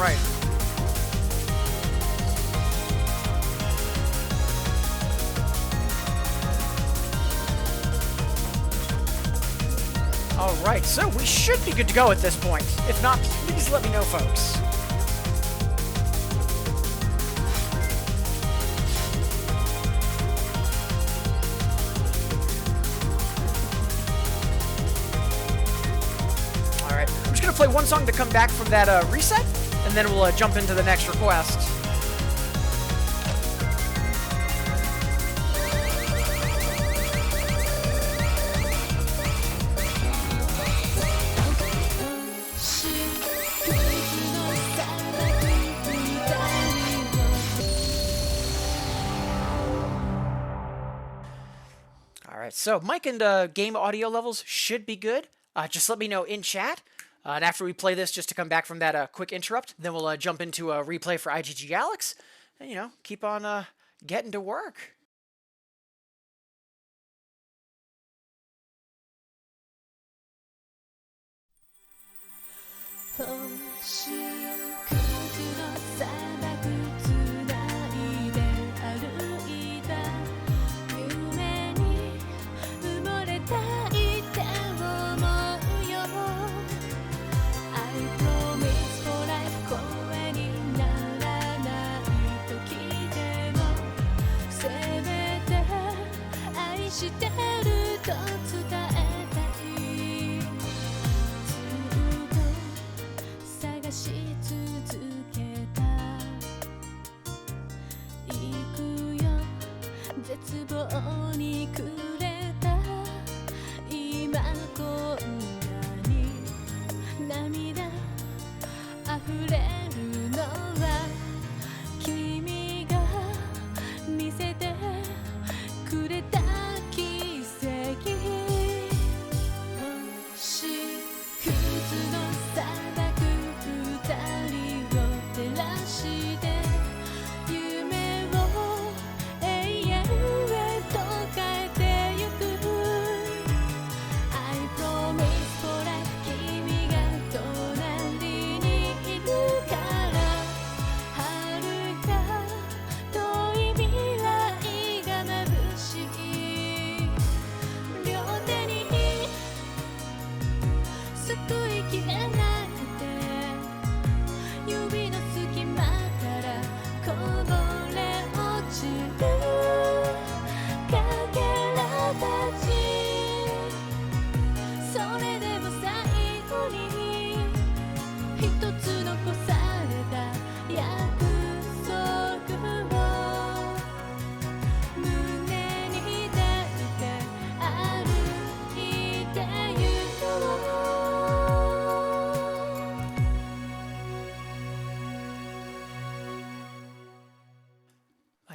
right. Alright, so we should be good to go at this point. If not, please let me know, folks. Alright, I'm just gonna play one song to come back from that reset, and then we'll jump into the next request. So mic and game audio levels should be good. Just let me know in chat. And after we play this, just to come back from that quick interrupt, then we'll jump into a replay for IIDX. And, you know, keep on getting to work.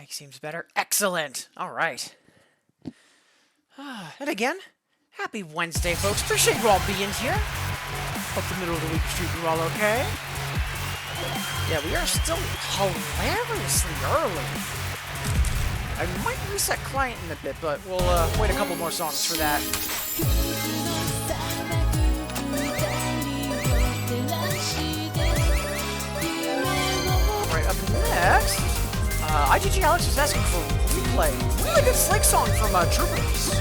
Seems better. Excellent. All right. And again, happy Wednesday, folks. Appreciate you all being here. Hope the middle of the week is treating you all okay. Yeah, we are still hilariously early. I might reset client in a bit, but we'll wait a couple more songs for that. Right, up next... IIDX is asking for a replay. Really good Slake song from Troopers.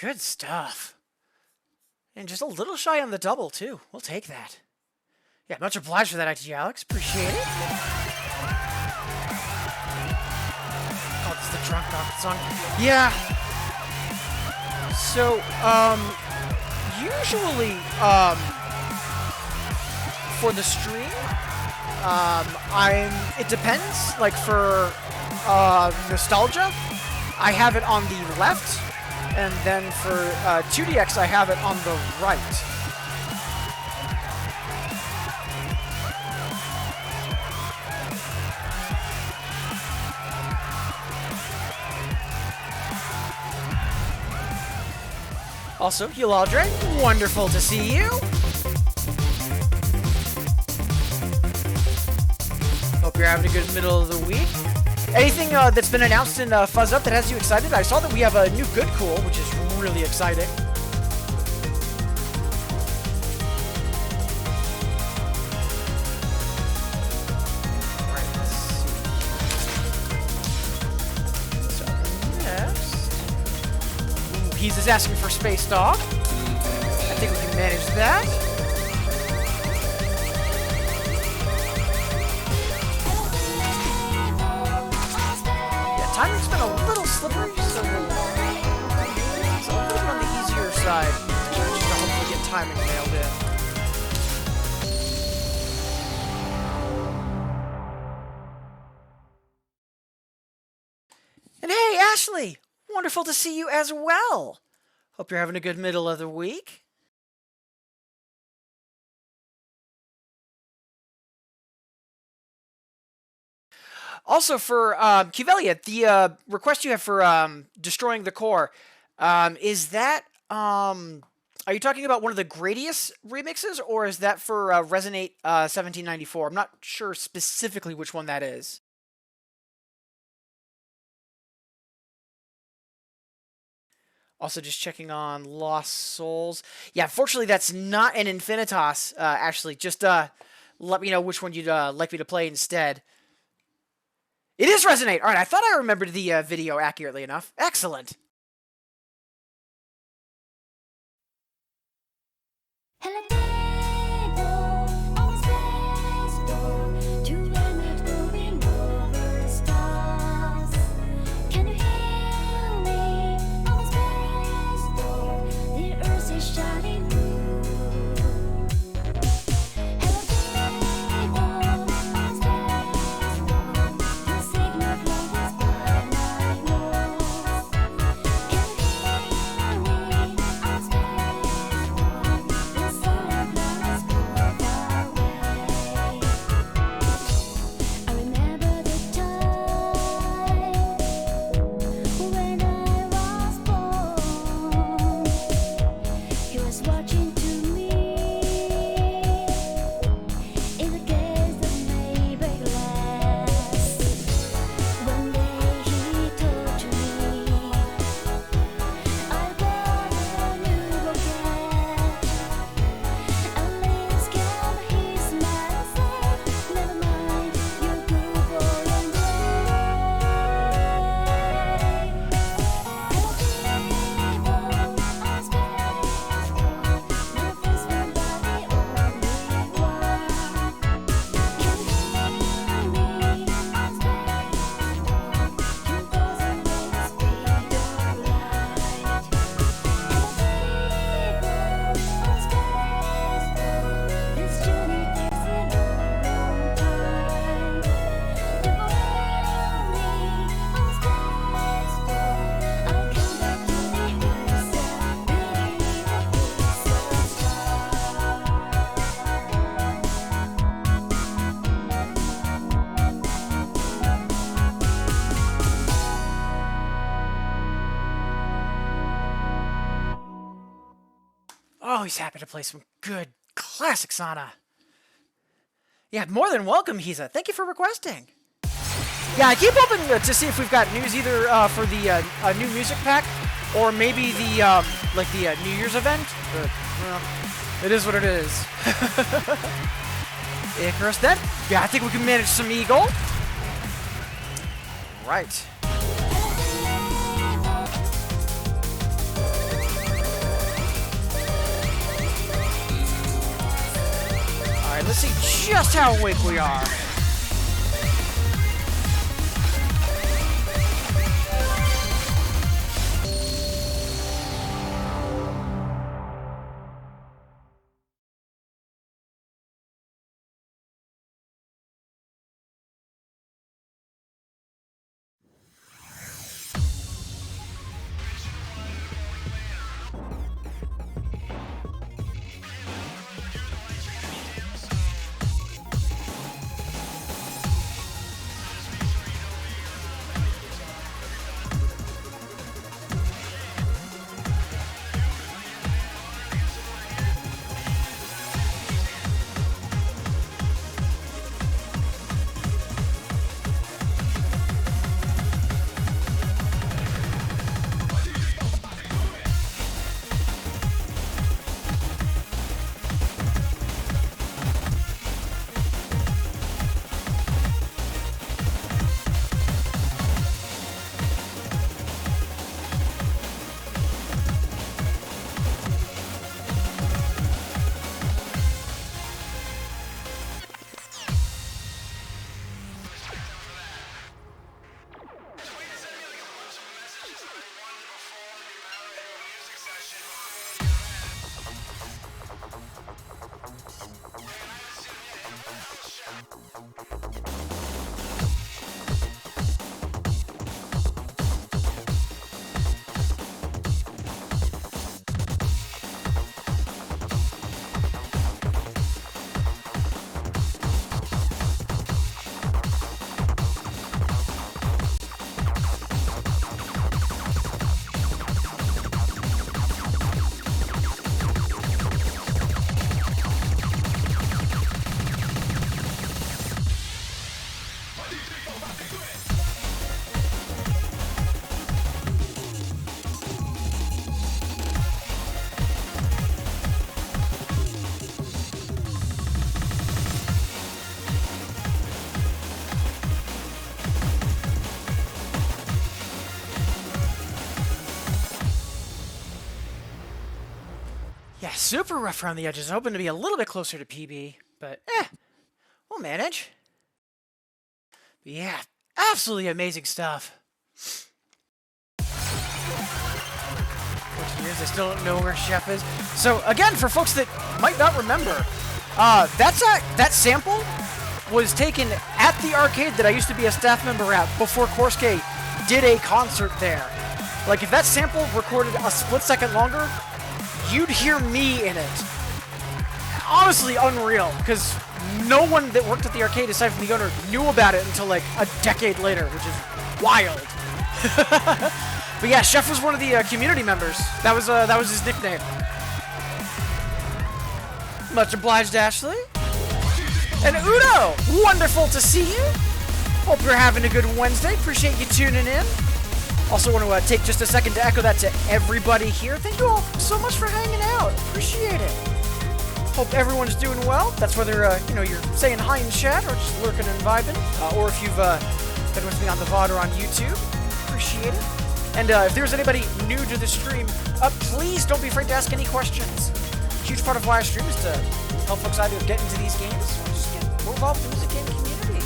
Good stuff. And just a little shy on the double, too. We'll take that. Yeah, much obliged for that, IIDX. Appreciate it. Oh, this is the Drunk Dog song. Yeah. So, usually, for the stream, it depends. Like, for, nostalgia, I have it on the left, and then for, 2DX, I have it on the right. Also, Yulaldre, wonderful to see you. Hope you're having a good middle of the week. Anything that's been announced in Fuzz Up that has you excited? I saw that we have a new Good Cool, which is really exciting. Right, let's see. So next, he's just asking for Space Dog. I think we can manage that. Timing's been a little slippery, so it's a little bit on the easier side. Just to hopefully get timing nailed in. And hey, Ashley! Wonderful to see you as well! Hope you're having a good middle of the week. Also, for Kivelia, the request you have for destroying the core, is that, are you talking about one of the Gradius remixes, or is that for Resonate 1794? I'm not sure specifically which one that is. Also, just checking on Lost Souls. Yeah, fortunately, that's not an Infinitas, Ashley. Just let me know which one you'd like me to play instead. It is Resonate! Alright, I thought I remembered the video accurately enough. Excellent! Always happy to play some good classic Sana. Yeah, more than welcome, Hiza. Thank you for requesting. Yeah, I keep hoping to see if we've got news either for the new music pack or maybe the like the New Year's event. But well, it is what it is. Icarus, then. Yeah, I think we can manage some Eagle. Right. Let's see just how awake we are. Yeah, super rough around the edges. Hoping to be a little bit closer to PB, but we'll manage. But yeah, absolutely amazing stuff. 14 years, I still don't know where Chef is. So again, for folks that might not remember, that sample was taken at the arcade that I used to be a staff member at before Korsuke did a concert there. Like, if that sample recorded a split second longer, you'd hear me in it. Honestly, unreal, because no one that worked at the arcade aside from the owner knew about it until like a decade later, which is wild. But yeah, Chef was one of the community members. That was his nickname. Much obliged, Ashley. And Udo, wonderful to see you. Hope you're having a good Wednesday. Appreciate you tuning in. Also want to take just a second to echo that to everybody here. Thank you all so much for hanging out. Appreciate it. Hope everyone's doing well. That's whether you're saying hi in chat or just lurking and vibing, or if you've been with me on the VOD or on YouTube. Appreciate it. And if there's anybody new to the stream, please don't be afraid to ask any questions. A huge part of why I stream is to help folks either get into these games or just get more involved in the music game community.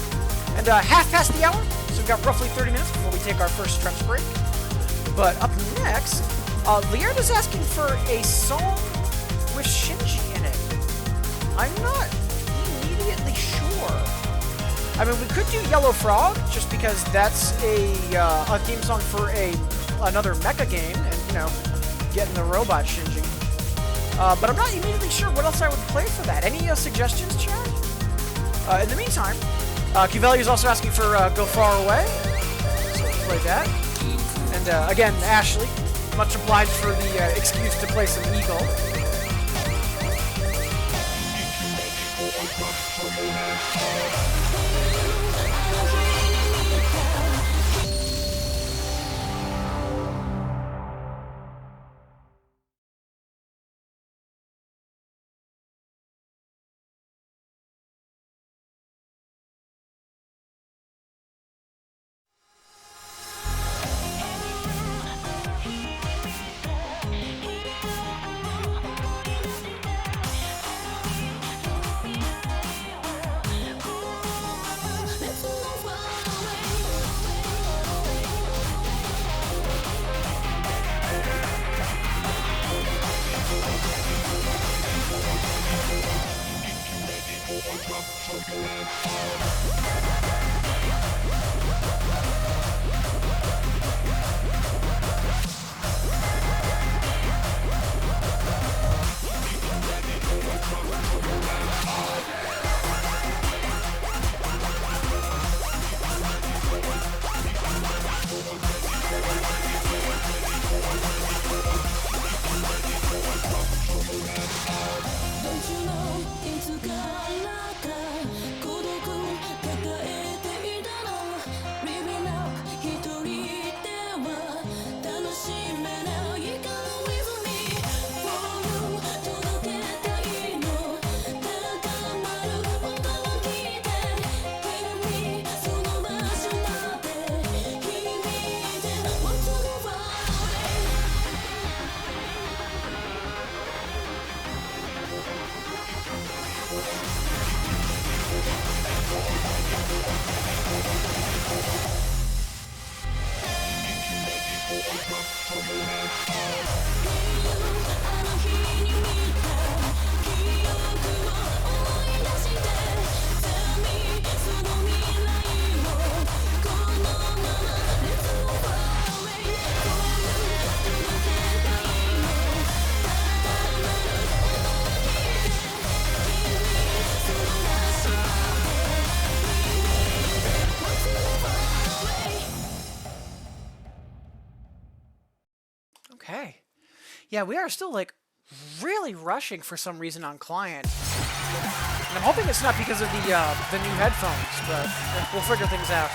And half past the hour, so we've got roughly 30 minutes before we take our first stretch break. But up next, Liard is asking for a song with Shinji in it. I'm not immediately sure. I mean, we could do Yellow Frog, just because that's a theme song for another mecha game, and, getting the robot Shinji. But I'm not immediately sure what else I would play for that. Any suggestions, Chad? In the meantime, Kivelli is also asking for Go Far Away, so let's play that. And again, Ashley, much obliged for the excuse to play some Eagle. Okay. Yeah, we are still like really rushing for some reason on client. And I'm hoping it's not because of the new headphones, but we'll figure things out.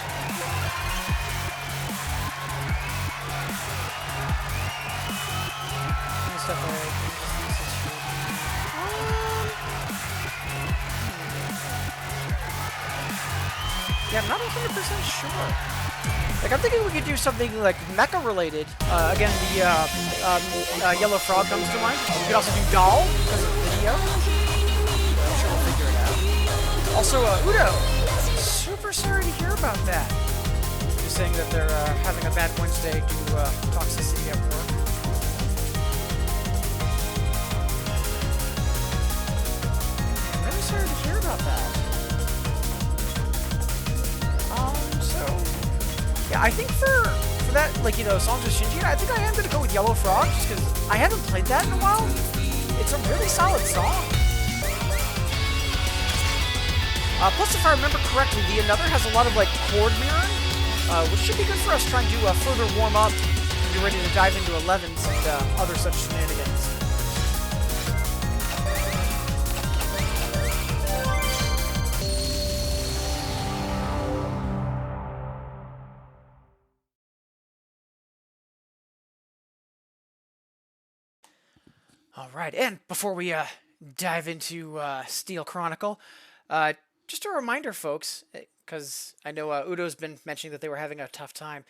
Yeah, I'm not 100% sure. Like, I'm thinking we could do something like mecha related. Again, the Yellow Frog comes to mind. We could also do Doll because of the video. I'm sure we'll figure it out. Also, Udo, super sorry to hear about that. Just saying that they're having a bad Wednesday due to toxicity at work. I'm really sorry to hear about that. Yeah, I think for that, like, you know, songs with Shinji, I think I am going to go with Yellow Frog, just because I haven't played that in a while. It's a really solid song. Plus, if I remember correctly, the Another has a lot of, like, chord mirroring, which should be good for us trying to further warm up and be ready to dive into 11s and other such shenanigans. All right, and before we dive into Steel Chronicle, just a reminder, folks, because I know Udo's been mentioning that they were having a tough time.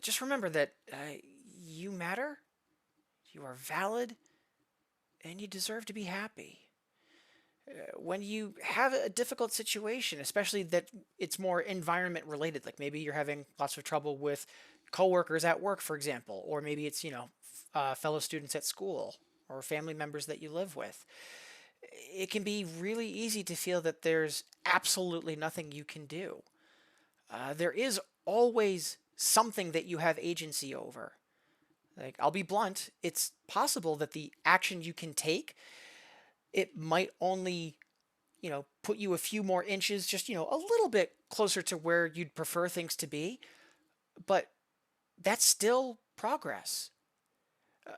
Just remember that you matter, you are valid, and you deserve to be happy. When you have a difficult situation, especially that it's more environment related, like maybe you're having lots of trouble with coworkers at work, for example, or maybe it's, you know, fellow students at school or family members that you live with. It can be really easy to feel that there's absolutely nothing you can do. There is always something that you have agency over. Like, I'll be blunt, it's possible that the action you can take, it might only, you know, put you a few more inches, just, you know, a little bit closer to where you'd prefer things to be, but that's still progress.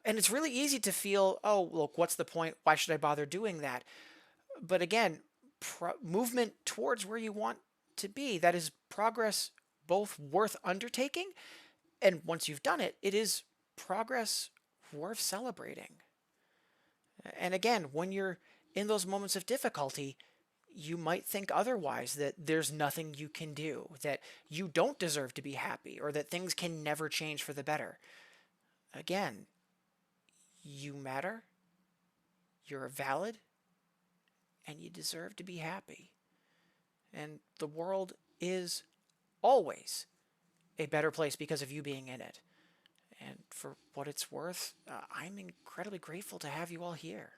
And it's really easy to feel, oh, look, what's the point? Why should I bother doing that? But again, movement towards where you want to be, that is progress both worth undertaking, and once you've done it, it is progress worth celebrating. And again, when you're in those moments of difficulty, you might think otherwise, that there's nothing you can do, that you don't deserve to be happy, or that things can never change for the better. Again, you matter, you're valid, and you deserve to be happy. And the world is always a better place because of you being in it. And for what it's worth, I'm incredibly grateful to have you all here.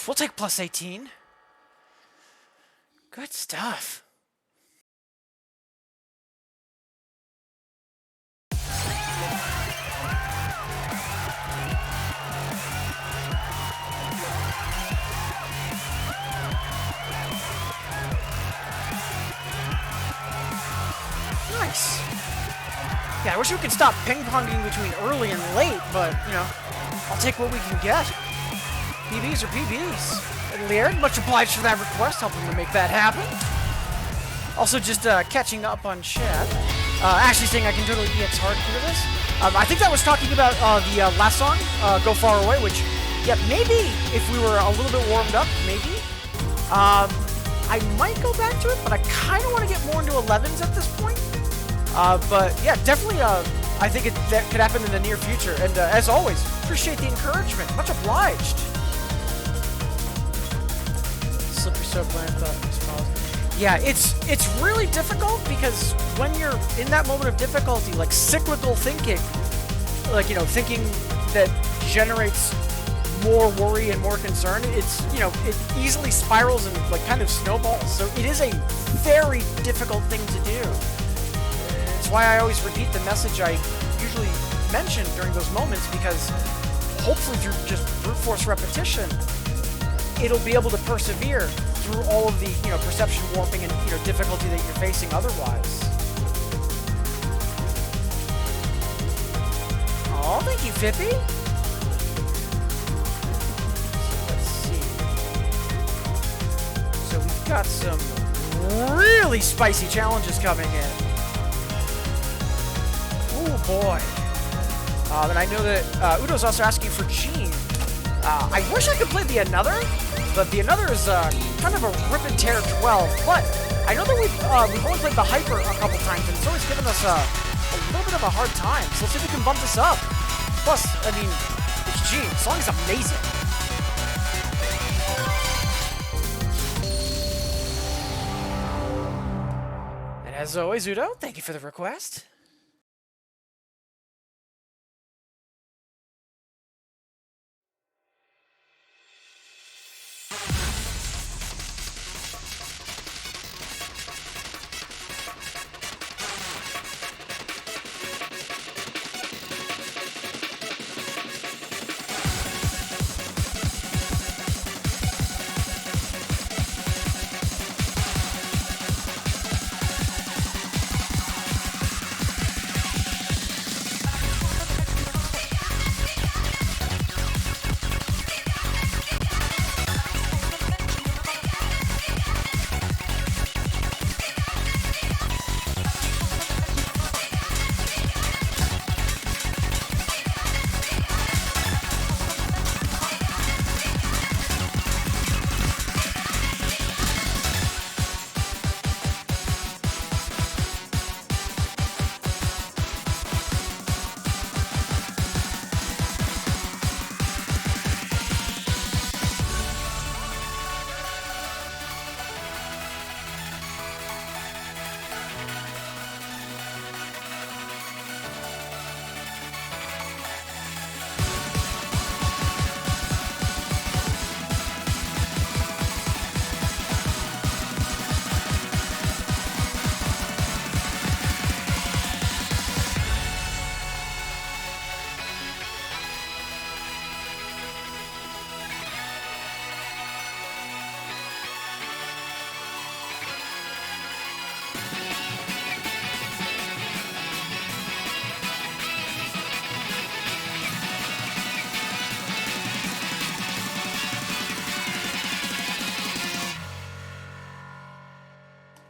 We'll take plus 18. Good stuff. Nice. Yeah, I wish we could stop ping-ponging between early and late, but, you know, I'll take what we can get. PBs are PBs. And Laird, much obliged for that request, helping to make that happen. Also, just catching up on chat. Actually saying I can totally EX hard for this. I think that was talking about the last song, Go Far Away, which, yeah, maybe if we were a little bit warmed up, maybe. I might go back to it, but I kind of want to get more into 11s at this point. But yeah, definitely, I think that could happen in the near future. And as always, appreciate the encouragement. Much obliged. Slippery soap lamp. Yeah, it's really difficult because when you're in that moment of difficulty, like cyclical thinking, like, you know, thinking that generates more worry and more concern, it's, you know, it easily spirals and like kind of snowballs. So it is a very difficult thing to do. It's why I always repeat the message I usually mention during those moments, because hopefully through just brute force repetition, it'll be able to persevere through all of the, you know, perception warping and, you know, difficulty that you're facing otherwise. Oh, thank you, Fippy. So let's see. So we've got some really spicy challenges coming in. Oh boy. And I know that Udo's also asking for Gene. I wish I could play the Another, but the Another is kind of a rip and tear 12. But I know that we've only played the Hyper a couple times, and it's always given us a little bit of a hard time. So let's see if we can bump this up. Plus, I mean, it's Gene. The song is amazing. And as always, Udo, thank you for the request.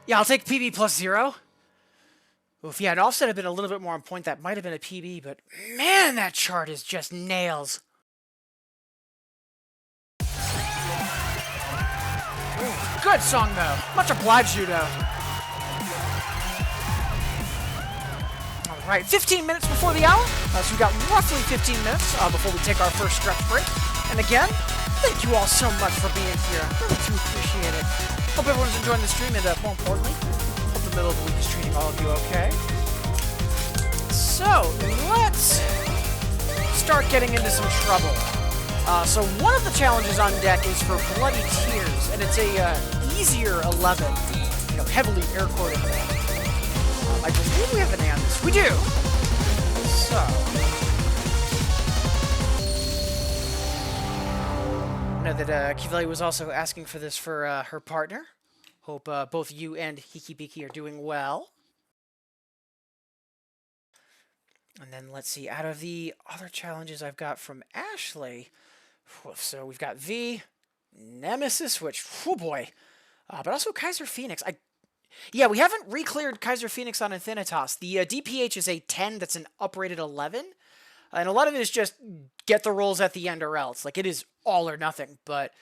Yeah, I'll take PB plus 0. Well, if an offset had been a little bit more on point, that might have been a PB, but man, that chart is just nails. Ooh, good song, though. Much obliged, Udo. All right, 15 minutes before the hour. So we've got roughly 15 minutes before we take our first stretch break. And again, thank you all so much for being here. I really do appreciate it. Hope everyone's enjoying the stream, and more importantly, hope the middle of the week is treating all of you okay. So, let's start getting into some trouble. So one of the challenges on deck is for Bloody Tears, and it's a easier 11, you know, heavily air-quoted. I believe we have an A on this. We do! So... I know that Kiveli was also asking for this for her partner. Hope both you and Hikibiki are doing well. And then let's see, out of the other challenges I've got from Ashley, so we've got V, Nemesis, which, oh boy, but also Kaiser Phoenix. Yeah, we haven't re-cleared Kaiser Phoenix on Infinitas. The DPH is a 10 that's an uprated 11, and a lot of it is just get the rolls at the end or else. Like, it is all or nothing, but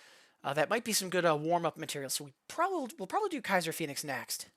that might be some good warm-up material, so we'll probably do Kaiser Phoenix next.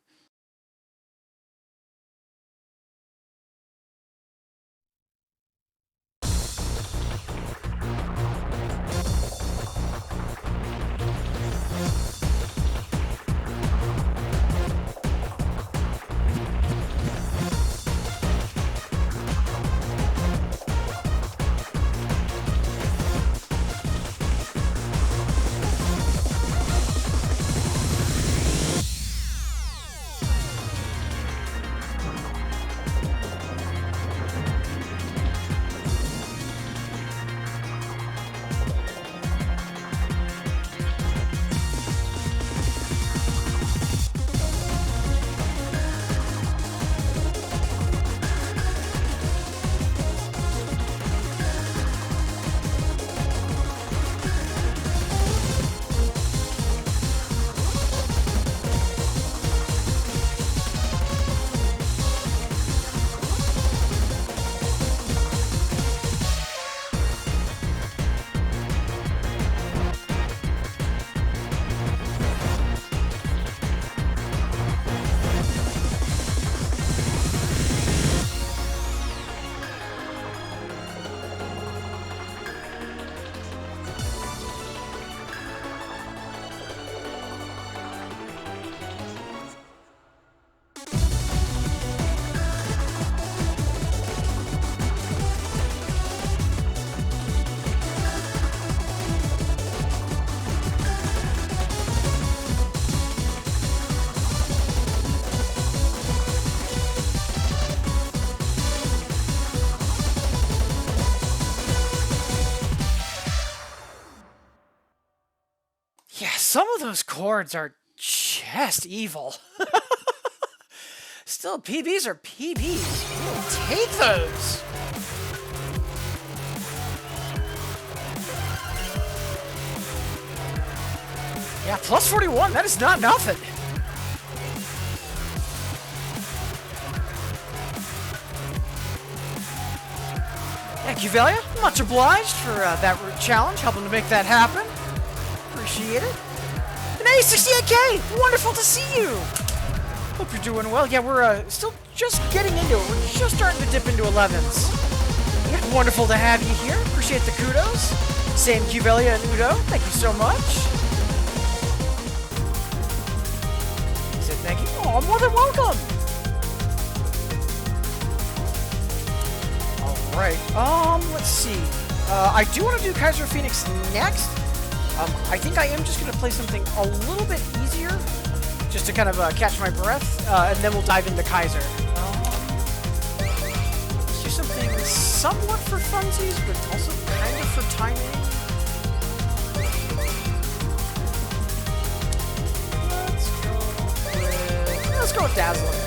Yeah, some of those chords are just evil. Still, PBs are PBs. We'll take those. Yeah, plus 41, that is not nothing. Thank you, Velia. Much obliged for that challenge, helping to make that happen. Appreciate it. And hey, 68K! Wonderful to see you! Hope you're doing well. Yeah, we're still just getting into it. We're just starting to dip into 11s. Yeah, wonderful to have you here. Appreciate the kudos. Same Cuvelia and Udo. Thank you so much. He said thank you. Oh, more than welcome. Alright, let's see. I do want to do Kaiser Phoenix next. I think I am just going to play something a little bit easier, just to kind of catch my breath, and then we'll dive into Kaiser. Let's do something somewhat for funsies, but also kind of for timing. Let's go with Dazzling.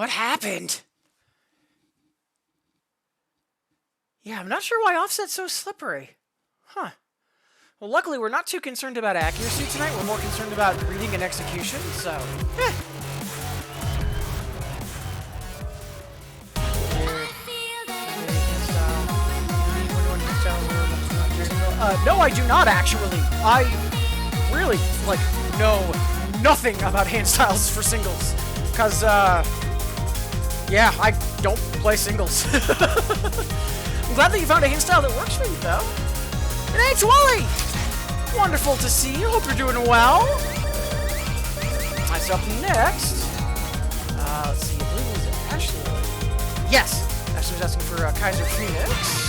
What happened? Yeah, I'm not sure why Offset's so slippery. Huh. Well, luckily, we're not too concerned about accuracy tonight. We're more concerned about reading and execution, so... No, I do not, actually. I really, like, know nothing about hand styles for singles. Because, yeah, I don't play singles. I'm glad that you found a hand style that works for you, though. And hey, it's Wally! Wonderful to see you. Hope you're doing well. Nice. Up next. Let's see. I believe it was Ashley. Yes. Ashley was asking for Kaiser Phoenix.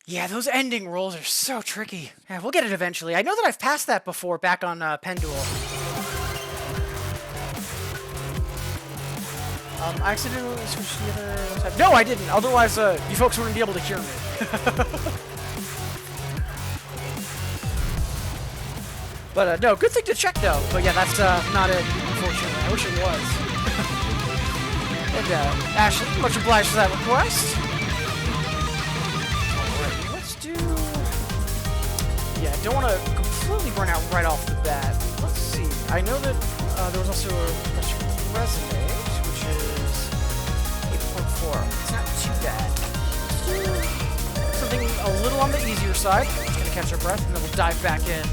Yeah, those ending rolls are so tricky. Yeah, we'll get it eventually. I know that I've passed that before back on Pendule. I accidentally switched the other type. No, I didn't. Otherwise, you folks wouldn't be able to hear me. But, no, good thing to check, though. But yeah, that's not it, unfortunately. I wish it was. And, Ashley, much obliged for that request. Yeah, I don't want to completely burn out right off the bat. Let's see. I know that there was also a question of Resonate, which is 8.4. It's not too bad. Something a little on the easier side. Just going to catch our breath, and then we'll dive back in.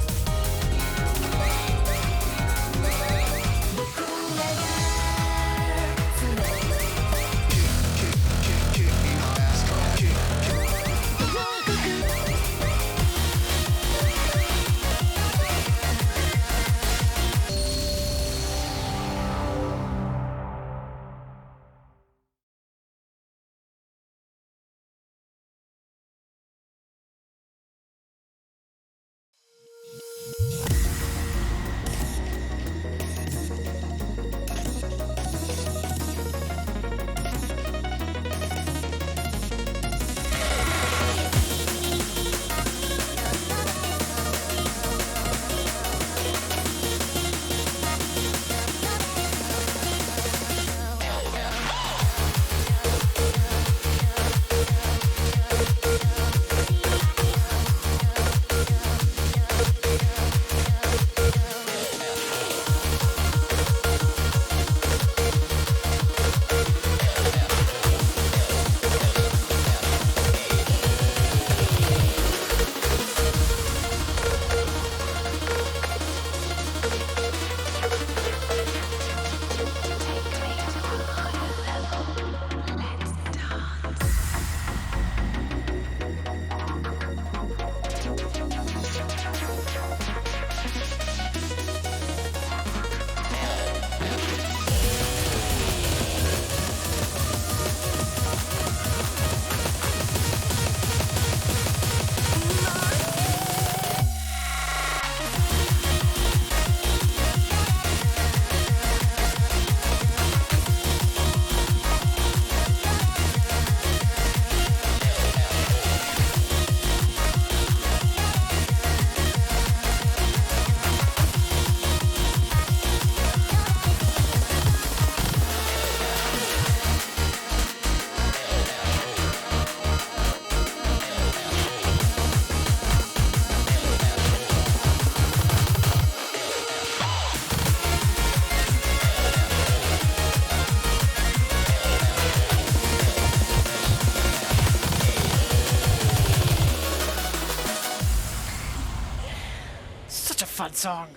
fun song.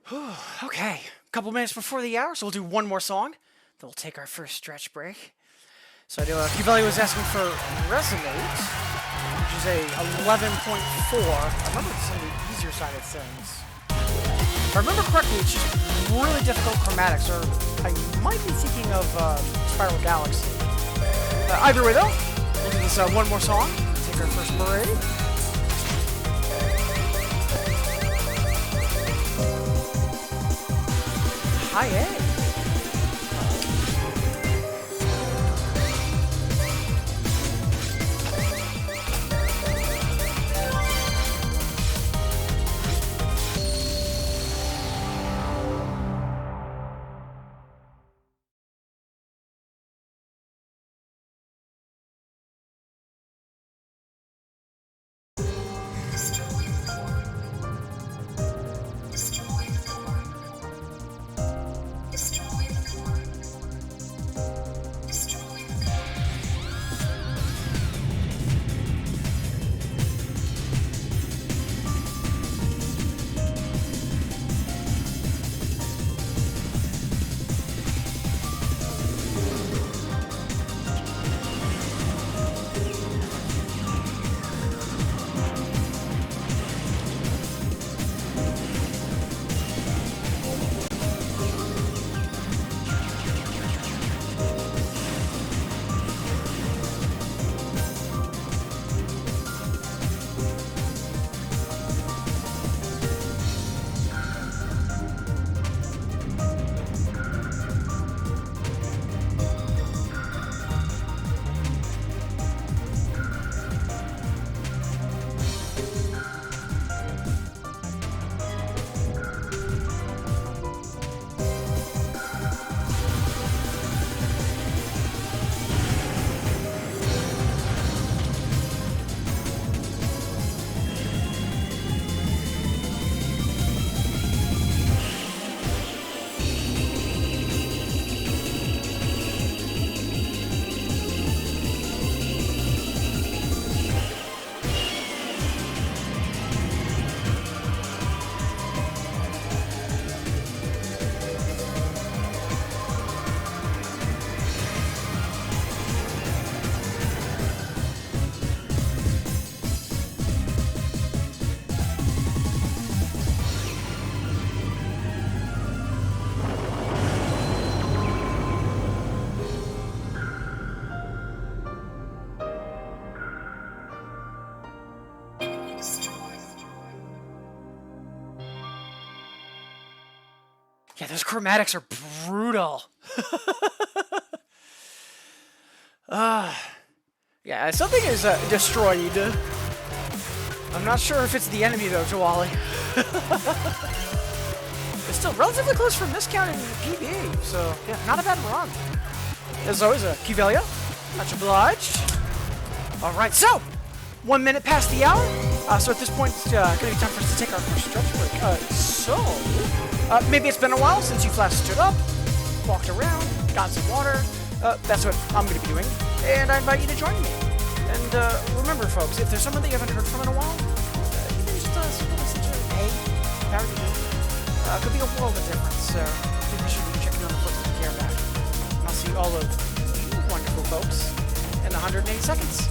Whew, okay, a couple minutes before the hour, so we'll do one more song. Then we'll take our first stretch break. So I know Q-Belly was asking for Resonate, which is a 11.4. I remember it's on the easier side of things. If I remember correctly, it's just really difficult chromatics, or I might be thinking of Spiral Galaxy. Either way though, we'll do this one more song. Take our first parade. Hi, A. Yeah, those chromatics are brutal. Yeah, something is destroyed. I'm not sure if it's the enemy though, Jawali. It's still relatively close for miscount in PB, so yeah, not a bad run. As always, Kivelia, much obliged. All right, so 1 minute past the hour. So at this point, it's going to be time for us to take our first stretch break. Maybe it's been a while since you've last stood up, walked around, got some water. That's what I'm going to be doing, and I invite you to join me. And remember, folks, if there's someone that you haven't heard from in a while, you can just send a message to, hey, how are you doing? Could be a world of difference, so I think we should be checking on the folks that we care about. And I'll see all of you wonderful folks in 180 seconds.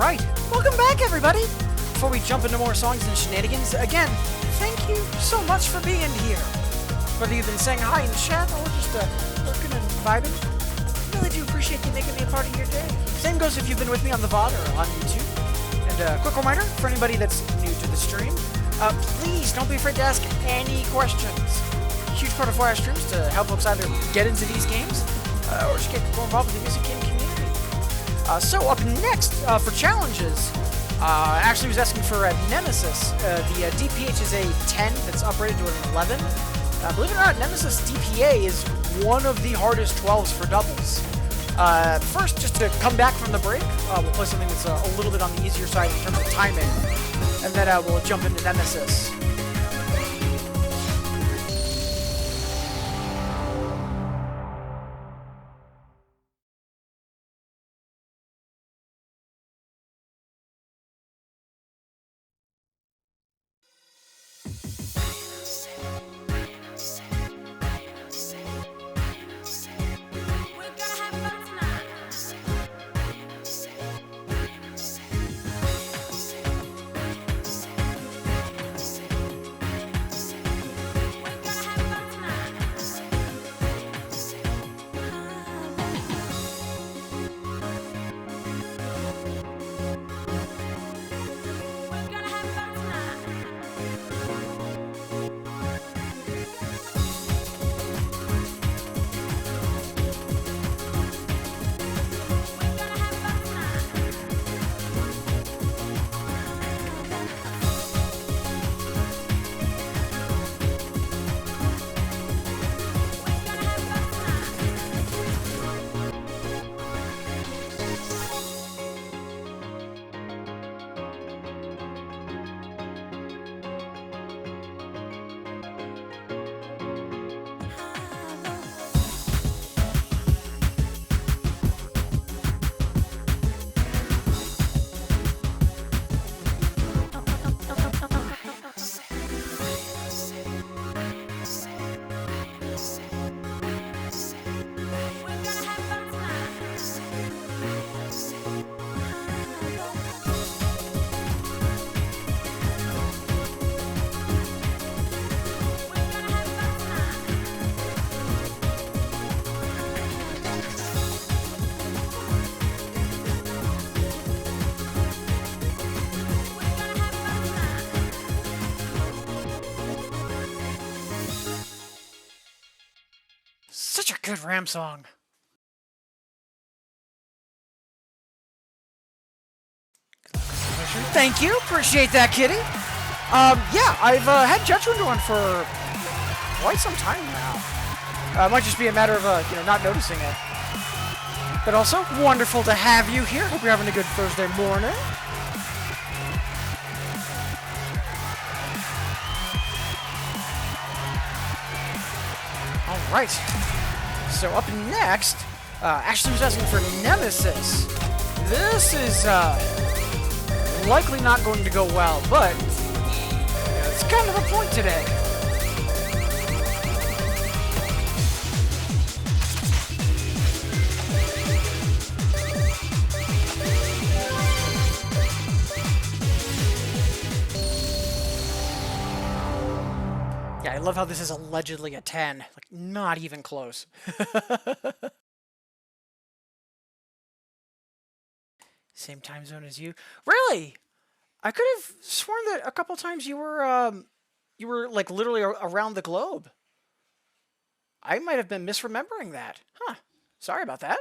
Alright, welcome back everybody! Before we jump into more songs and shenanigans, again, thank you so much for being here. Whether you've been saying hi in chat or just lurking and vibing, I really do appreciate you making me a part of your day. Same goes if you've been with me on the VOD or on YouTube. And a quick reminder for anybody that's new to the stream, please don't be afraid to ask any questions. A huge part of why I stream is to help folks either get into these games or just get more involved with the music game community. So up next for challenges, Ashley was asking for a Nemesis. The DPH is a 10 that's uprated to an 11. Believe it or not, Nemesis DPA is one of the hardest 12s for doubles. First, just to come back from the break, we'll play something that's a little bit on the easier side in terms of timing, and then we'll jump into Nemesis. Such a good Ram song. Thank you, appreciate that, kitty. Yeah, I've had Judgment on for quite some time now. Might just be a matter of not noticing it. But also wonderful to have you here. Hope you're having a good Thursday morning. All right. So up next, Ashley was asking for Nemesis. This is likely not going to go well, but it's kind of a point today. Yeah, I love how this is allegedly a 10. Like, not even close. Same time zone as you. Really? I could have sworn that a couple times you were like literally around the globe. I might have been misremembering that. Huh. Sorry about that.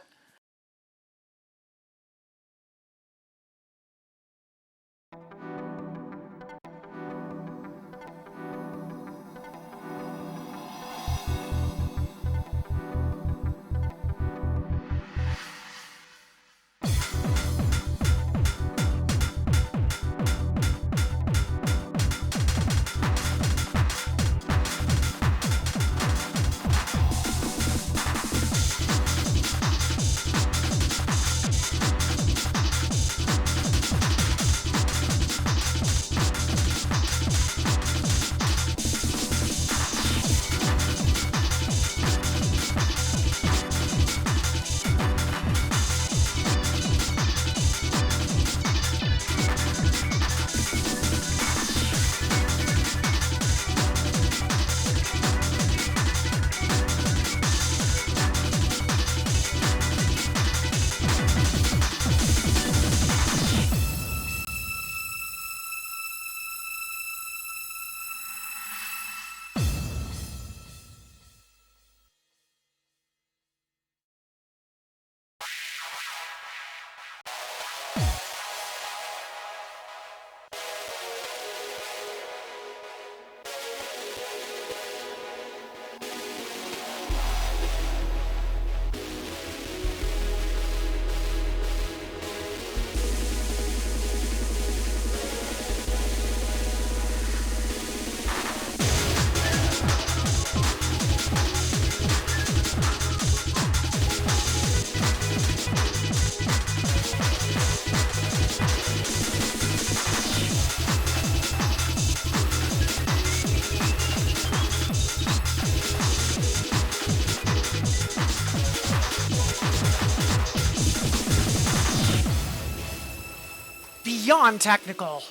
beyond technical.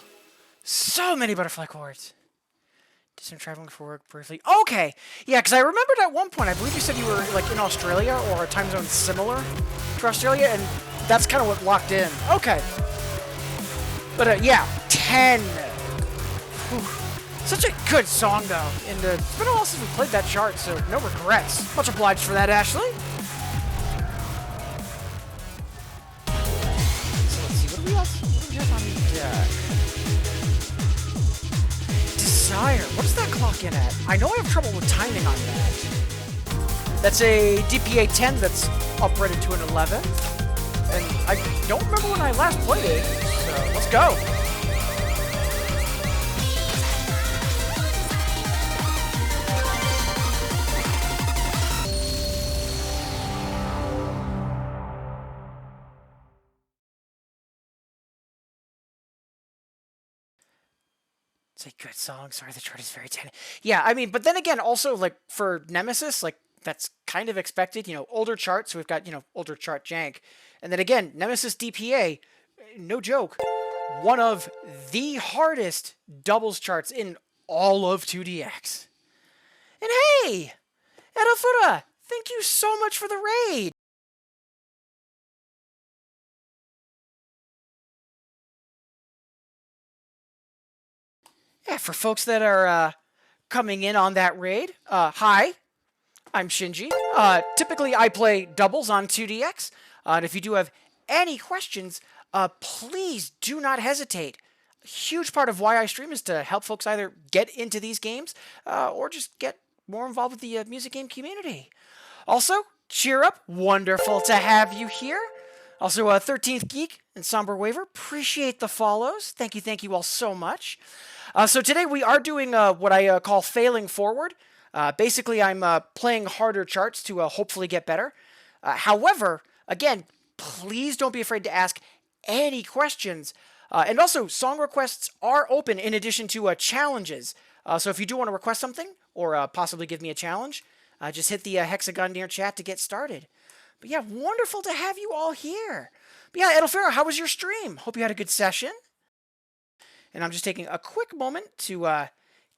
So many butterfly chords. Did some traveling for work briefly. Okay, yeah, because I remembered at one point, I believe you said you were like in Australia or a time zone similar to Australia, and that's kind of what locked in. Okay. But yeah, 10. Whew. Such a good song though, and it's been a while since we played that chart, so no regrets. Much obliged for that, Ashley. So let's see, what do we have on deck? Desire. What does that clock in at? I know I have trouble with timing on that. That's a DPA 10 that's uprated to an 11. And I don't remember when I last played it, so let's go. It's a good song. Sorry, the chart is very tiny. Yeah, I mean, but then again, also, like, for Nemesis, like, that's kind of expected. You know, older chart, so we've got, you know, older chart jank. And then again, Nemesis DPA, no joke, one of the hardest doubles charts in all of 2DX. And hey, Edelfura, thank you so much for the raid. Yeah, for folks that are coming in on that raid, hi, I'm Shinji. Typically, I play doubles on 2DX, and if you do have any questions, please do not hesitate. A huge part of why I stream is to help folks either get into these games or just get more involved with the music game community. Also, cheer up. Wonderful to have you here. Also, 13th Geek and Somber Waver, appreciate the follows. Thank you all so much. So today we are doing what I call failing forward. Basically, I'm playing harder charts to hopefully get better. However, again, please don't be afraid to ask any questions. And also, song requests are open in addition to challenges. So if you do want to request something or possibly give me a challenge, just hit the hexagon near chat to get started. But yeah, wonderful to have you all here. But yeah, Edelfera, how was your stream? Hope you had a good session. And I'm just taking a quick moment to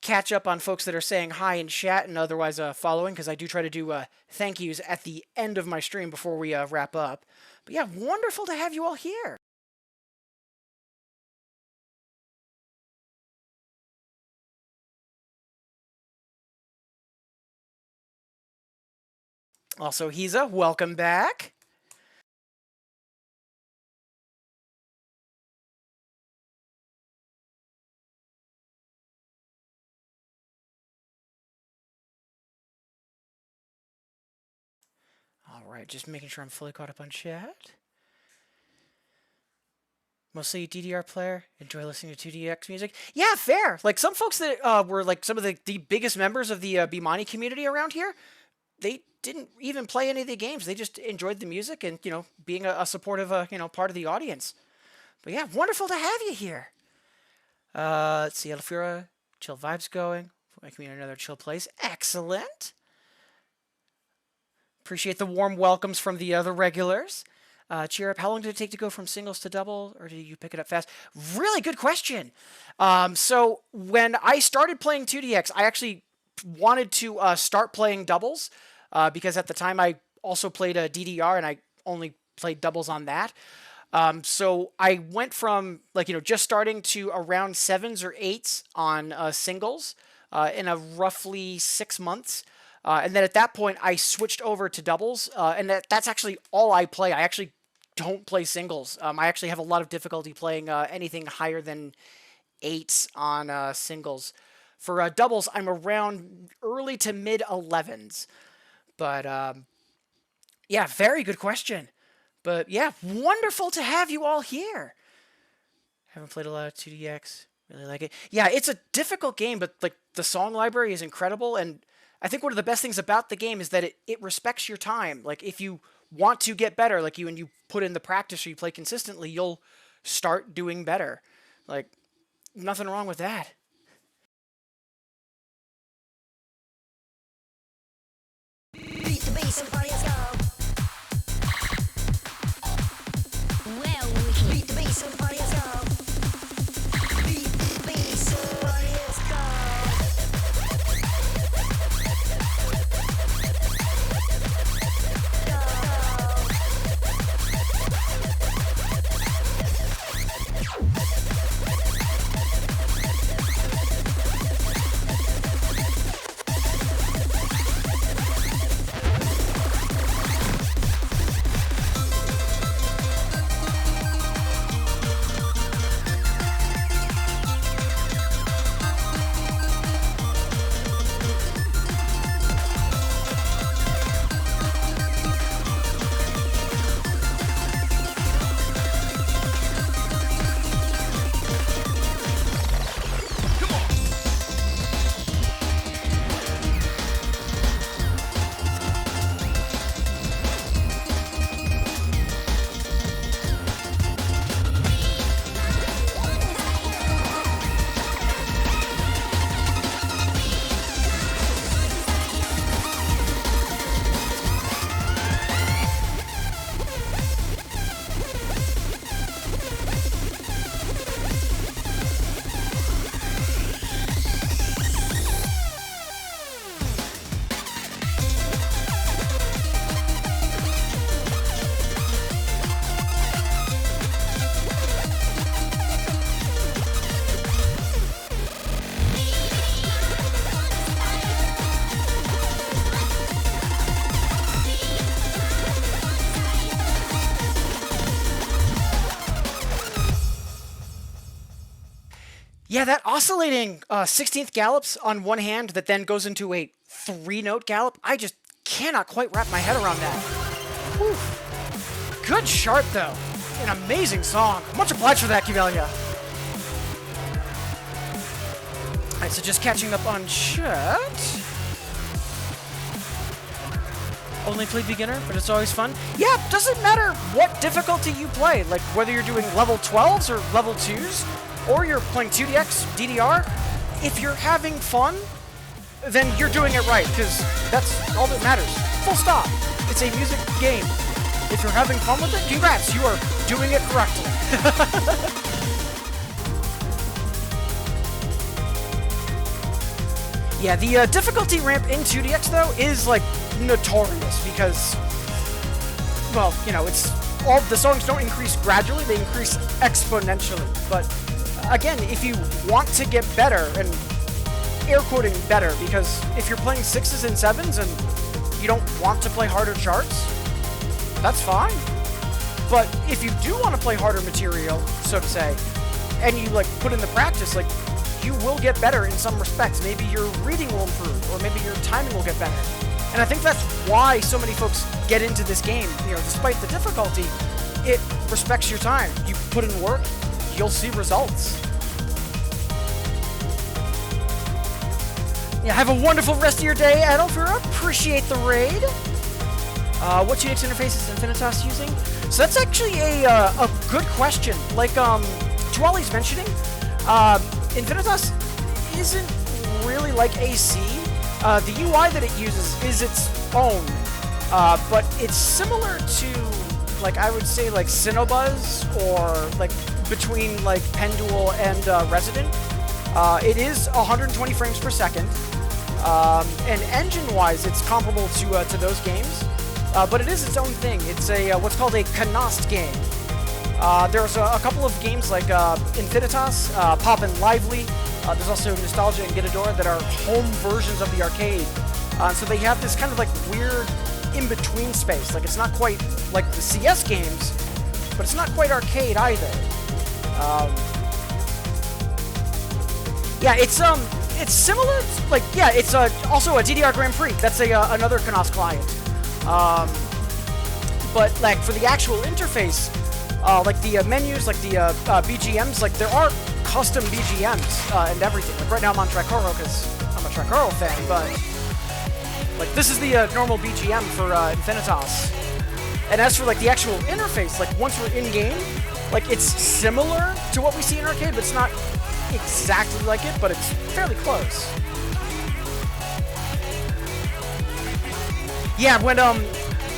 catch up on folks that are saying hi in chat and otherwise following, because I do try to do thank yous at the end of my stream before we wrap up. But yeah, wonderful to have you all here. Also, Hiza, welcome back. All right, just making sure I'm fully caught up on chat. Mostly DDR player, enjoy listening to 2DX music. Yeah, fair. Like some folks that were like some of the biggest members of the Bimani community around here, they didn't even play any of the games. They just enjoyed the music and, you know, being a supportive, you know, part of the audience. But yeah, wonderful to have you here. Let's see, Elfira, chill vibes going. Making me another chill place. Excellent. Appreciate the warm welcomes from the other regulars. Cheer up. How long did it take to go from singles to double, or did you pick it up fast? Really good question. So when I started playing 2DX, I actually wanted to start playing doubles because at the time I also played a DDR and I only played doubles on that. So I went from like, you know, just starting to around 7s or 8s on singles in a roughly 6 months. And then at that point, I switched over to doubles, and that's actually all I play. I actually don't play singles. I actually have a lot of difficulty playing anything higher than 8s on singles. For doubles, I'm around early to mid 11s. But yeah, very good question. But yeah, wonderful to have you all here. Haven't played a lot of 2DX. Really like it. Yeah, it's a difficult game, but like the song library is incredible, and I think one of the best things about the game is that it respects your time. Like if you want to get better, like you put in the practice or you play consistently, you'll start doing better. Like nothing wrong with that. Beat the bass and party, let's go. Well, we can beat the bass and party, let's go. Yeah, that oscillating 16th gallops on one hand that then goes into a 3-note gallop, I just cannot quite wrap my head around that. Whew. Good chart, though. An amazing song. Much obliged for that, Kivelia. Alright, so just catching up on chat. Only played beginner, but it's always fun. Yeah, doesn't matter what difficulty you play, like whether you're doing level 12s or level 2s, or you're playing 2DX, DDR, if you're having fun, then you're doing it right, because that's all that matters. Full stop. It's a music game. If you're having fun with it, congrats, you are doing it correctly. Yeah, the difficulty ramp in 2DX, though, is, like, notorious, because, well, you know, it's all the songs don't increase gradually, they increase exponentially. But, again, if you want to get better, and air quoting better, because if you're playing 6s and 7s and you don't want to play harder charts, that's fine. But if you do want to play harder material, so to say, and you, like, put in the practice, like, you will get better in some respects. Maybe your reading will improve, or maybe your timing will get better. And I think that's why so many folks get into this game. You know, despite the difficulty, it respects your time. You put in work, you'll see results. Yeah, have a wonderful rest of your day, Adolfura. Appreciate the raid. What UX interface is Infinitas using? So that's actually a good question. Like Tuali's mentioning, Infinitas isn't really like AC. The UI that it uses is its own, but it's similar to, like, I would say, like Cinnobuzz, or like between like Pendule and Resident. It is 120 frames per second, and engine-wise, it's comparable to those games, but it is its own thing. It's a what's called a Conaste game. There's a couple of games like Infinitas, Poppin' Lively. There's also Nostalgia and Gitadora that are home versions of the arcade. So they have this kind of like weird in-between space. Like, it's not quite like the CS games, but it's not quite arcade either. Yeah, it's similar. Like, yeah, it's also a DDR Grand Prix. That's another Conaste client. But like for the actual interface, like the menus, like the BGMs, like there are custom BGMs and everything. Like right now I'm on Tricoro because I'm a Tricoro fan, but like this is the normal BGM for Infinitas. And as for like the actual interface, like once we're in game, like it's similar to what we see in arcade, but it's not exactly like it, but it's fairly close. Yeah, when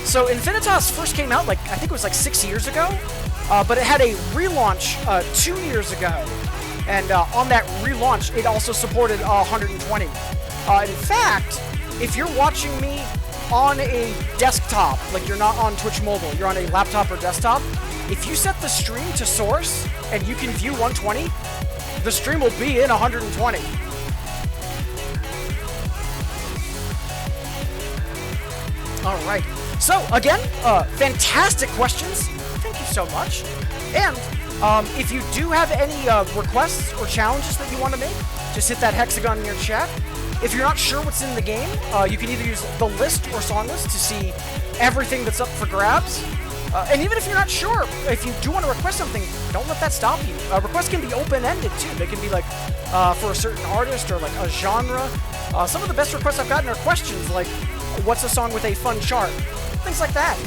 so Infinitas first came out, like I think it was like 6 years ago, but it had a relaunch 2 years ago, and on that relaunch, it also supported 120. In fact, if you're watching me on a desktop, like you're not on Twitch Mobile, you're on a laptop or desktop, if you set the stream to source and you can view 120, the stream will be in 120. All right. So again, fantastic questions. Thank you so much. And if you do have any requests or challenges that you want to make, just hit that hexagon in your chat. If you're not sure what's in the game, you can either use the list or song list to see everything that's up for grabs. And even if you're not sure, if you do want to request something, don't let that stop you. Requests can be open-ended too. They can be like for a certain artist or like a genre. Some of the best requests I've gotten are questions like, what's a song with a fun chart? Things like that.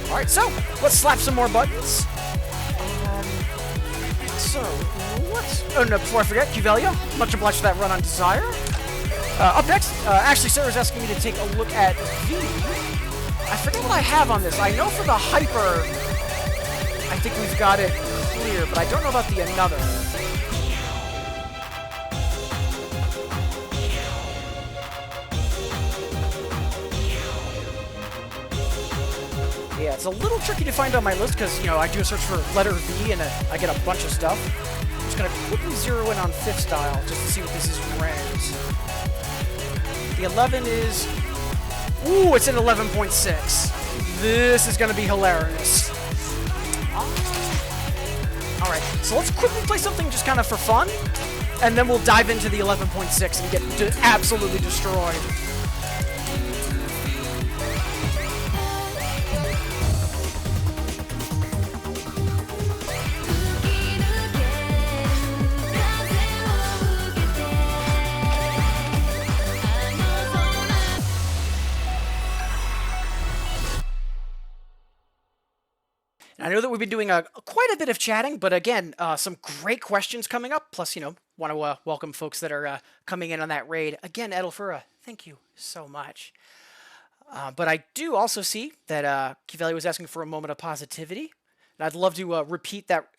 All right, so let's slap some more buttons. So what? Oh no! Before I forget, Cuvelia, much obliged for that run on Desire. Up next, actually, Sarah's asking me to take a look at V. I forget what I have on this. I know for the Hyper, I think we've got it clear, but I don't know about the another. Yeah, it's a little tricky to find on my list because, you know, I do a search for letter V and I get a bunch of stuff. I'm just going to quickly zero in on 5th style just to see what this is ranked. The 11 is... Ooh, it's an 11.6. This is going to be hilarious. Alright, so let's quickly play something just kind of for fun, and then we'll dive into the 11.6 and get absolutely destroyed. I know that we've been doing quite a bit of chatting, but again, some great questions coming up. Plus, want to welcome folks that are coming in on that raid. Again, Edelfura, thank you so much. But I do also see that Kivelli was asking for a moment of positivity. And I'd love to repeat that,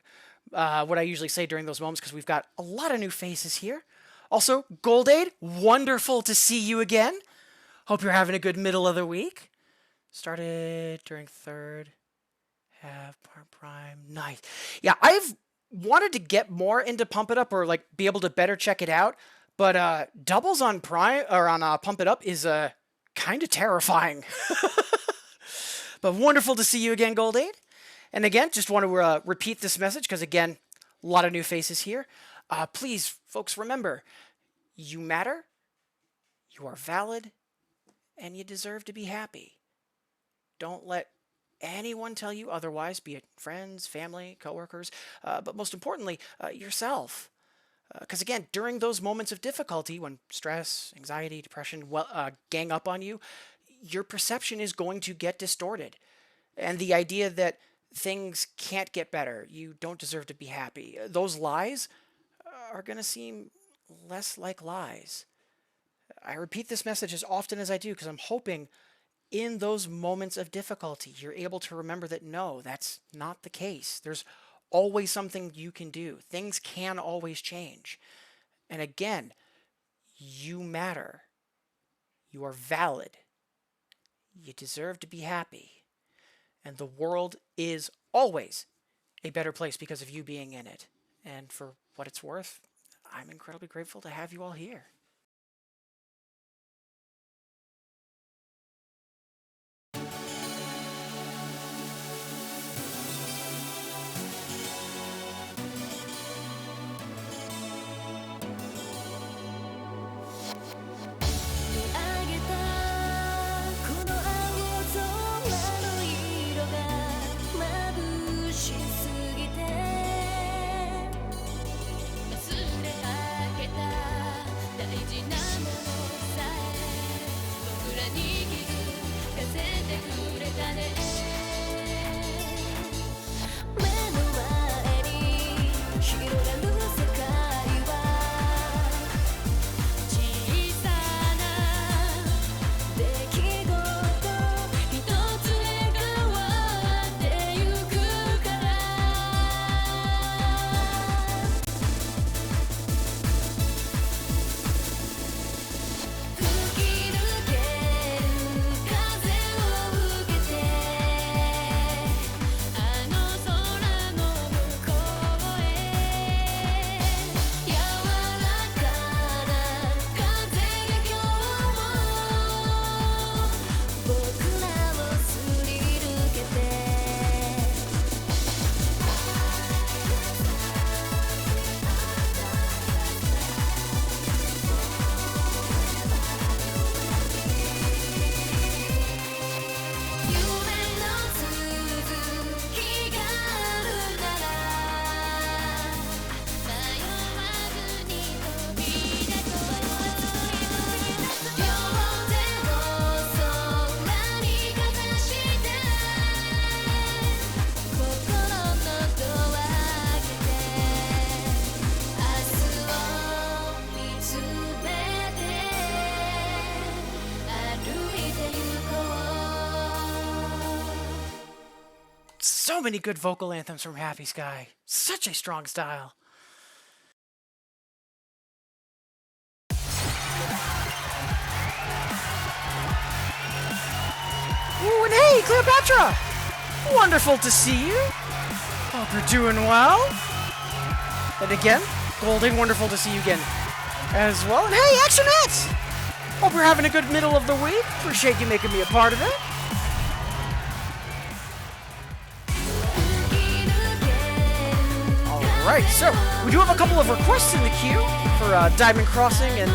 what I usually say during those moments, because we've got a lot of new faces here. Also, Goldaid, wonderful to see you again. Hope you're having a good middle of the week. Started during third. Have Prime. Nice. Yeah, I've wanted to get more into Pump It Up, or like be able to better check it out. But doubles on Prime or on Pump It Up is kind of terrifying. But wonderful to see you again, Goldaid. And again, just want to repeat this message because again, a lot of new faces here. Please, folks, remember, you matter, you are valid, and you deserve to be happy. Don't let anyone tell you otherwise, be it friends, family, coworkers, but most importantly, yourself. Because again, during those moments of difficulty, when stress, anxiety, depression gang up on you, your perception is going to get distorted. And the idea that things can't get better, you don't deserve to be happy, those lies are going to seem less like lies. I repeat this message as often as I do because I'm hoping in those moments of difficulty, you're able to remember that no, that's not the case. There's always something you can do. Things can always change. And again, you matter. You are valid. You deserve to be happy. And the world is always a better place because of you being in it. And for what it's worth, I'm incredibly grateful to have you all here. So many good vocal anthems from Happy Sky. Such a strong style. Ooh, and hey, Cleopatra! Wonderful to see you. Hope you're doing well. And again, Golding, wonderful to see you again as well. And hey, Actionette! Hope you're having a good middle of the week. Appreciate you making me a part of it. Alright, so we do have a couple of requests in the queue for Diamond Crossing and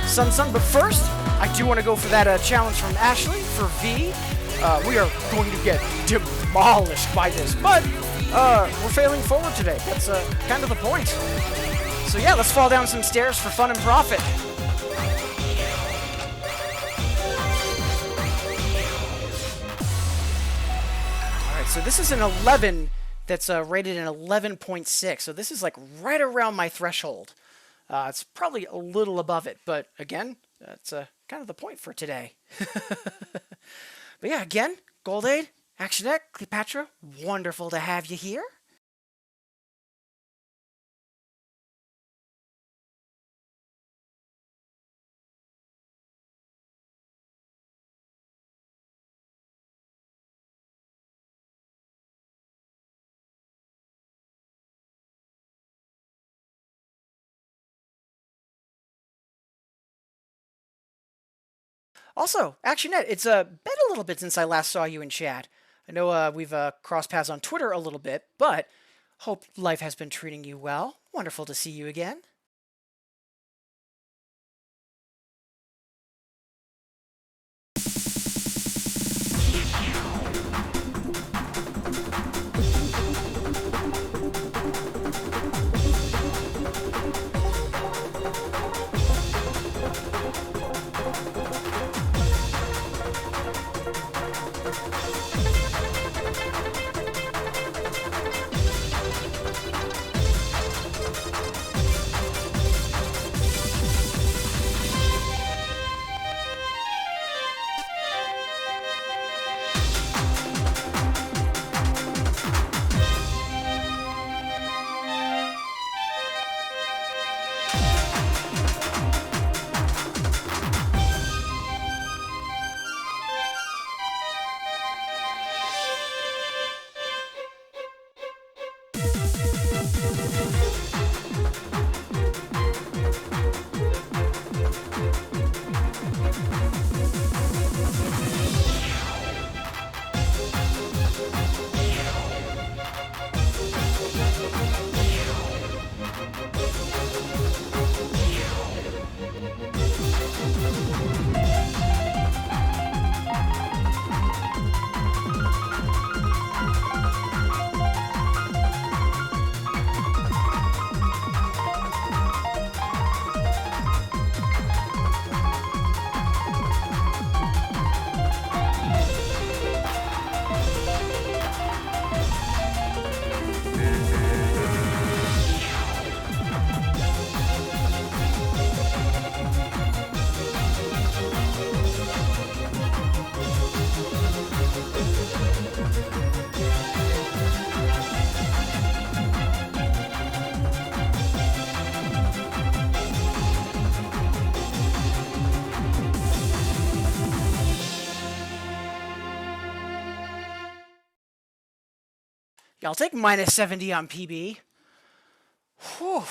Sun, but first, I do want to go for that challenge from Ashley for V. We are going to get demolished by this, but we're failing forward today. That's kind of the point. So yeah, let's fall down some stairs for fun and profit. Alright, so this is an 11 that's rated an 11.6, so this is like right around my threshold. It's probably a little above it, but again, that's kind of the point for today. But yeah, again, Goldaid, Actionette, Cleopatra, wonderful to have you here. Also, Actionette, it's been a little bit since I last saw you in chat. I know we've crossed paths on Twitter a little bit, but hope life has been treating you well. Wonderful to see you again. Yeah, I'll take minus 70 on PB. Whew.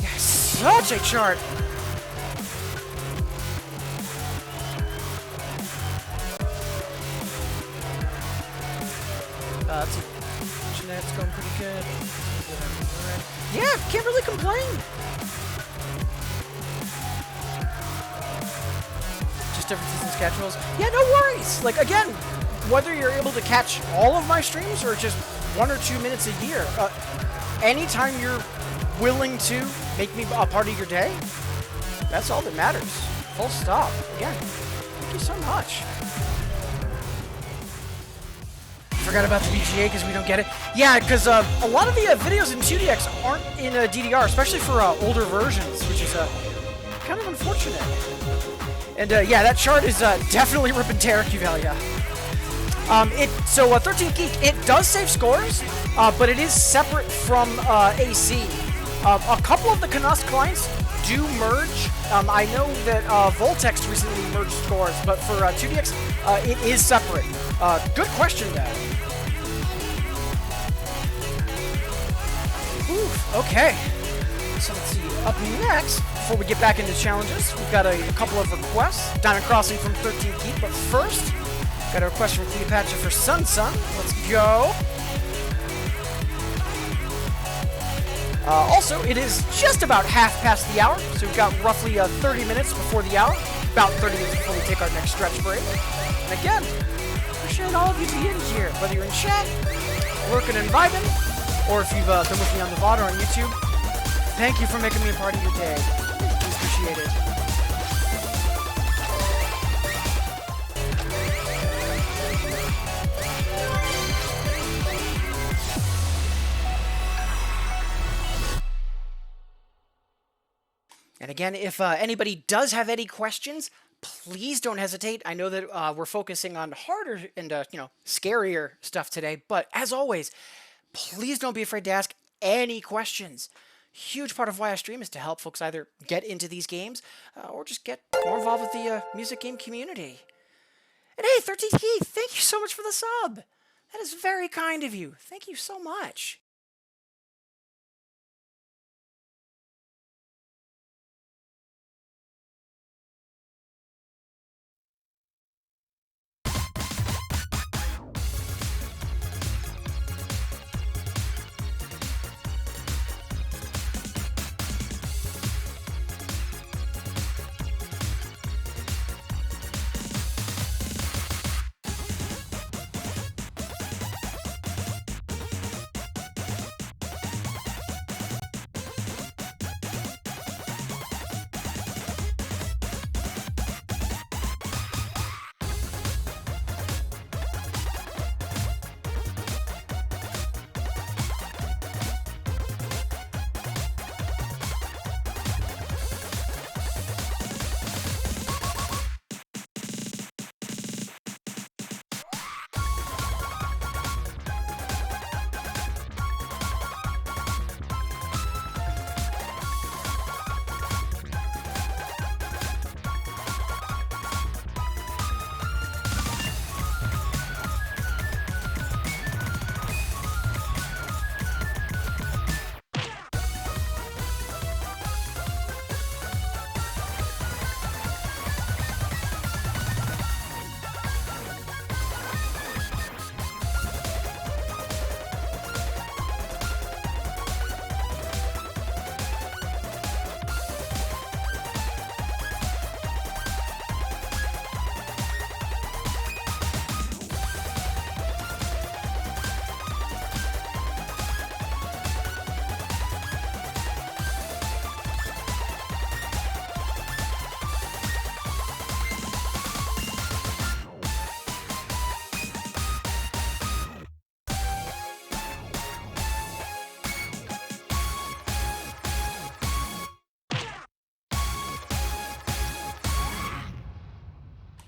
Yeah, such a chart. Jeanette's going pretty good. Yeah, can't really complain. Just differences in schedules. Yeah, no worries. Like, again, whether you're able to catch all of my streams or just 1 or 2 minutes a year, anytime you're willing to make me a part of your day, that's all that matters. Full stop. Again, thank you so much. Forgot about the VGA because we don't get it. Yeah, because a lot of the videos in 2DX aren't in DDR, especially for older versions, which is kind of unfortunate. And yeah, that chart is definitely ripping Terracuvalia. So 13th Geek, it does save scores, but it is separate from AC. A couple of the Conaste clients do merge. I know that Voltex recently merged scores, but for 2DX, it is separate. Good question, though. Oof, okay. So let's see. Up next, before we get back into challenges, we've got a couple of requests. Diamond Crossing from 13th Geek, but first, got a request from Cleopatra for Sun. Let's go. Also, it is just about half past the hour, so we've got roughly 30 minutes before the hour, about 30 minutes before we take our next stretch break. And again, appreciate all of you being here, whether you're in chat, lurking and vibing, or if you've been with me on the VOD or on YouTube. Thank you for making me a part of your day. Please appreciate it. And again, if anybody does have any questions, please don't hesitate. I know that we're focusing on harder and scarier stuff today, but as always, please don't be afraid to ask any questions. Huge part of why I stream is to help folks either get into these games or just get more involved with the music game community. And hey, 13th Keith, thank you so much for the sub. That is very kind of you. Thank you so much.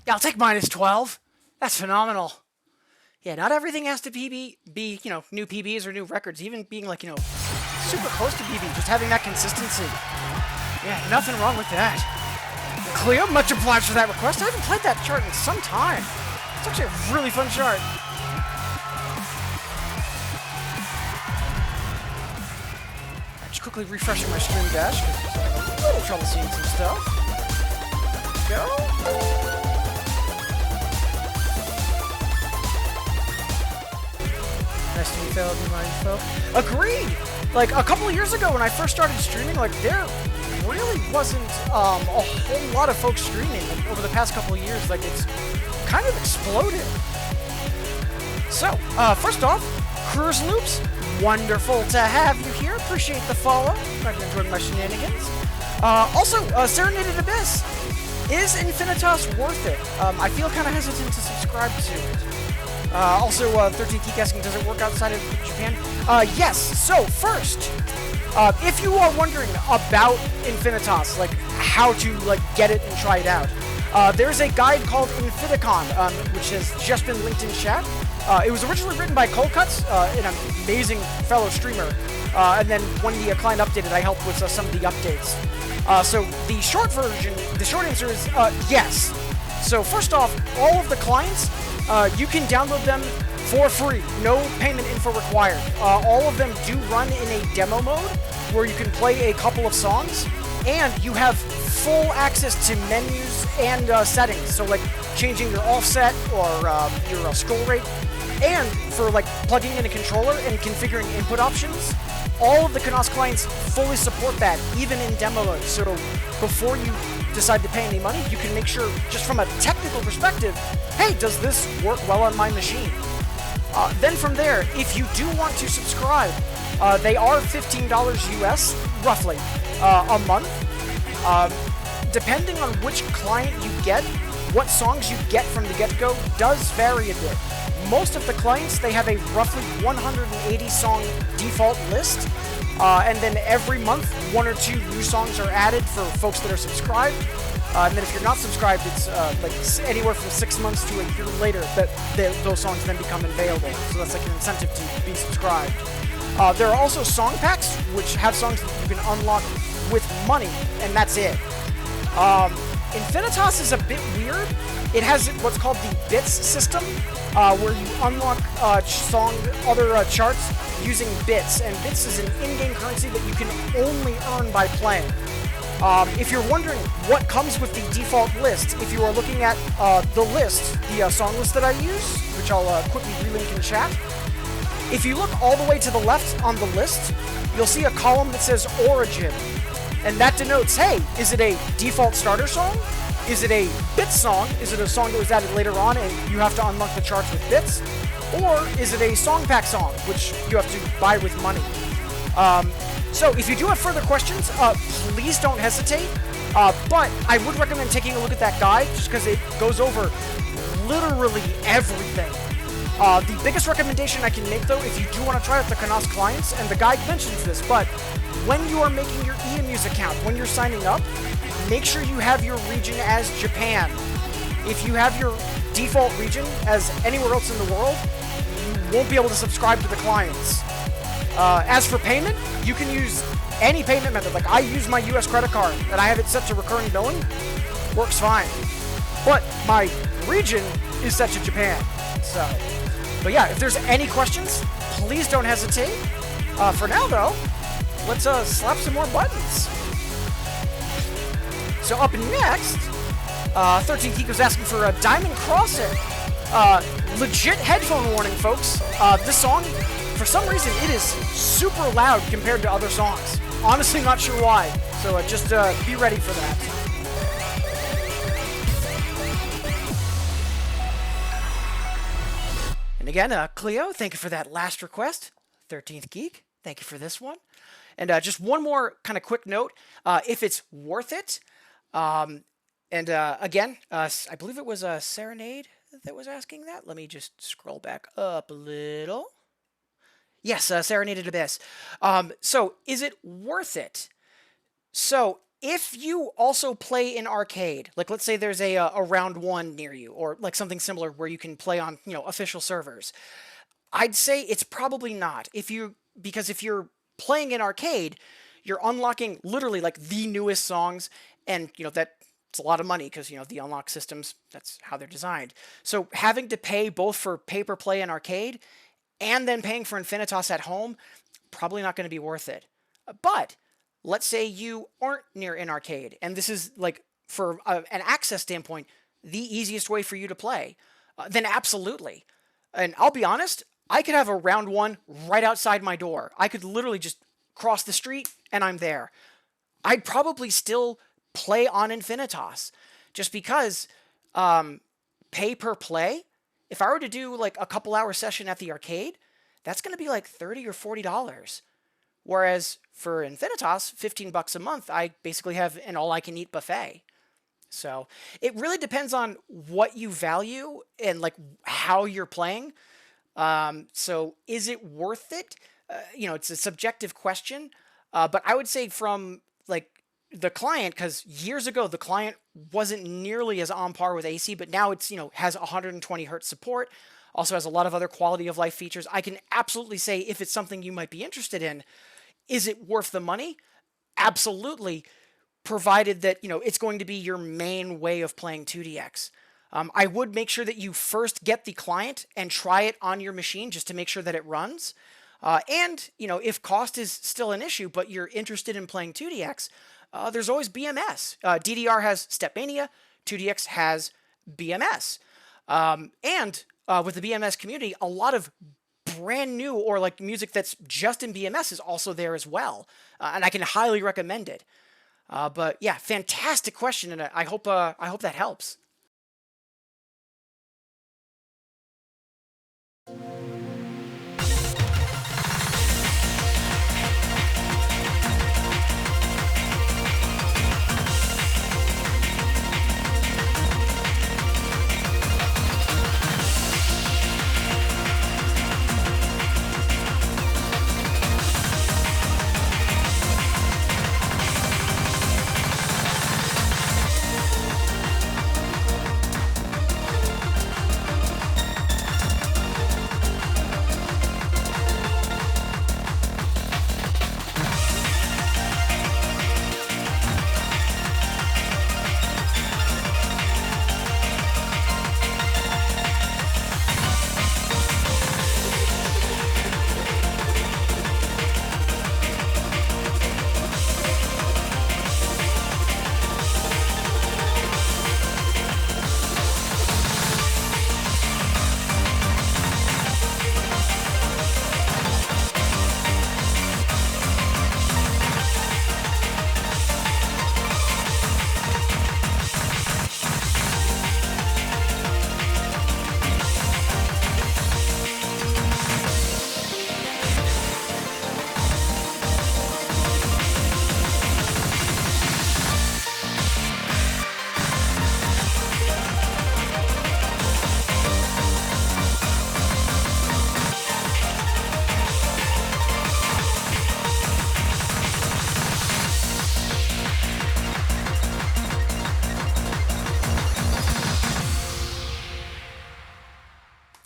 Yeah, I'll take minus 12. That's phenomenal. Yeah, not everything has to be new PBs or new records. Even being super close to PB, just having that consistency. Yeah, nothing wrong with that. Cleo, much obliged for that request. I haven't played that chart in some time. It's actually a really fun chart. I'm just quickly refreshing my stream dash because I'm having a little trouble seeing some stuff. Go. Nice to meet fellow info. Agreed! Like, a couple of years ago when I first started streaming, there really wasn't a whole lot of folks streaming. Over the past couple of years, it's kind of exploded. So, first off, Cruise Loops, wonderful to have you here. Appreciate the follow. Glad you enjoyed my shenanigans. Also, Serenaded Abyss. Is Infinitas worth it? I feel kind of hesitant to subscribe to it. Also, 13 Geek asking, does it work outside of Japan? Yes. So, first, if you are wondering about Infinitas, how to, get it and try it out, there's a guide called Infinicon, which has just been linked in chat. It was originally written by Cold Cuts, an amazing fellow streamer, and then when the client updated, I helped with some of the updates. So, the short answer is yes. So, first off, all of the clients, you can download them for free, no payment info required. All of them do run in a demo mode where you can play a couple of songs, and you have full access to menus and settings. So changing your offset or your scroll rate, and for plugging in a controller and configuring input options. all of the Konas clients fully support that, even in demo mode. So before you decide to pay any money, you can make sure, just from a technical perspective, hey, does this work well on my machine? Then from there, if you do want to subscribe, they are $15 US, roughly, a month. Depending on which client you get, what songs you get from the get-go does vary a bit. Most of the clients, they have a roughly 180 song default list, and then every month, 1 or 2 new songs are added for folks that are subscribed. And then if you're not subscribed, it's like anywhere from 6 months to a year later that those songs then become available. So that's like an incentive to be subscribed. There are also song packs, which have songs that you can unlock with money, and that's it. Infinitas is a bit weird. It has what's called the bits system, where you unlock other charts using bits, and bits is an in-game currency that you can only earn by playing. If you're wondering what comes with the default list, if you are looking at the list, the song list that I use, which I'll quickly relink in chat, if you look all the way to the left on the list, you'll see a column that says Origin. And that denotes, hey, is it a default starter song? Is it a bits song? Is it a song that was added later on and you have to unlock the charts with bits? Or is it a song pack song, which you have to buy with money? So if you do have further questions, please don't hesitate. But I would recommend taking a look at that guide, just because it goes over literally everything. The biggest recommendation I can make, though, if you do want to try out the Konas clients, and the guide mentions this, but when you are making your EMU's account, when you're signing up, make sure you have your region as Japan. If you have your default region as anywhere else in the world, you won't be able to subscribe to the clients. As for payment, you can use any payment method. Like, I use my US credit card, and I have it set to recurring billing. Works fine. But my region is set to Japan. But yeah, if there's any questions, please don't hesitate. For now, though, let's slap some more buttons. So up next, 13 Geek was asking for a Diamond Crossing. Legit headphone warning, folks. This song, for some reason, it is super loud compared to other songs. Honestly, not sure why. So just be ready for that. And again, Cleo, thank you for that last request. 13th Geek, thank you for this one. And just one more kind of quick note, if it's worth it. Again, I believe it was Serenade that was asking that. Let me just scroll back up a little. Yes, Serenade Abyss. So is it worth it? So if you also play in arcade, like let's say there's a round 1 near you, or like something similar where you can play on, official servers, I'd say it's probably not. Because if you're playing in arcade, you're unlocking literally like the newest songs, and that's a lot of money because the unlock systems, that's how they're designed. So having to pay both for pay-per-play and arcade, and then paying for Infinitas at home, probably not going to be worth it. But let's say you aren't near an arcade, and this is like, for an access standpoint, the easiest way for you to play, then absolutely. And I'll be honest, I could have a round 1 right outside my door. I could literally just cross the street and I'm there. I'd probably still play on Infinitas, just because pay per play, if I were to do like a couple hour session at the arcade, that's going to be like $30 or $40. Whereas for Infinitas, $15 a month, I basically have an all-I-can-eat buffet. So it really depends on what you value and like how you're playing. So is it worth it? It's a subjective question. But I would say from like the client, because years ago the client wasn't nearly as on par with AC, but now it's has 120 hertz support. Also has a lot of other quality of life features. I can absolutely say, if it's something you might be interested in, is it worth the money? Absolutely, provided that it's going to be your main way of playing 2DX. I would make sure that you first get the client and try it on your machine just to make sure that it runs. And if cost is still an issue, but you're interested in playing 2DX, there's always BMS. DDR has Stepmania, 2DX has BMS. And with the BMS community, a lot of brand new or like music that's just in BMS is also there as well, and I can highly recommend it. But yeah, fantastic question, and I hope that helps.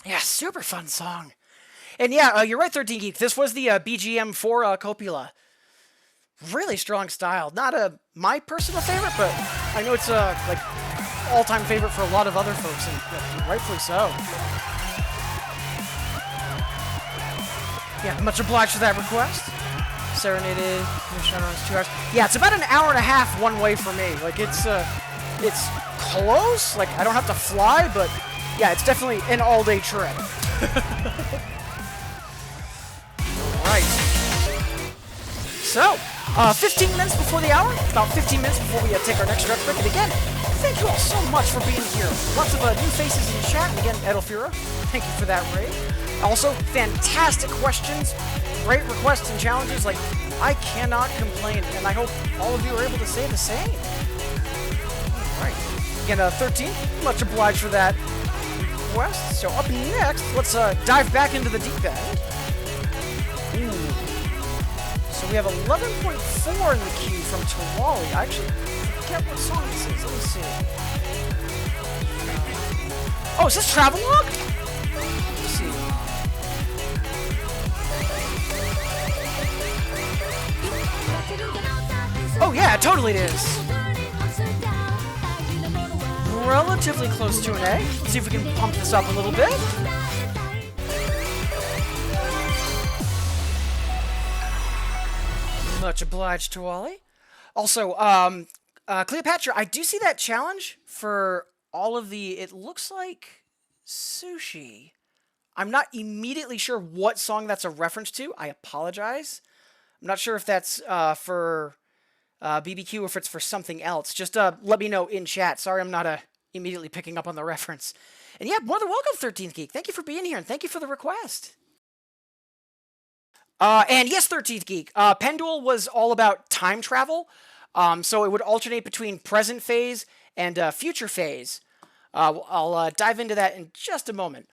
Yeah, super fun song. And yeah, you're right, 13 Geek. This was the BGM for Copula. Really strong style. Not my personal favorite, but I know it's like all-time favorite for a lot of other folks, and rightfully so. Yeah, much obliged for that request. Serenaded, 2 hours. Yeah, it's about an hour and a half one way for me. Like it's close. Like I don't have to fly, but yeah, it's definitely an all-day trip. Right. So, 15 minutes before the hour, about 15 minutes before we take our next rep break. And again, thank you all so much for being here. Lots of new faces in the chat. And again, Edelfira, thank you for that raid. Also, fantastic questions, great requests and challenges. Like, I cannot complain, and I hope all of you are able to say the same. All right. Again, 13, much obliged for that request. So up next, let's dive back into the deep end. Ooh. So we have 11.4 in the queue from Tawali. I actually forget what song this is. Let me see. Oh, is this Travelogue? Let's see. Oh yeah, totally it is. Relatively close to an A. Let's see if we can pump this up a little bit. Much obliged to Wally. Also, Cleopatra, I do see that challenge for all of the, it looks like Sushi. I'm not immediately sure what song that's a reference to. I apologize. I'm not sure if that's for BBQ or if it's for something else. Just let me know in chat. Sorry, I'm not immediately picking up on the reference. And yeah, more than welcome, 13th Geek. Thank you for being here, and thank you for the request. And yes, 13th Geek, Pendule was all about time travel. So it would alternate between present phase and future phase. I'll dive into that in just a moment.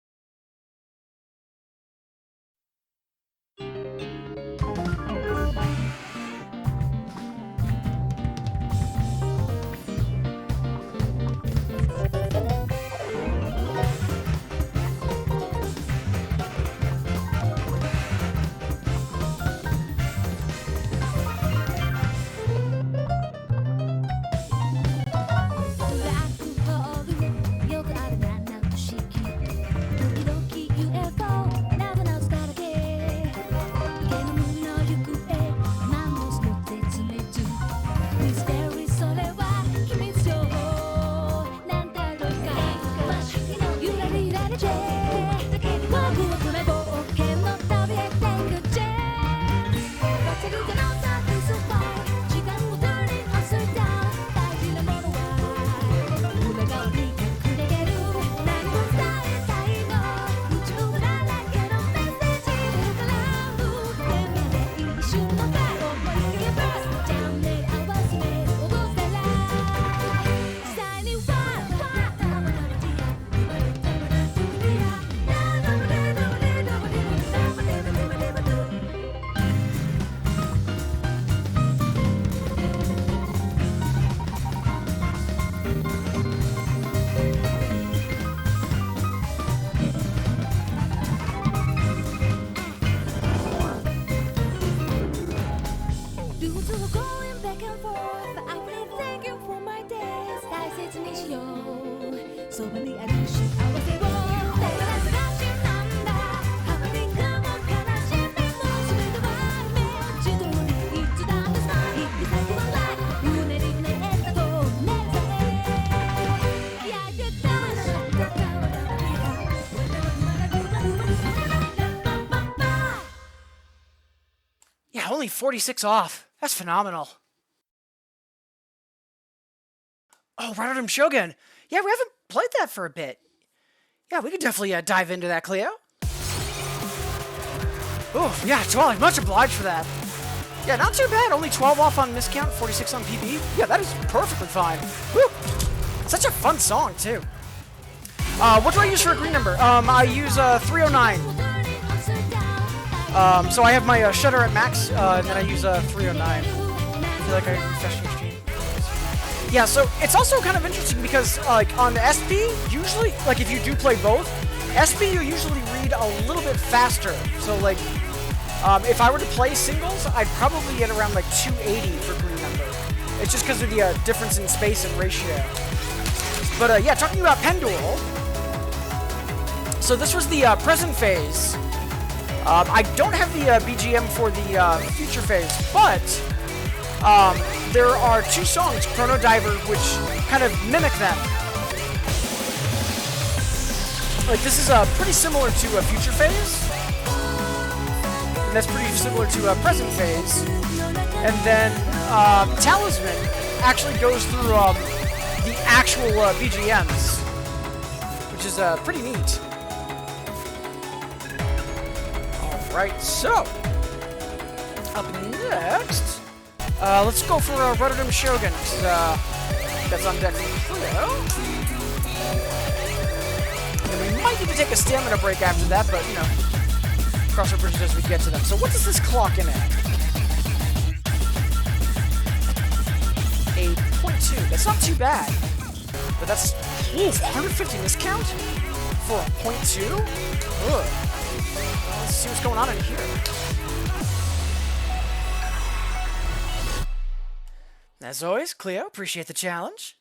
only 46 off. That's phenomenal. Oh, Rotterdam Shogun. Yeah, we haven't played that for a bit. Yeah, we could definitely dive into that, Cleo. Oh, yeah, Twilight, much obliged for that. Yeah, not too bad. Only 12 off on miscount, 46 on PB. Yeah, that is perfectly fine. Woo! Such a fun song, too. What do I use for a green number? I use 309. So I have my shutter at max, and then I use 309. I feel like I refreshed my stream. Yeah, so it's also kind of interesting because, like, on the SP, usually, like, if you do play both, SP you usually read a little bit faster. So, like, if I were to play singles, I'd probably get around, like, 280 for green number. It's just because of the difference in space and ratio. But, yeah, talking about Pendule, so this was the present phase. I don't have the BGM for the future phase, but there are two songs, Chrono Diver, which kind of mimic them. Like, this is pretty similar to a future phase, and that's pretty similar to a present phase. And then Talisman actually goes through the actual BGMs, which is pretty neat. Alright, so up next, let's go for Rotterdam Shogun, that's on deck for Cleo. And we might need to take a stamina break after that, but, you know, cross our bridges as we get to them. So what does this clock in at? A 0.2. That's not too bad. But that's 150 miscount for a 0.2? Ugh. Let's see what's going on in here. As always, Cleo, appreciate the challenge.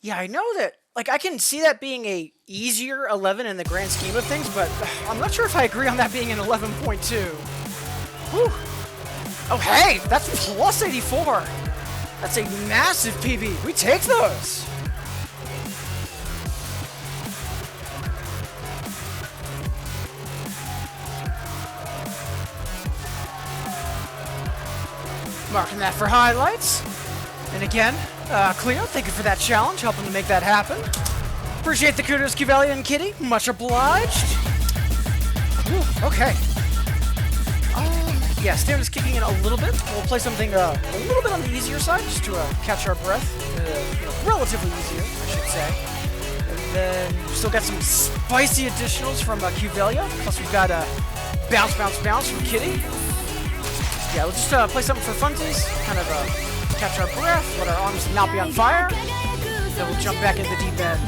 Yeah, I know that, like, I can see that being a easier 11 in the grand scheme of things, but I'm not sure if I agree on that being an 11.2. Whew. Oh, hey, that's plus 84. That's a massive PB. We take those. Marking that for highlights. And again, Cleo, thank you for that challenge, helping to make that happen. Appreciate the kudos, Cuvelia and Kitty. Much obliged. Ooh, okay. Yeah, Standard's kicking in a little bit. We'll play something a little bit on the easier side, just to catch our breath. You know, relatively easier, I should say. And then we've still got some spicy additionals from Cuvelia. Plus we've got Bounce, Bounce, Bounce from Kitty. Yeah, we'll just play something for funsies, kind of catch our breath, let our arms not be on fire, then we'll jump back into the deep end.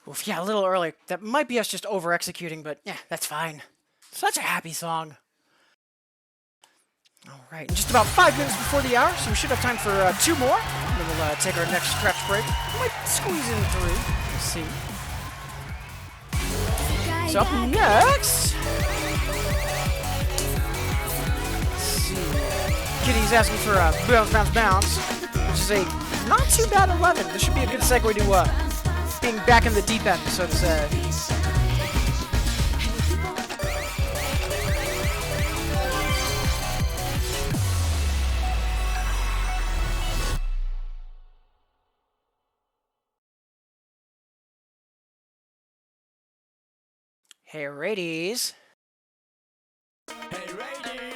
Oof, yeah, a little early. That might be us just over-executing, but yeah, that's fine. Such a happy song. Alright, just about 5 minutes before the hour, so we should have time for 2 more. And then we'll take our next stretch break. We might squeeze in 3. Let's see. So up next... Let's see. Kitty's asking for Bounce, Bounce, Bounce, which is a not too bad 11. This should be a good segue to being back in the deep end, so to say. Hey, ladies. Hey, ladies.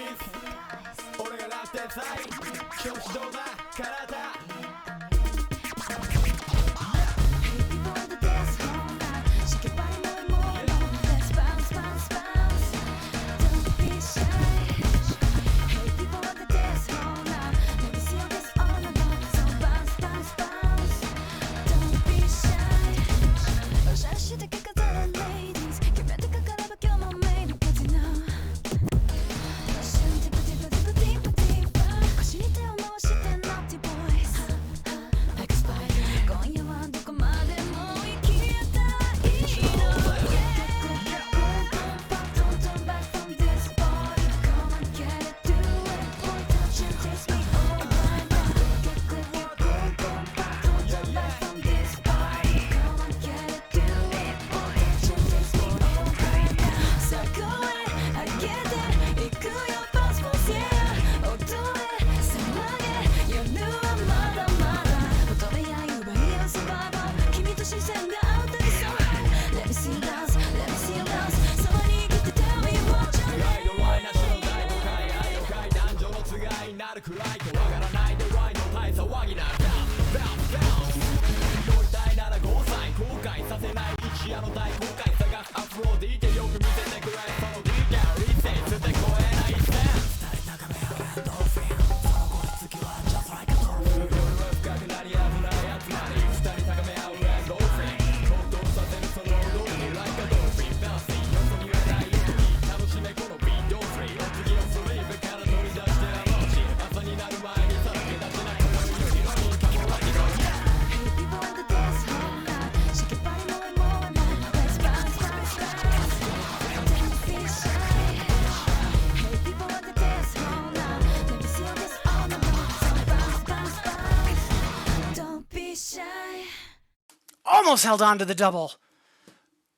Almost held on to the double.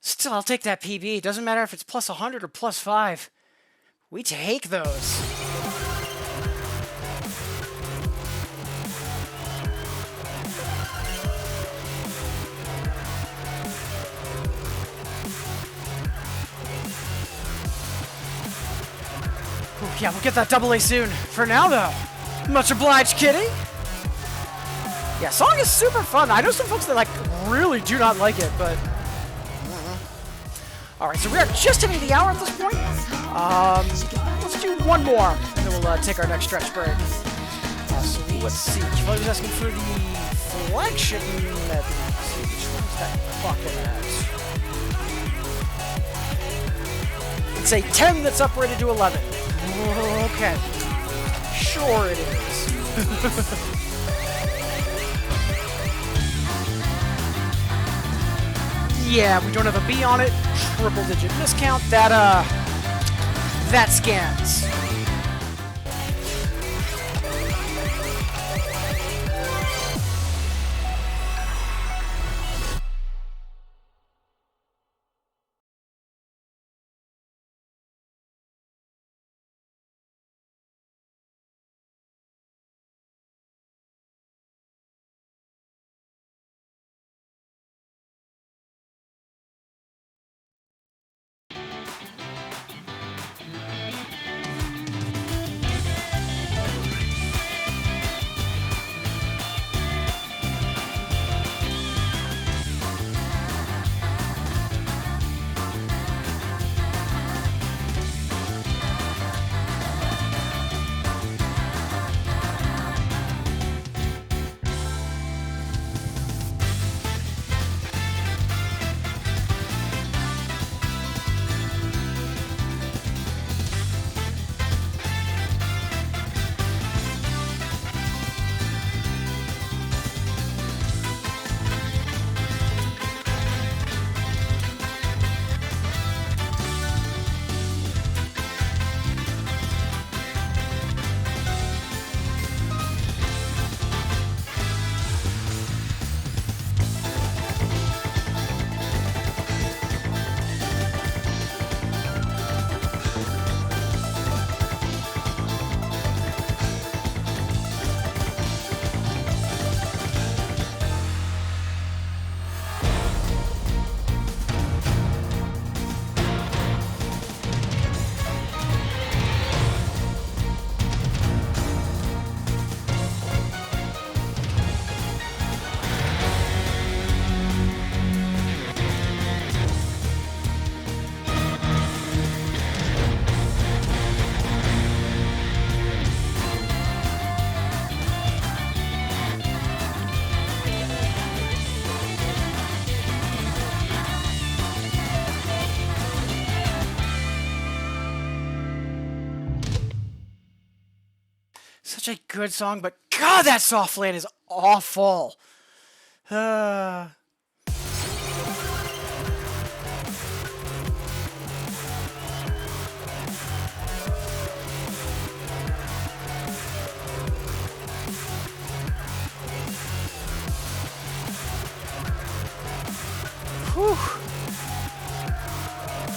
Still, I'll take that PB. Doesn't matter if it's plus 100 or plus 5. We take those. Ooh, yeah, we'll get that double A soon. For now, though, much obliged, kitty. Yeah, song is super fun. I know some folks that like really do not like it, but all right, so we are just hitting the hour at this point. Let's do one more, and then we'll take our next stretch break. So let's see. Chevalier was asking for the flagship medley. Let's see, which one's that fucking at? It's a 10 that's uprated to 11. Okay. Sure it is. Yeah, we don't have a B on it. Triple digit discount. That scans. Such a good song, but God, that soft land is awful. Whew.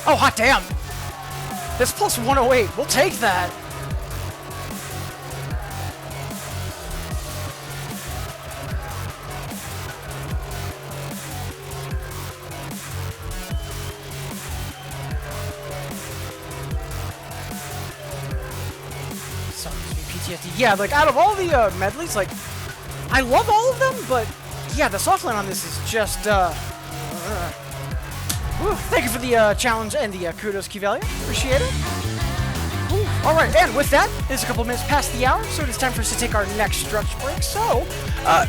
Oh, hot damn. That's plus 108. We'll take that. PTSD. Yeah, like out of all the medleys, like I love all of them, but yeah, the soft land on this is just thank you for the challenge and the kudos, Kivalia. Appreciate it. All right, and with that, it's a couple minutes past the hour, so it is time for us to take our next stretch break. So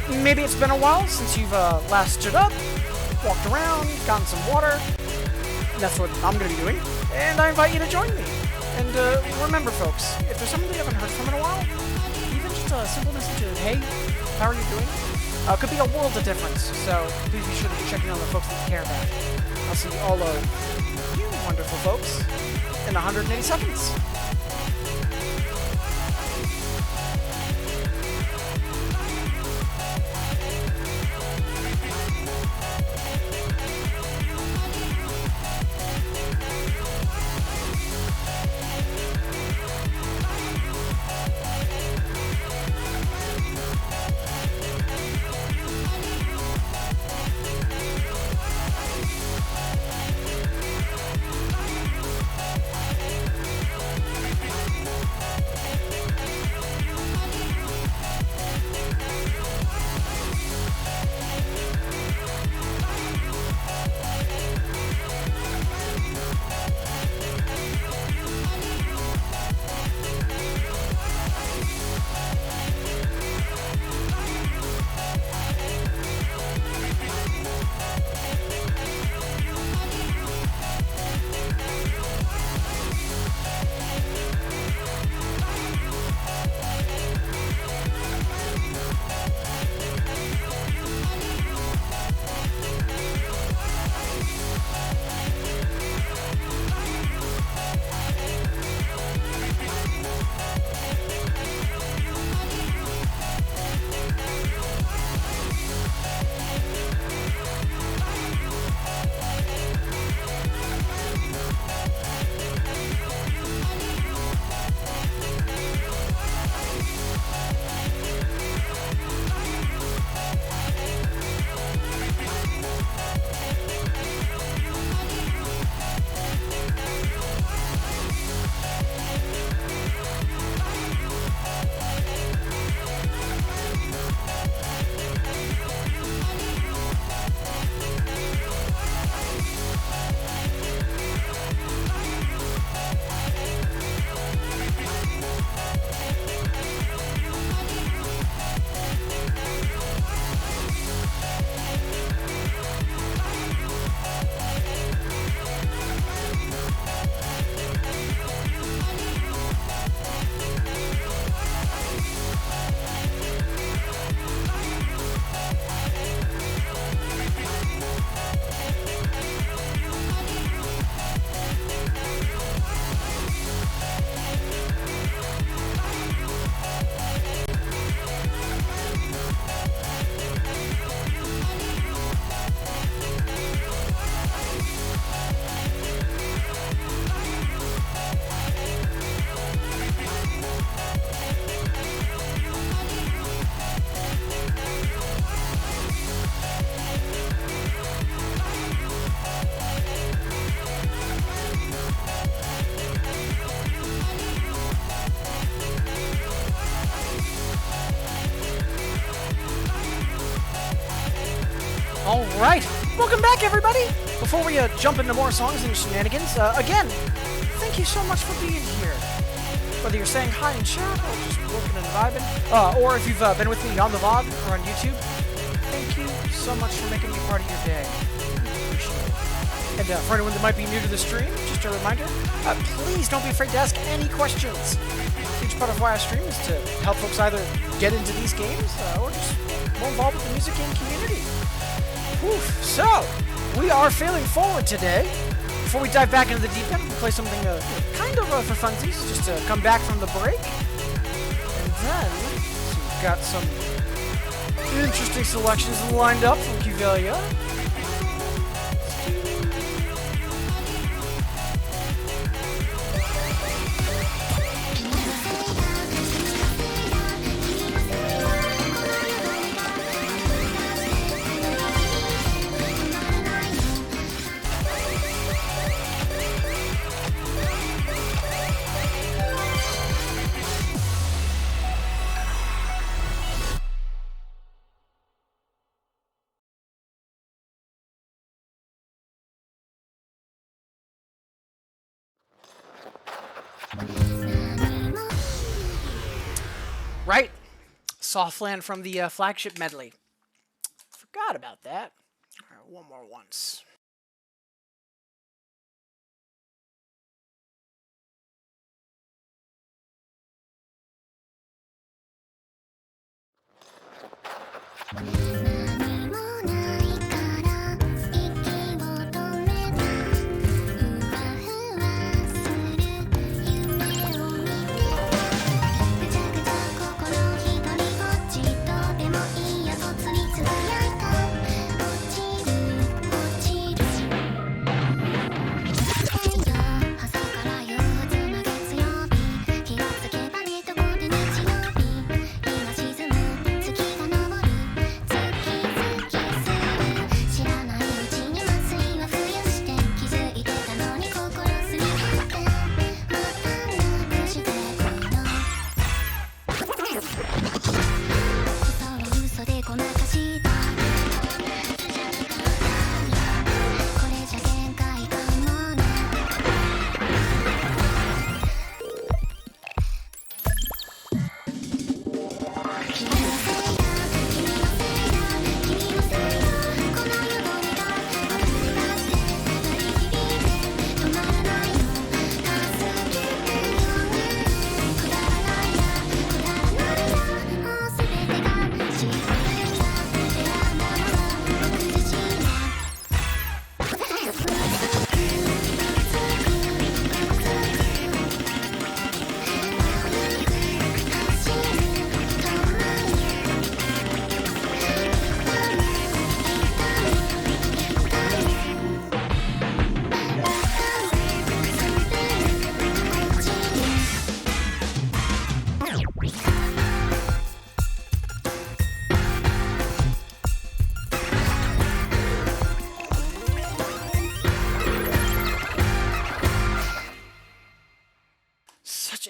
maybe it's been a while since you've last stood up, walked around, gotten some water. That's what I'm going to be doing, and I invite you to join me. And remember, folks, if there's somebody you haven't heard from in a while, even just a simple message of, hey, how are you doing? Could be a world of difference. So please be sure to be checking on the folks that you care about. I'll see all of you wonderful folks in 180 seconds. Alright, welcome back everybody! Before we jump into more songs and shenanigans, again, thank you so much for being here. Whether you're saying hi in chat, or just looking and vibing, or if you've been with me on the VOD or on YouTube, thank you so much for making me part of your day. And for anyone that might be new to the stream, just a reminder, please don't be afraid to ask any questions. A huge part of why I stream is to help folks either get into these games, or just more involved with the music game community. Whew. So, we are feeling forward today. Before we dive back into the deep end, we'll play something kind of for funsies, just to come back from the break. And then, so we've got some interesting selections lined up from Kivelia. Right, Softland from the flagship medley. Forgot about that. All right, one more once.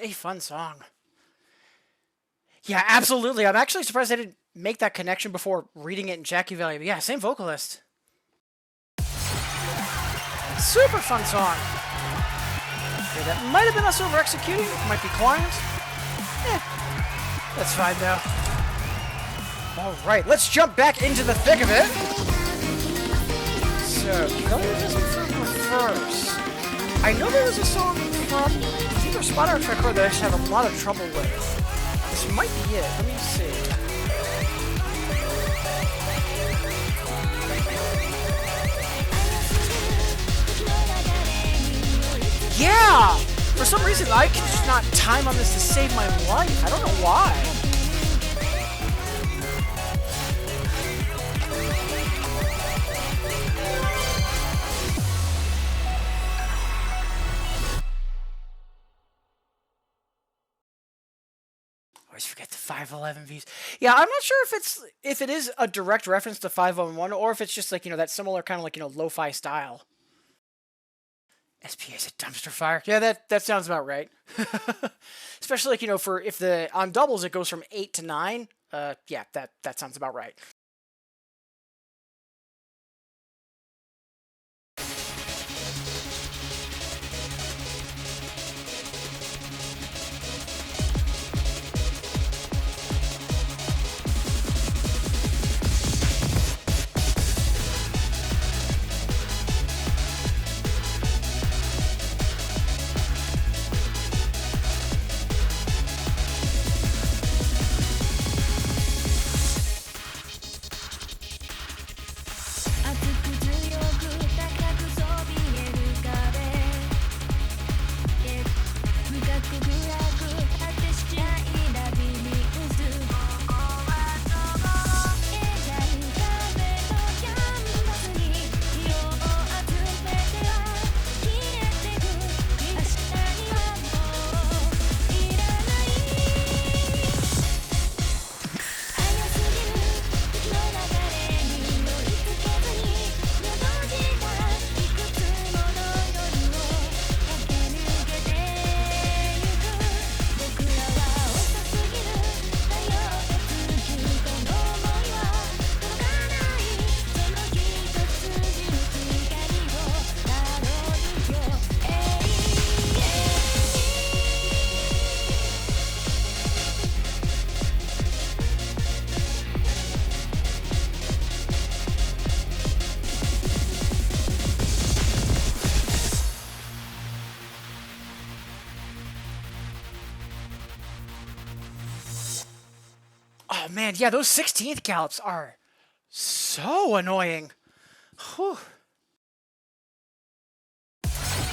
A fun song. Yeah, absolutely. I'm actually surprised I didn't make that connection before reading it in Jackie Valley. But yeah, same vocalist. Super fun song. Okay, that might have been us over executing. Might be client. That's fine though. Alright, let's jump back into the thick of it. So, first. I know there was a song from either Spot or Track that I just have a lot of trouble with. This might be it. Let me see. Yeah! For some reason, I can just not time on this to save my life. I don't know why. Always forget the 511 views. Yeah, I'm not sure if it is a direct reference to 511 or if it's just like, that similar kind of like, lo-fi style. SPA is a dumpster fire. Yeah, that sounds about right. Especially like, for if on doubles it goes from 8 to 9. Yeah, that sounds about right. man, yeah, those 16th gallops are so annoying. Whew.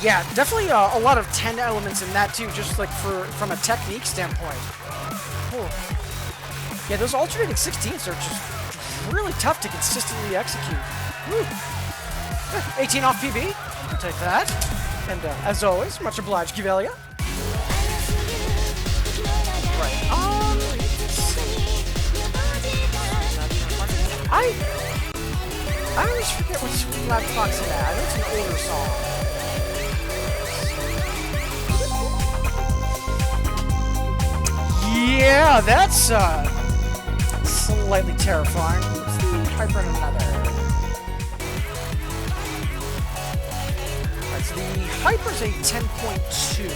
Yeah, definitely a lot of 10 elements in that too, just like from a technique standpoint. Whew. Yeah, those alternating 16ths are just really tough to consistently execute. Woo. 18 off PB, I'll take that. And as always, much obliged, Givelia. Right. I always forget what Sweet Lab Fox in that. I know it's an older song. Yeah, that's slightly terrifying. Let's see, Hyper and another. Alright, so the Hyper's a 10.2.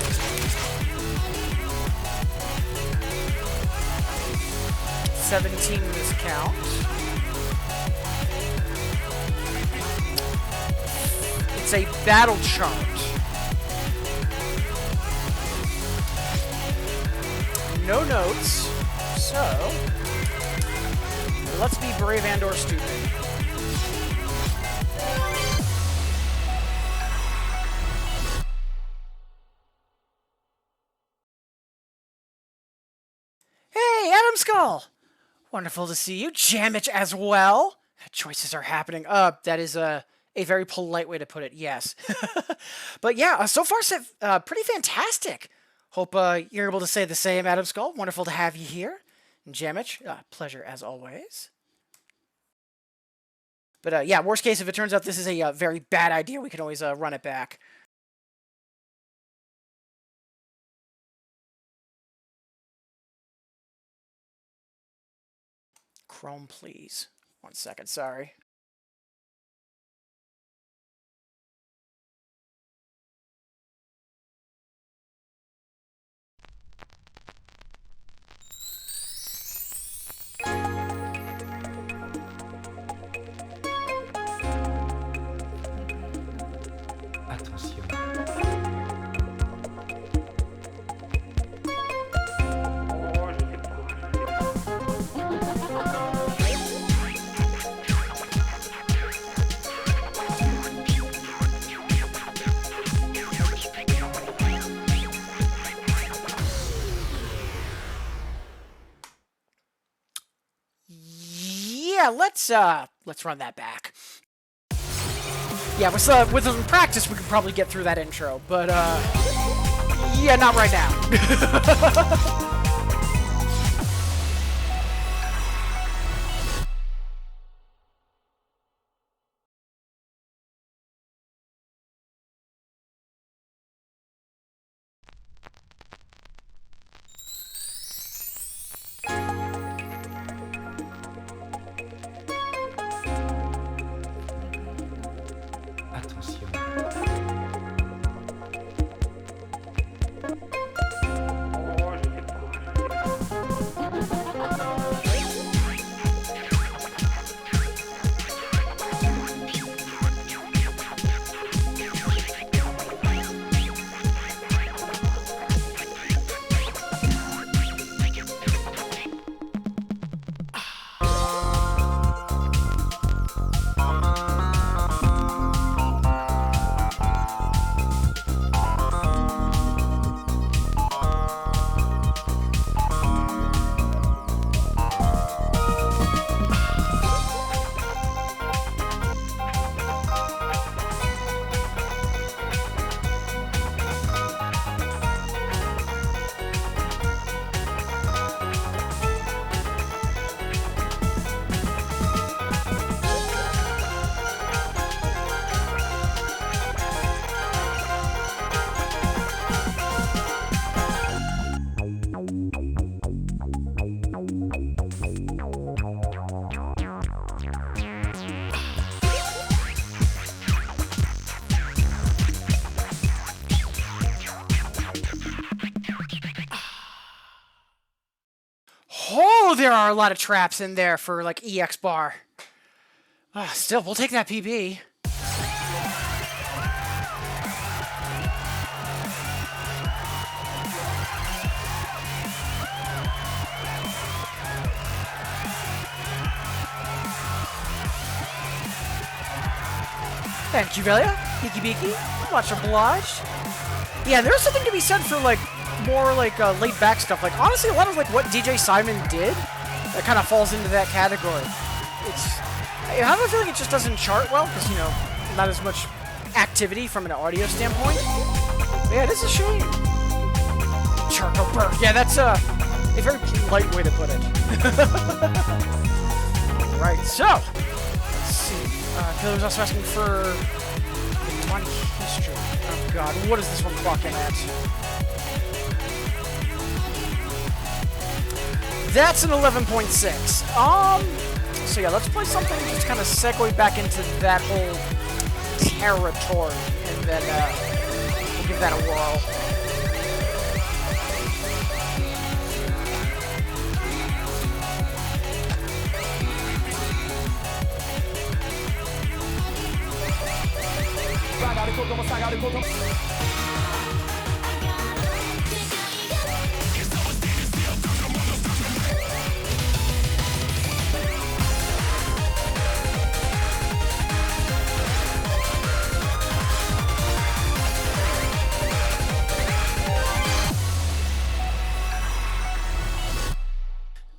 17 in this count. It's a battle chart. No notes, so let's be brave and or stupid. Hey, Adam Skull! Wonderful to see you. Jamich as well. Choices are happening. That is a very polite way to put it, yes. But yeah, so far, pretty fantastic. Hope you're able to say the same, Adam Skull. Wonderful to have you here. And Jamich, pleasure as always. But yeah, worst case, if it turns out this is a very bad idea, we can always run it back. Chrome, please. 1 second, sorry. Attention. Yeah, let's run that back. Yeah, with some practice, we could probably get through that intro, but yeah, not right now. Attention. Oh, there are a lot of traps in there for, like, EX bar. Still, we'll take that PB. Thank you, Velia. Beaky Beaky. Much obliged. Yeah, there's something to be said for, like, more, like, laid-back stuff. Like, honestly, a lot of, like, what DJ Simon did, that kind of falls into that category. I have a feeling it just doesn't chart well, because, you know, not as much activity from an audio standpoint. But yeah, it is a shame. Charco Burp. Yeah, that's a very light way to put it. Right, so, let's see. Killer was also asking for demonic history. Oh god, what is this one clocking at? That's an 11.6. So yeah, let's play something just kind of segue back into that whole territory, and then we'll give that a whirl.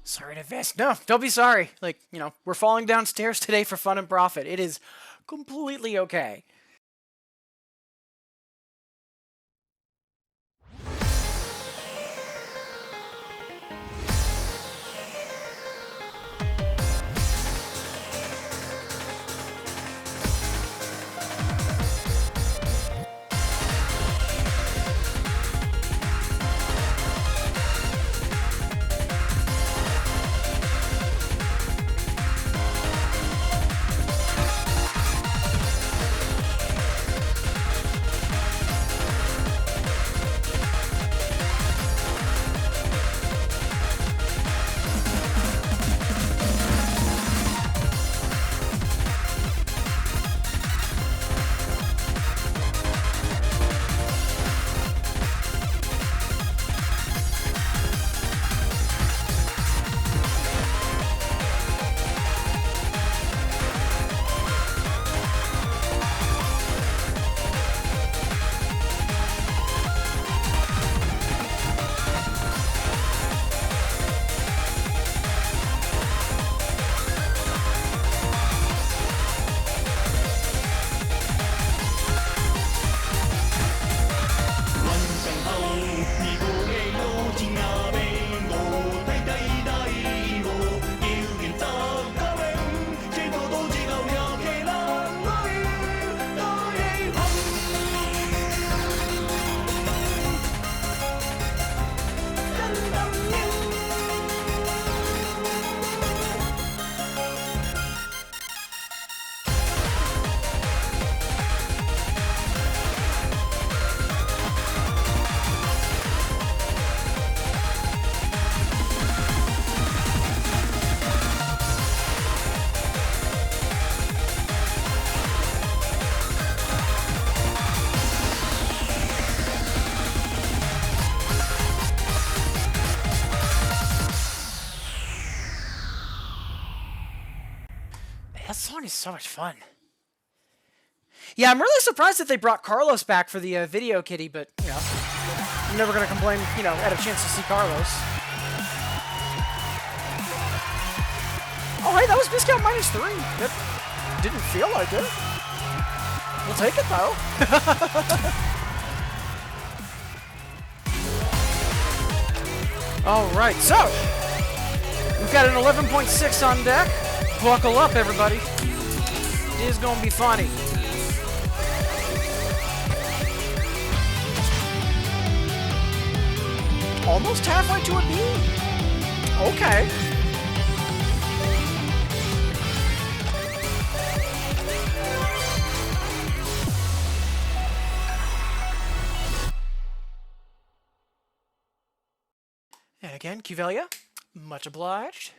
Sorry in advance. No, don't be sorry. Like, you know, we're falling downstairs today for fun and profit. It is completely okay. That song is so much fun. Yeah, I'm really surprised that they brought Carlos back for the video kitty, but, you know, I'm never going to complain, you know, at a chance to see Carlos. Oh, hey, that was discount -3. That didn't feel like it. We'll take it, though. All right, so we've got an 11.6 on deck. Buckle up, everybody. It is going to be funny. Almost halfway to a B. Okay. And again, Cuvelia, much obliged.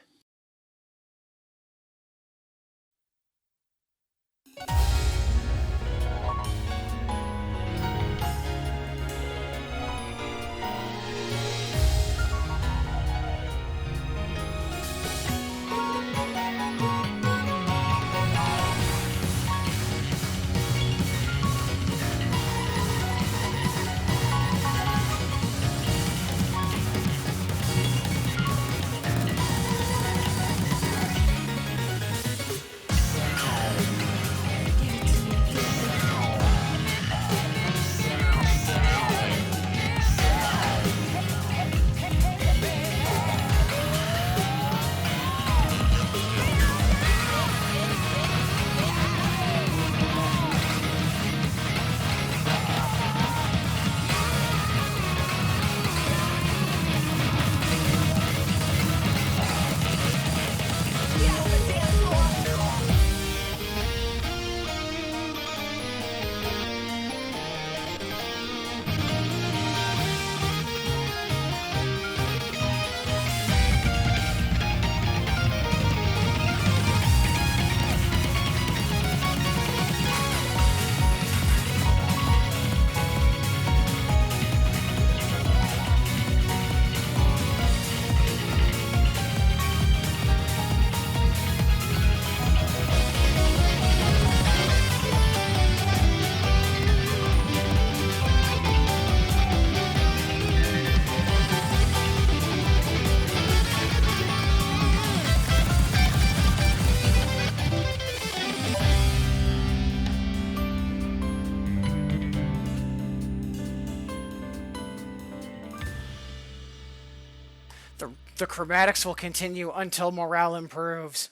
the chromatics will continue until morale improves.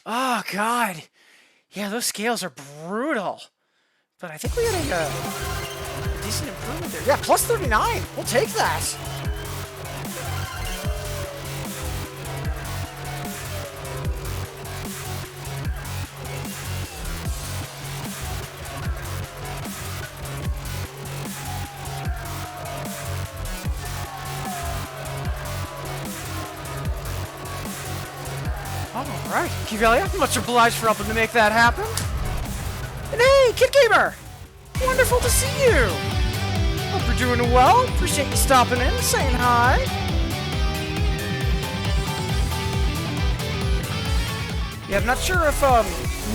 Oh, God. Yeah, those scales are brutal. But I think we had a decent improvement there. Yeah, plus 39. We'll take that. Alright, Kivelia, much obliged for helping to make that happen. And hey, Kid Gamer! Wonderful to see you! Hope you're doing well. Appreciate you stopping in, saying hi. Yeah, I'm not sure if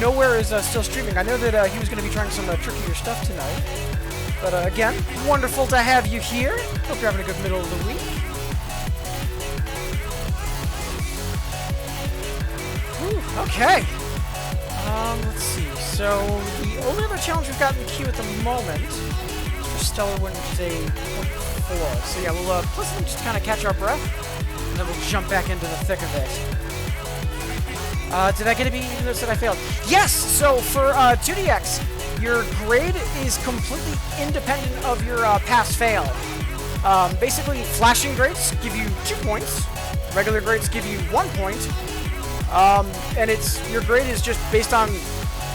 Nowhere is still streaming. I know that he was going to be trying some trickier stuff tonight. But again, wonderful to have you here. Hope you're having a good middle of the week. Ooh, okay. Let's see. So, the only other challenge we've got in the queue at the moment is for Stellar Wind, which is a 0.4. So yeah, we'll pleasantly just kind of catch our breath, and then we'll jump back into the thick of it. Did I get a B even though it said I failed? Yes! So, for 2DX, your grade is completely independent of your pass-fail. Basically, flashing grades give you 2 points, regular grades give you 1 point, and your grade is just based on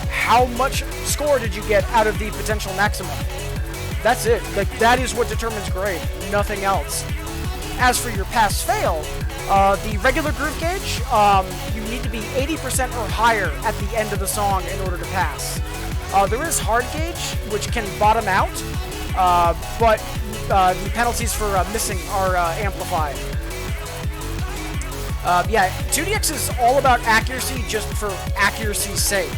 how much score did you get out of the potential maximum. That's it. Like, that is what determines grade, nothing else. As for your pass-fail, the regular groove gauge, you need to be 80% or higher at the end of the song in order to pass. There is hard gauge, which can bottom out, but the penalties for missing are amplified. Yeah, 2DX is all about accuracy just for accuracy's sake.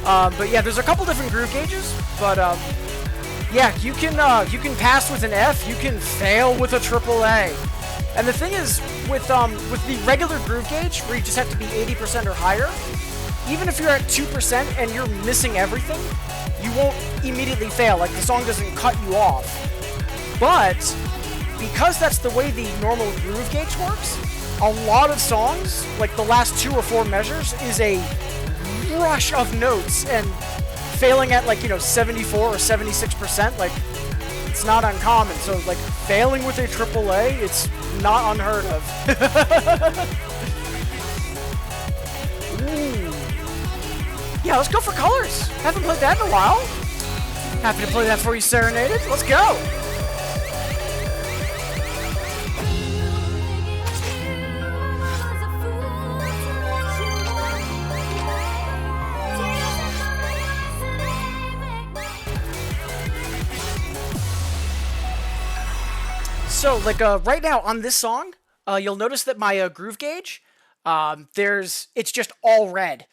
But yeah, there's a couple different groove gauges, but yeah, you can pass with an F, you can fail with a triple A. And the thing is, with the regular groove gauge, where you just have to be 80% or higher, even if you're at 2% and you're missing everything, you won't immediately fail. Like, the song doesn't cut you off. But because that's the way the normal groove gauge works, a lot of songs, like the last 2 or 4 measures, is a rush of notes, and failing at, like, 74 or 76%, like, it's not uncommon. So, like, failing with a triple A, it's not unheard of. Ooh. Yeah, let's go for colors. Haven't played that in a while. Happy to play that for you, Serenaded. Let's go. So, like, right now on this song, you'll notice that my groove gauge, it's just all red.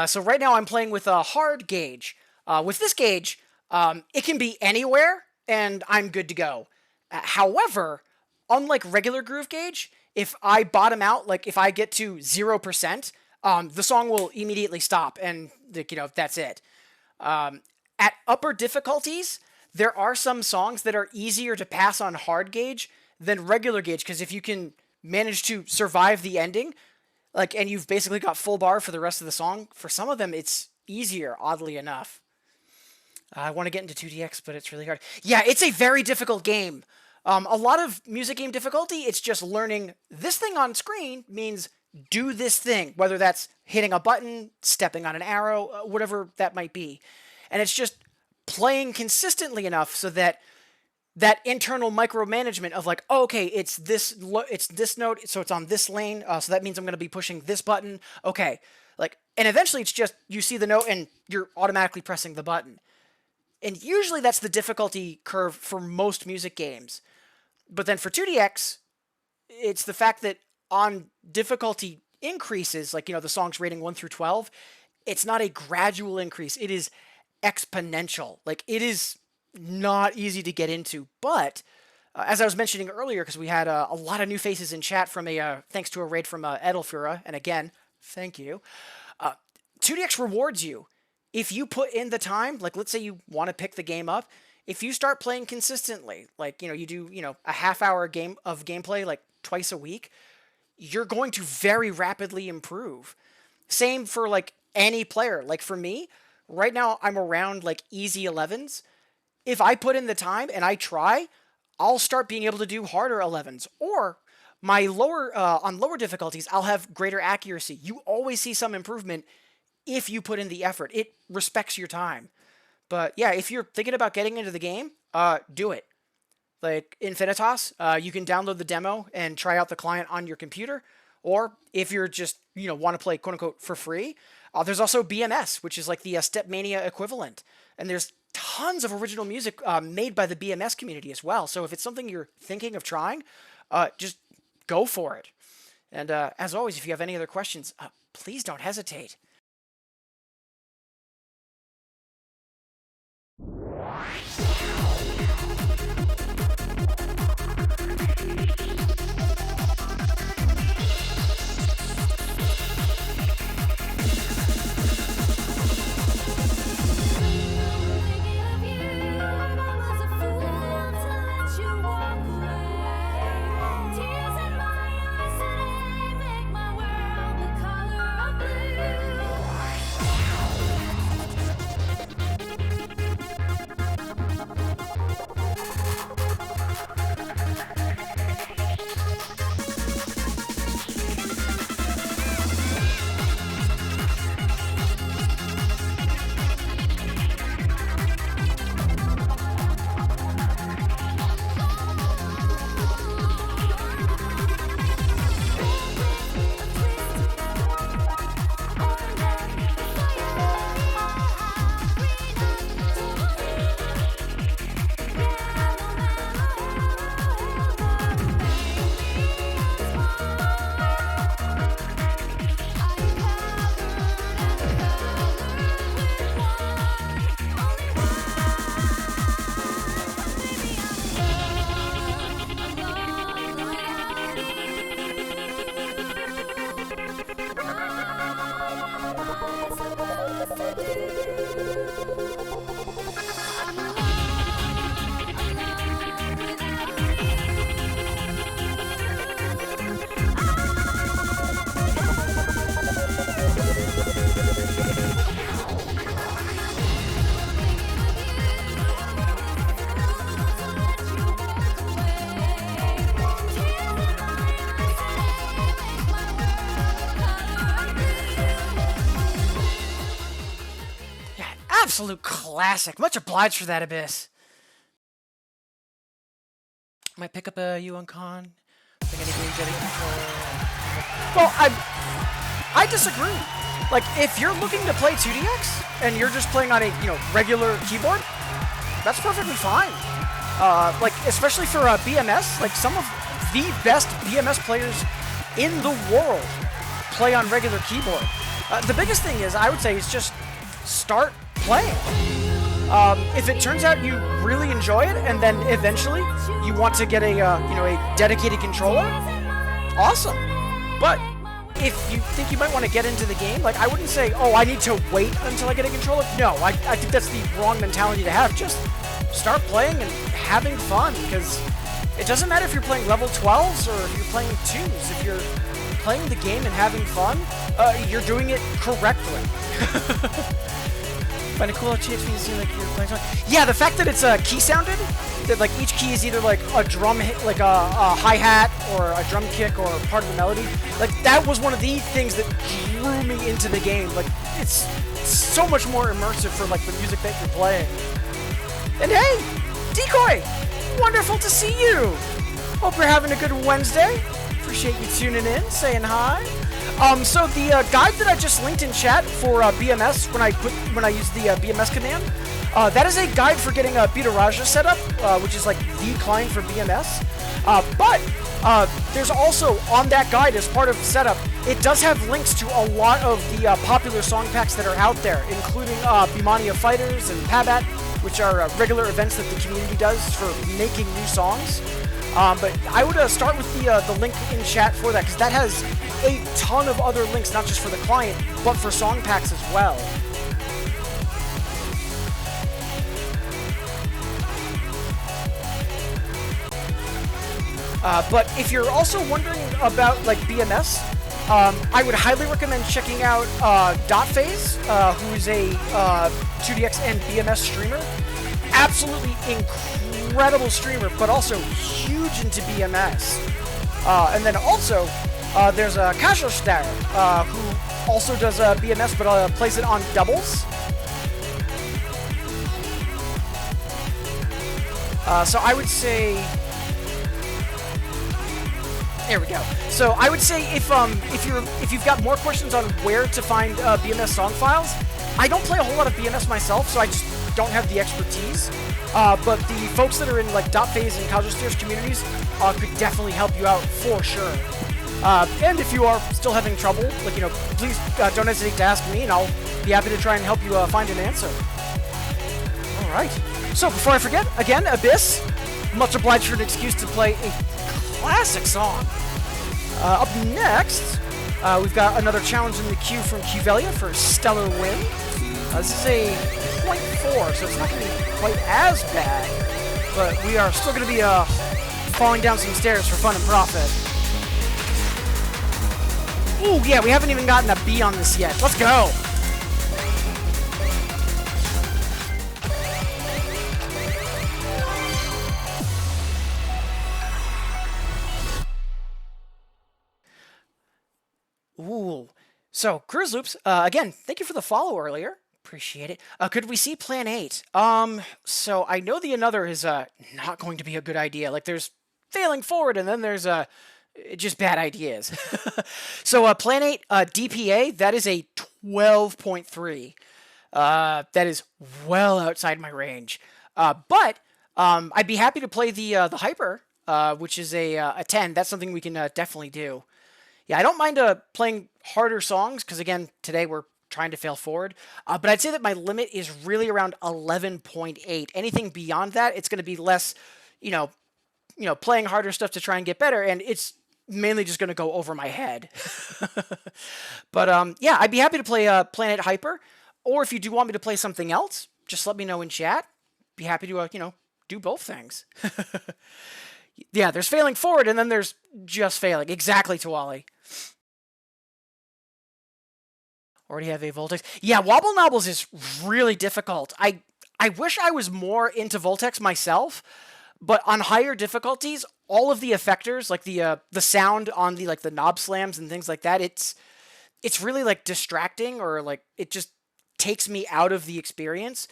So right now I'm playing with a hard gauge. With this gauge, it can be anywhere, and I'm good to go. However, unlike regular groove gauge, if I bottom out, like if I get to 0%, the song will immediately stop, and that's it. At upper difficulties, there are some songs that are easier to pass on hard gauge than regular gauge, because if you can manage to survive the ending, like, and you've basically got full bar for the rest of the song, for some of them it's easier, oddly enough. I want to get into 2DX, but it's really hard. Yeah, it's a very difficult game. A lot of music game difficulty, it's just learning this thing on screen means do this thing, whether that's hitting a button, stepping on an arrow, whatever that might be. And it's just playing consistently enough so that internal micromanagement of, like, oh, okay, it's this note, so it's on this lane, so that means I'm going to be pushing this button. Okay, like, and eventually it's just you see the note and you're automatically pressing the button. And usually that's the difficulty curve for most music games. But then for 2DX, it's the fact that on difficulty increases, like, the song's rating 1 through 12, it's not a gradual increase. It is exponential. Like, it is not easy to get into. But as I was mentioning earlier, because we had a lot of new faces in chat from thanks to a raid from Edelfura, and again, thank you. 2DX rewards you if you put in the time. Like, let's say you want to pick the game up, if you start playing consistently, like, you do, a half hour game of gameplay like twice a week, you're going to very rapidly improve. Same for like any player. Like for me, right now I'm around like easy 11s. If I put in the time and I try, I'll start being able to do harder 11s. Or my on lower difficulties, I'll have greater accuracy. You always see some improvement if you put in the effort. It respects your time. But yeah, if you're thinking about getting into the game, do it. Like Infinitas, you can download the demo and try out the client on your computer. Or if you're just, want to play quote unquote for free, there's also BMS, which is like the Stepmania equivalent. And there's tons of original music made by the BMS community as well. So if it's something you're thinking of trying, just go for it. And as always, if you have any other questions, please don't hesitate. Absolute classic. Much obliged for that, Abyss. Might pick up a Yuan Khan. Think anything jetting control. Well, I disagree. Like, if you're looking to play 2DX and you're just playing on a regular keyboard, that's perfectly fine. Like, especially for BMS, like some of the best BMS players in the world play on regular keyboard. The biggest thing is, I would say, is just start playing. If it turns out you really enjoy it, and then eventually you want to get a a dedicated controller, awesome. But if you think you might want to get into the game, like I wouldn't say, oh, I need to wait until I get a controller. No, I think that's the wrong mentality to have. Just start playing and having fun, because it doesn't matter if you're playing level 12s or if you're playing 2s. If you're playing the game and having fun, you're doing it correctly. Find a cool TXP to see like you're playing song. Yeah, the fact that it's key sounded, that like each key is either like a drum hit, like a hi-hat or a drum kick or part of the melody. Like that was one of the things that drew me into the game. Like it's so much more immersive for like the music that you're playing. And hey, Decoy, wonderful to see you. Hope you're having a good Wednesday. Appreciate you tuning in, saying hi. So the guide that I just linked in chat for BMS when I use the BMS command, that is a guide for getting a Beta Raja set up, which is like the client for BMS. But there's also on that guide as part of setup, it does have links to a lot of the popular song packs that are out there, including Bimania Fighters and Pabat, which are regular events that the community does for making new songs. But I would start with the link in chat for that, because that has a ton of other links, not just for the client, but for song packs as well. But if you're also wondering about like BMS, I would highly recommend checking out Dotphase, who's a 2DX and BMS streamer. Absolutely incredible streamer, but also huge into BMS. And then also, there's a Kajoster, who also does BMS, but plays it on doubles. So I would say, there we go. So I would say if you've got more questions on where to find BMS song files, I don't play a whole lot of BMS myself, so I just don't have the expertise. But the folks that are in like Dotphase and Kajoster's communities could definitely help you out for sure. And if you are still having trouble, like, you know, please don't hesitate to ask me, and I'll be happy to try and help you find an answer. All right. So before I forget, again, Abyss, much obliged for an excuse to play a classic song. Up next, we've got another challenge in the queue from Qvelia for Stellar Win. This is a 0.4, so it's not going to be quite as bad, but we are still going to be falling down some stairs for fun and profit. Ooh, yeah, we haven't even gotten a B on this yet. Let's go! Ooh. So, Cruise Loops, again, thank you for the follow earlier. Appreciate it. Could we see Plan 8? So I know the another is not going to be a good idea. Like, there's failing forward, and then there's just bad ideas. So Plan 8 DPA, that is a 12.3. That is well outside my range. But I'd be happy to play the Hyper, which is a 10. That's something we can definitely do. Yeah, I don't mind playing harder songs, because again, today we're trying to fail forward. But I'd say that my limit is really around 11.8. Anything beyond that, it's going to be less, you know, playing harder stuff to try and get better, and it's mainly just going to go over my head. But yeah, I'd be happy to play Planet Hyper, or if you do want me to play something else, just let me know in chat. Be happy to, you know, do both things. Yeah, there's failing forward, and then there's just failing. Exactly, Tuwali. Already have a Voltex. Yeah, Wobble Nobbles is really difficult. I wish I was more into Voltex myself, but on higher difficulties, all of the effectors, like the sound on the the knob slams and things like that, it's really like distracting, or like it just takes me out of the experience.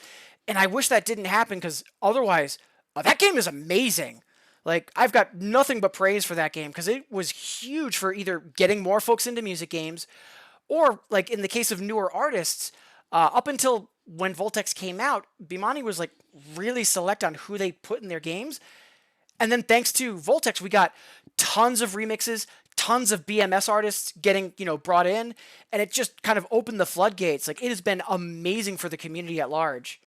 And I wish that didn't happen, because otherwise, that game is amazing. Like, I've got nothing but praise for that game, because it was huge for either getting more folks into music games, or, like, in the case of newer artists, up until when Voltex came out, Bimani was, like, really select on who they put in their games. And then thanks to Voltex, we got tons of remixes, tons of BMS artists getting, you know, brought in, and it just kind of opened the floodgates. Like, it has been amazing for the community at large.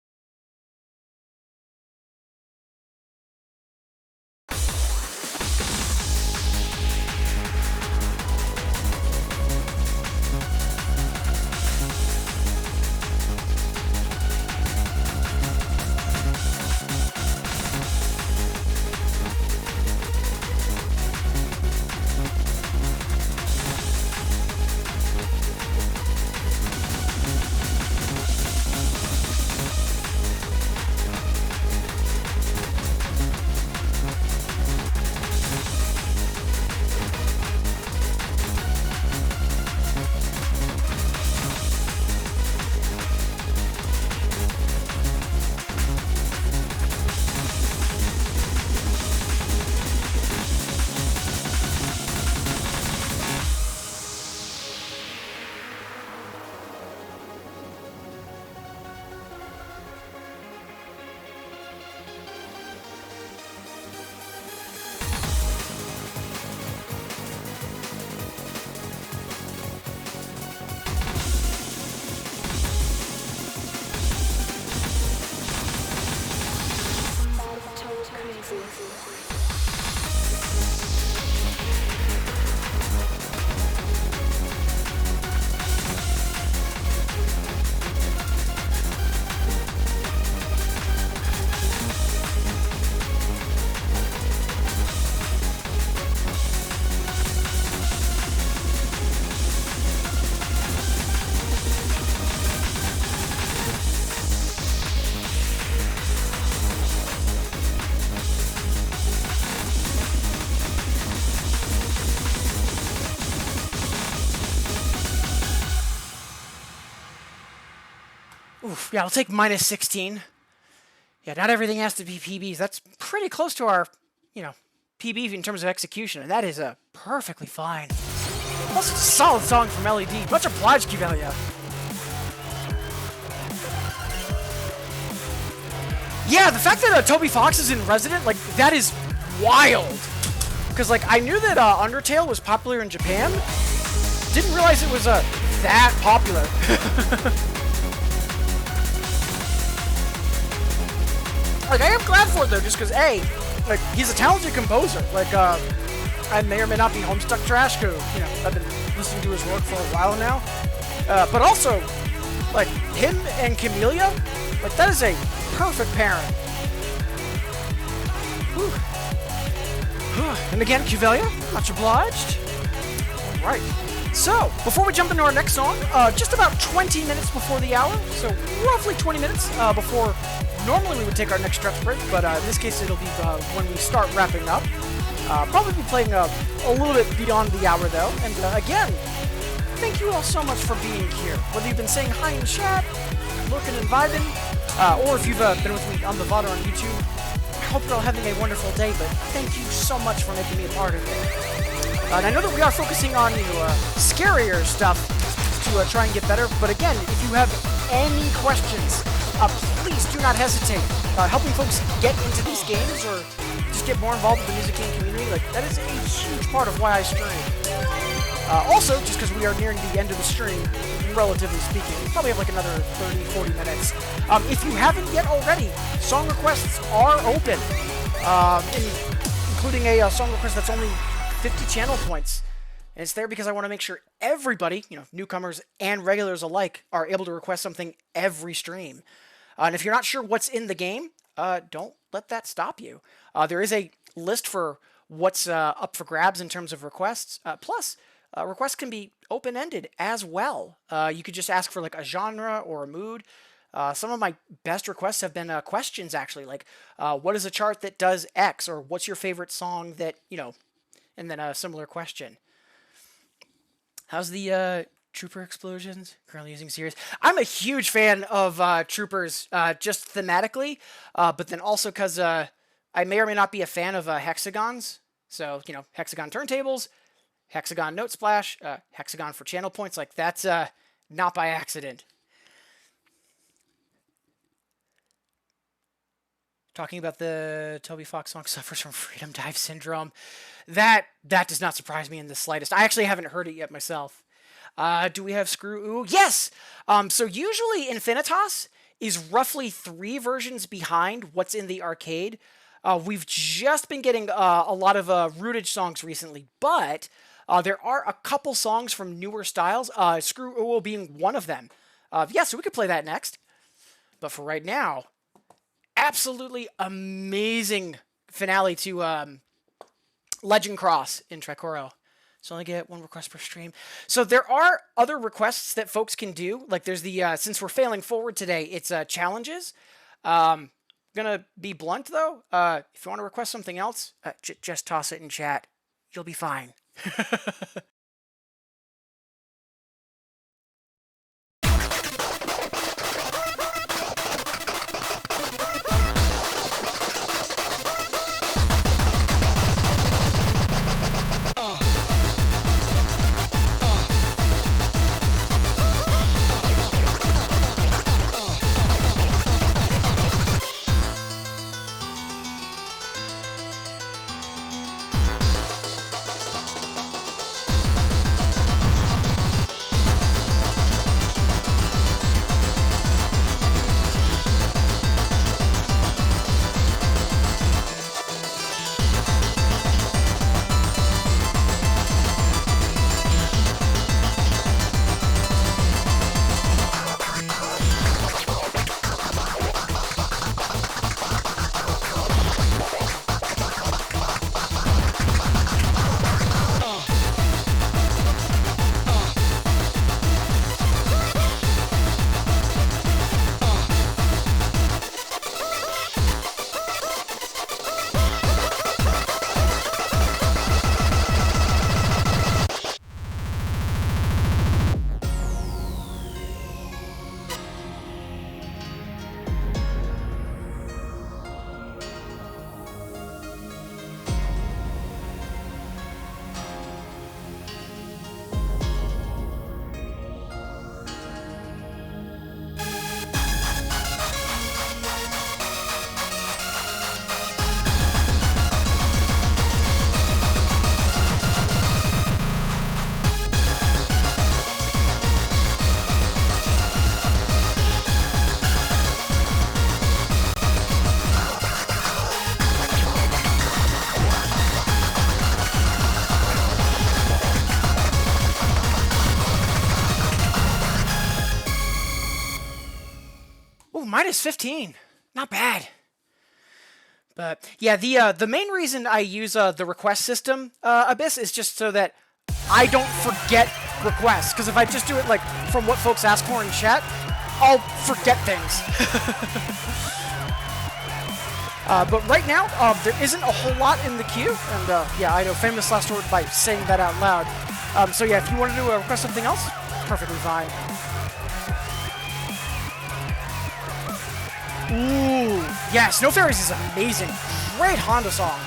Oof, yeah, I'll take minus 16. Yeah, not everything has to be PBs. That's pretty close to our, PB in terms of execution, and that is perfectly fine. Also, it's a solid song from LED. Much obliged, Kivelia. Yeah, the fact that Toby Fox is in Resident, like, that is wild. Because, like, I knew that Undertale was popular in Japan. Didn't realize it was that popular. Like, I am glad for it, though, just because, A, like, he's a talented composer. Like, I may or may not be Homestuck Trash, who, I've been listening to his work for a while now. But also, like, him and Camellia, like, that is a perfect pairing. Whew. And again, Cuvelia, much obliged. Alright. So, before we jump into our next song, just about 20 minutes before the hour, so roughly 20 minutes before normally we would take our next stretch break, but in this case it'll be when we start wrapping up. Probably be playing a little bit beyond the hour though, and again, thank you all so much for being here. Whether you've been saying hi in chat, lurking and vibing, or if you've been with me on the VOD or on YouTube, I hope you're all having a wonderful day, but thank you so much for making me a part of it. And I know that we are focusing on scarier stuff to try and get better, but again, if you have any questions, please do not hesitate. Helping folks get into these games or just get more involved with the music game community, like, that is a huge part of why I stream. Also, just because we are nearing the end of the stream, relatively speaking, we probably have like another 30, 40 minutes. If you haven't yet already, song requests are open, including a song request that's only 50 channel points. And it's there because I want to make sure everybody, newcomers and regulars alike, are able to request something every stream. And if you're not sure what's in the game, don't let that stop you. There is a list for what's up for grabs in terms of requests. Plus, requests can be open-ended as well. You could just ask for like a genre or a mood. Some of my best requests have been questions, actually, like what is a chart that does X, or what's your favorite song that, and then a similar question. How's the Trooper explosions? Currently using Sirius. I'm a huge fan of Troopers, just thematically, but then also because I may or may not be a fan of hexagons. So, hexagon turntables, hexagon note splash, hexagon for channel points. Like, that's not by accident. Talking about the Toby Fox song suffers from Freedom Dive Syndrome. That does not surprise me in the slightest. I actually haven't heard it yet myself. Do we have Screw Ooh? Yes! So usually Infinitas is roughly 3 versions behind what's in the arcade. We've just been getting a lot of Rootage songs recently, but there are a couple songs from newer styles, Screw Ooh being one of them. Yeah, so we could play that next. But for right now, absolutely amazing finale to Legend Cross in Tricoro. So only get 1 request per stream. So there are other requests that folks can do. Like there's the, since we're failing forward today, it's challenges. Gonna be blunt though. If you want to request something else, just toss it in chat. You'll be fine. Ooh, minus 15. Not bad. But yeah, the main reason I use the request system, Abyss, is just so that I don't forget requests. Because if I just do it like from what folks ask for in chat, I'll forget things. But right now, there isn't a whole lot in the queue, and yeah, I know, famous last word by saying that out loud. So yeah, if you want to request something else, perfectly fine. Ooh, yeah, Snow Fairies is amazing. Great Honda song.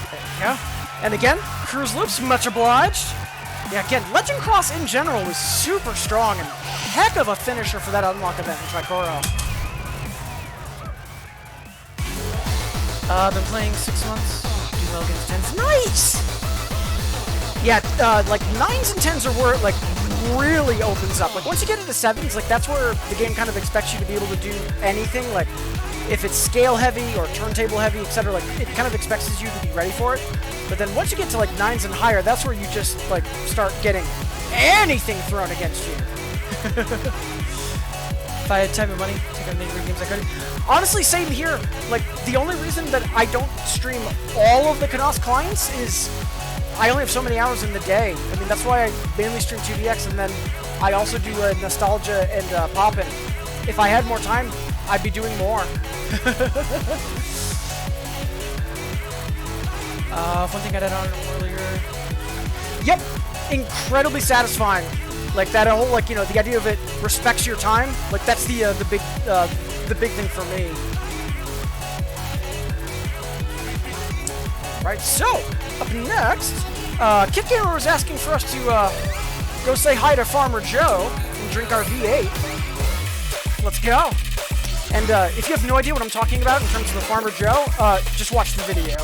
There you go. And again, Cruise Loops, much obliged. Yeah, again, Legend Cross in general was super strong and heck of a finisher for that unlock event in Tricoro. Been playing 6 months. Doing well against 10s. Nice! Yeah, like 9s and 10s are where it like really opens up. Like once you get into 7s, like that's where the game kind of expects you to be able to do anything. Like if it's scale heavy or turntable heavy, etc., like it kind of expects you to be ready for it. But then once you get to like 9s and higher, that's where you just like start getting anything thrown against you. If I had time and money, take on many games I could. Honestly, same here. Like the only reason that I don't stream all of the Canos clients is I only have so many hours in the day. I mean, that's why I mainly stream 2DX, and then I also do Nostalgia and Poppin'. If I had more time, I'd be doing more. One thing I did on earlier. Yep, incredibly satisfying. Like that whole, like, you know, the idea of it respects your time. Like that's the big thing for me. Right, so up next, Kid Gamer was asking for us to go say hi to Farmer Joe and drink our V8. Let's go. And if you have no idea what I'm talking about in terms of the Farmer Joe, just watch the video.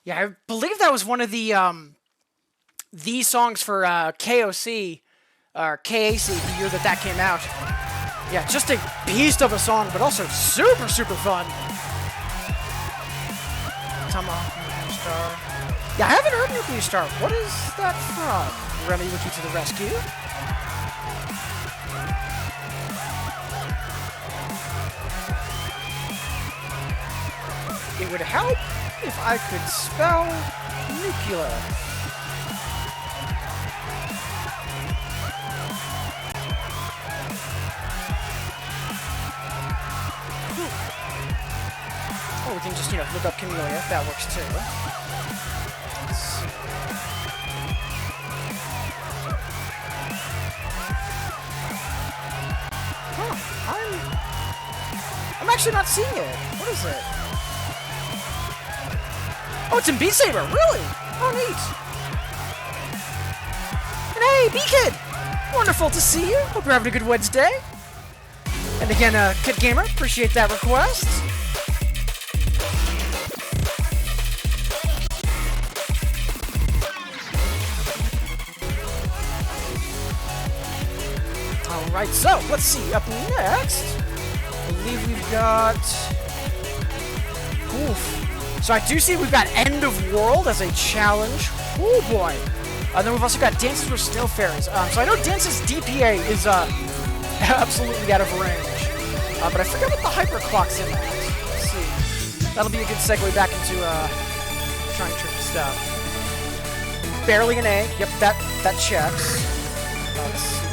Yeah, I believe that was one of the songs for KOC, or KAC, the year that came out. Yeah, just a beast of a song, but also super, super fun. Tomahawk Star. Yeah, I haven't heard Nuclear Star. What is that from? Remy Wiki to the rescue. It would help if I could spell nuclear. can just, look up Camellia. That works too. Let's see. Huh, I'm actually not seeing it. What is it? Oh, it's in Beat Saber, really? Oh, neat. And hey, B-Kid! Wonderful to see you. Hope you're having a good Wednesday. And again, Kid Gamer, appreciate that request. Alright, so, let's see. Up next, I believe we've got... Oof. So I do see we've got End of World as a challenge. Oh boy. And then we've also got Dances with Snow Fairies. So I know Dance's DPA is absolutely out of range. But I forget what the hyper clock's in that. Let's see. That'll be a good segue back into trying tricky stuff. Barely an A. Yep, that checks. Let's see.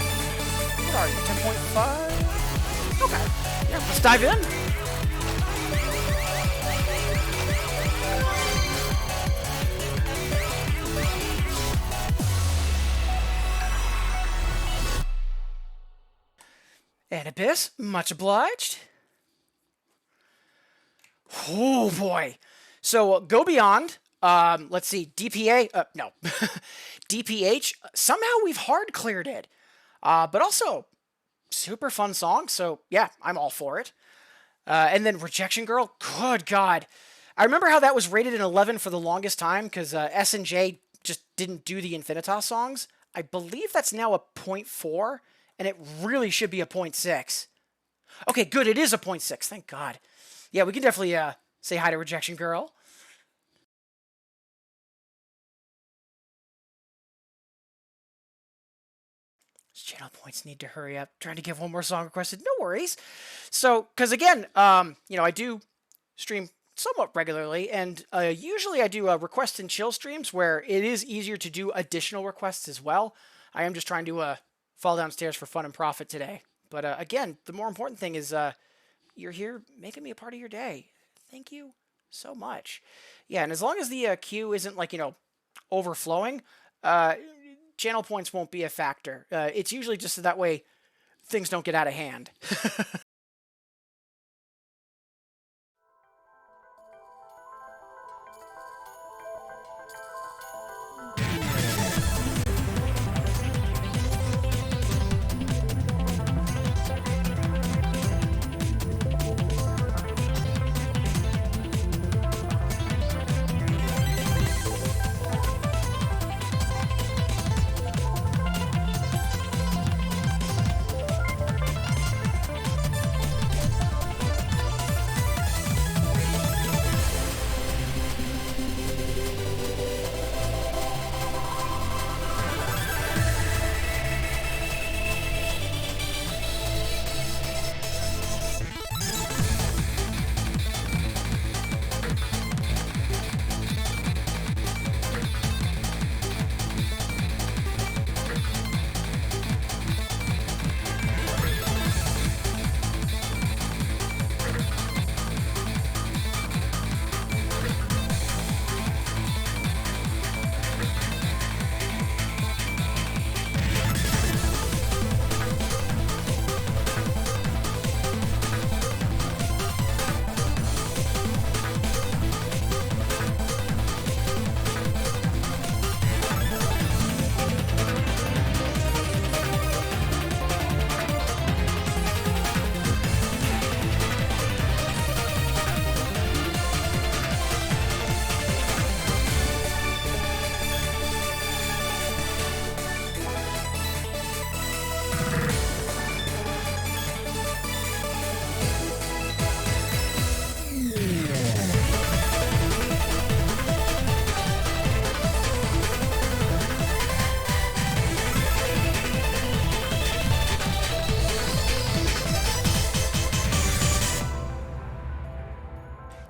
What are you? 10.5? Okay. Yeah, let's dive in. And Abyss, much obliged. Oh boy. So Go Beyond, let's see, DPA, no. DPH, somehow we've hard cleared it. But also, super fun song, so yeah, I'm all for it. And then Rejection Girl, good God. I remember how that was rated an 11 for the longest time, because S&J just didn't do the Infinitas songs. I believe that's now a 0.4. And it really should be a 0.6. Okay, good, it is a 0.6, thank God. Yeah, we can definitely say hi to Rejection Girl. These channel points need to hurry up. Trying to get one more song requested, no worries. So, because again, I do stream somewhat regularly, and usually I do request and chill streams where it is easier to do additional requests as well. I am just trying to... fall downstairs for fun and profit today. But again, the more important thing is you're here making me a part of your day. Thank you so much. Yeah, and as long as the queue isn't like, overflowing, channel points won't be a factor. It's usually just so that way things don't get out of hand.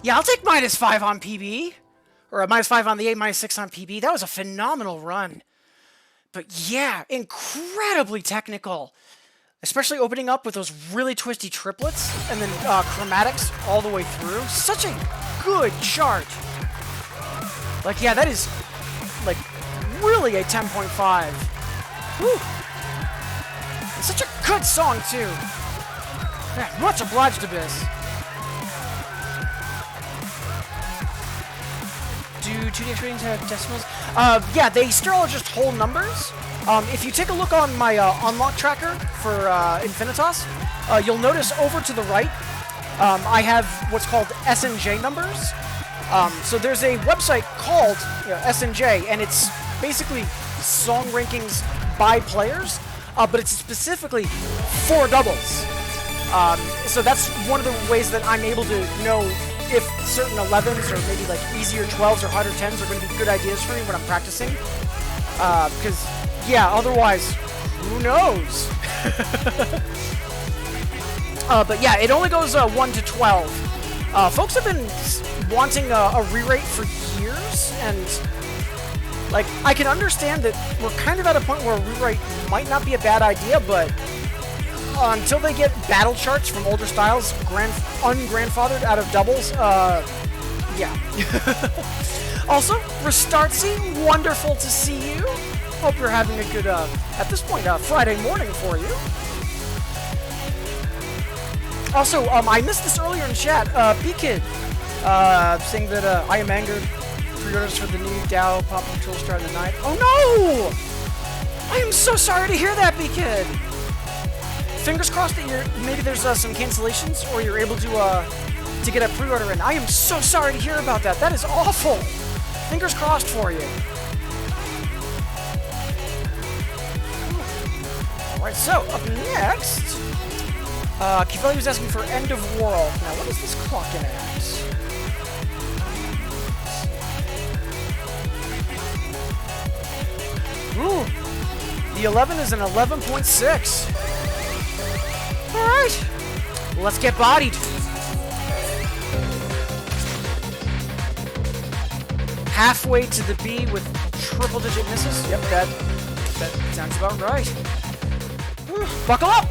Yeah, I'll take -5 on PB. Or -5 on the 8, -6 on PB. That was a phenomenal run. But yeah, incredibly technical. Especially opening up with those really twisty triplets and then chromatics all the way through. Such a good chart. Like, yeah, that is, like, really a 10.5. Whew. It's such a good song, too. Yeah, much obliged, Abyss. Do 2DX ratings have decimals? Yeah, they still are just whole numbers. If you take a look on my unlock tracker for Infinitas, you'll notice over to the right, I have what's called SNJ numbers. So there's a website called SNJ, and it's basically song rankings by players, but it's specifically for doubles. So that's one of the ways that I'm able to know if certain 11s or maybe like easier 12s or harder 10s are going to be good ideas for me when I'm practicing. Because, yeah, otherwise, who knows? But yeah, it only goes 1 to 12. Folks have been wanting a re-rate for years, and like I can understand that we're kind of at a point where a re-rate might not be a bad idea, but until they get battle charts from older styles ungrandfathered out of doubles, yeah. Also, Restartsy, wonderful to see you. Hope you're having a good, at this point, Friday morning for you. Also, I missed this earlier in chat. B-Kid saying that I am angered. Pre-orders for the new DAO Pop Control starting tonight. Oh no! I am so sorry to hear that, B-Kid. Fingers crossed that maybe there's some cancellations, or you're able to get a pre-order in. I am so sorry to hear about that. That is awful. Fingers crossed for you. Alright, so up next, Kiveli was asking for End of World. Now, what is this clocking at? Ooh, the 11 is an 11.6. Alright, let's get bodied. Halfway to the B with triple-digit misses. Yep, that sounds about right. Whew, buckle up!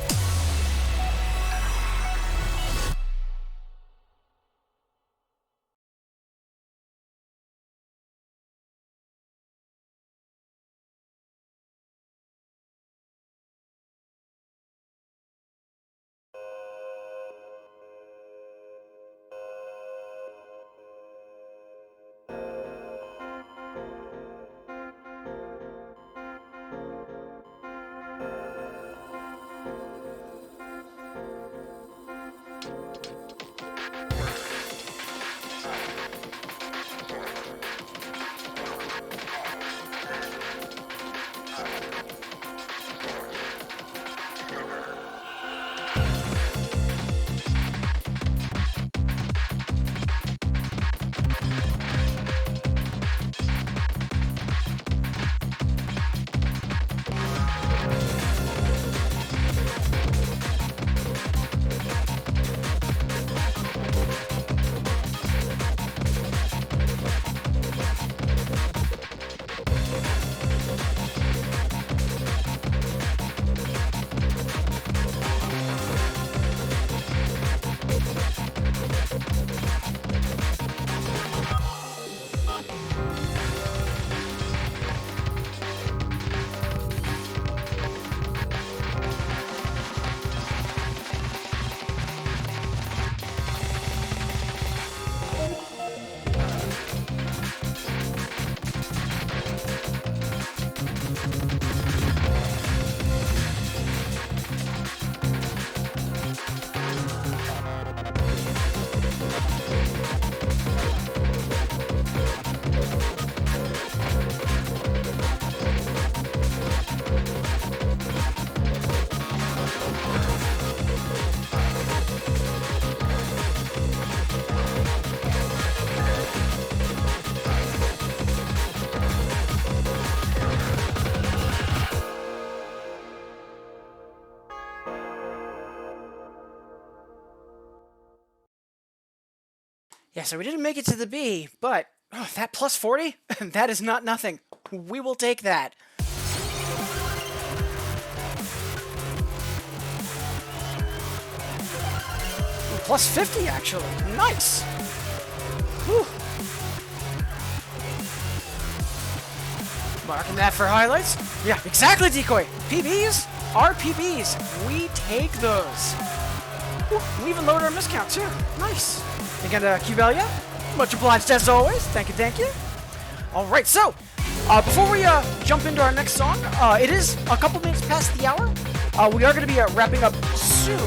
Yeah, so we didn't make it to the B, but that plus 40, that is not nothing. We will take that. Ooh, plus 50, actually. Nice. Whew. Marking that for highlights. Yeah, exactly, Decoy. PBs are PBs. We take those. Whew. We even lowered our miscount, too. Nice. Again, Q-Valia, much obliged as always. Thank you, thank you. All right, so before we jump into our next song, it is a couple minutes past the hour. We are going to be wrapping up soon,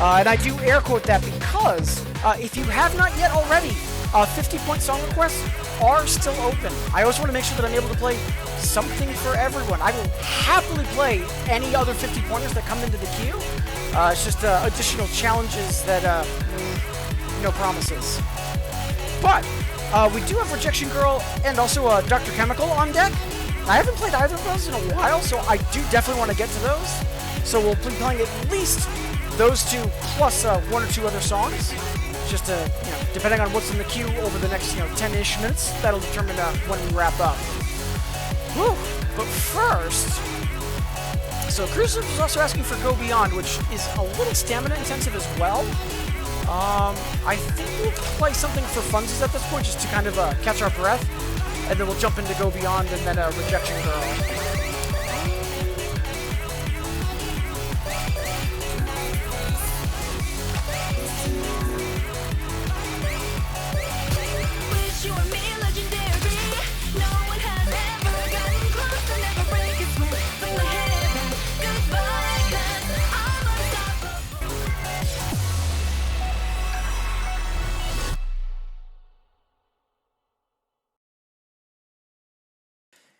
and I do air quote that because if you have not yet already, 50-point song requests are still open. I always want to make sure that I'm able to play something for everyone. I will happily play any other 50-pointers that come into the queue. It's just additional challenges that, no promises. But we do have Rejection Girl and also Dr. Chemical on deck. I haven't played either of those in a while, so I do definitely want to get to those. So we'll be playing at least those two plus one or two other songs. Just depending on what's in the queue over the next 10-ish minutes, that'll determine when we wrap up. Whew. But first, so Crucible is also asking for Go Beyond, which is a little stamina intensive as well. I think we'll play something for funsies at this point, just to kind of catch our breath, and then we'll jump into Go Beyond and then Rejection Girl.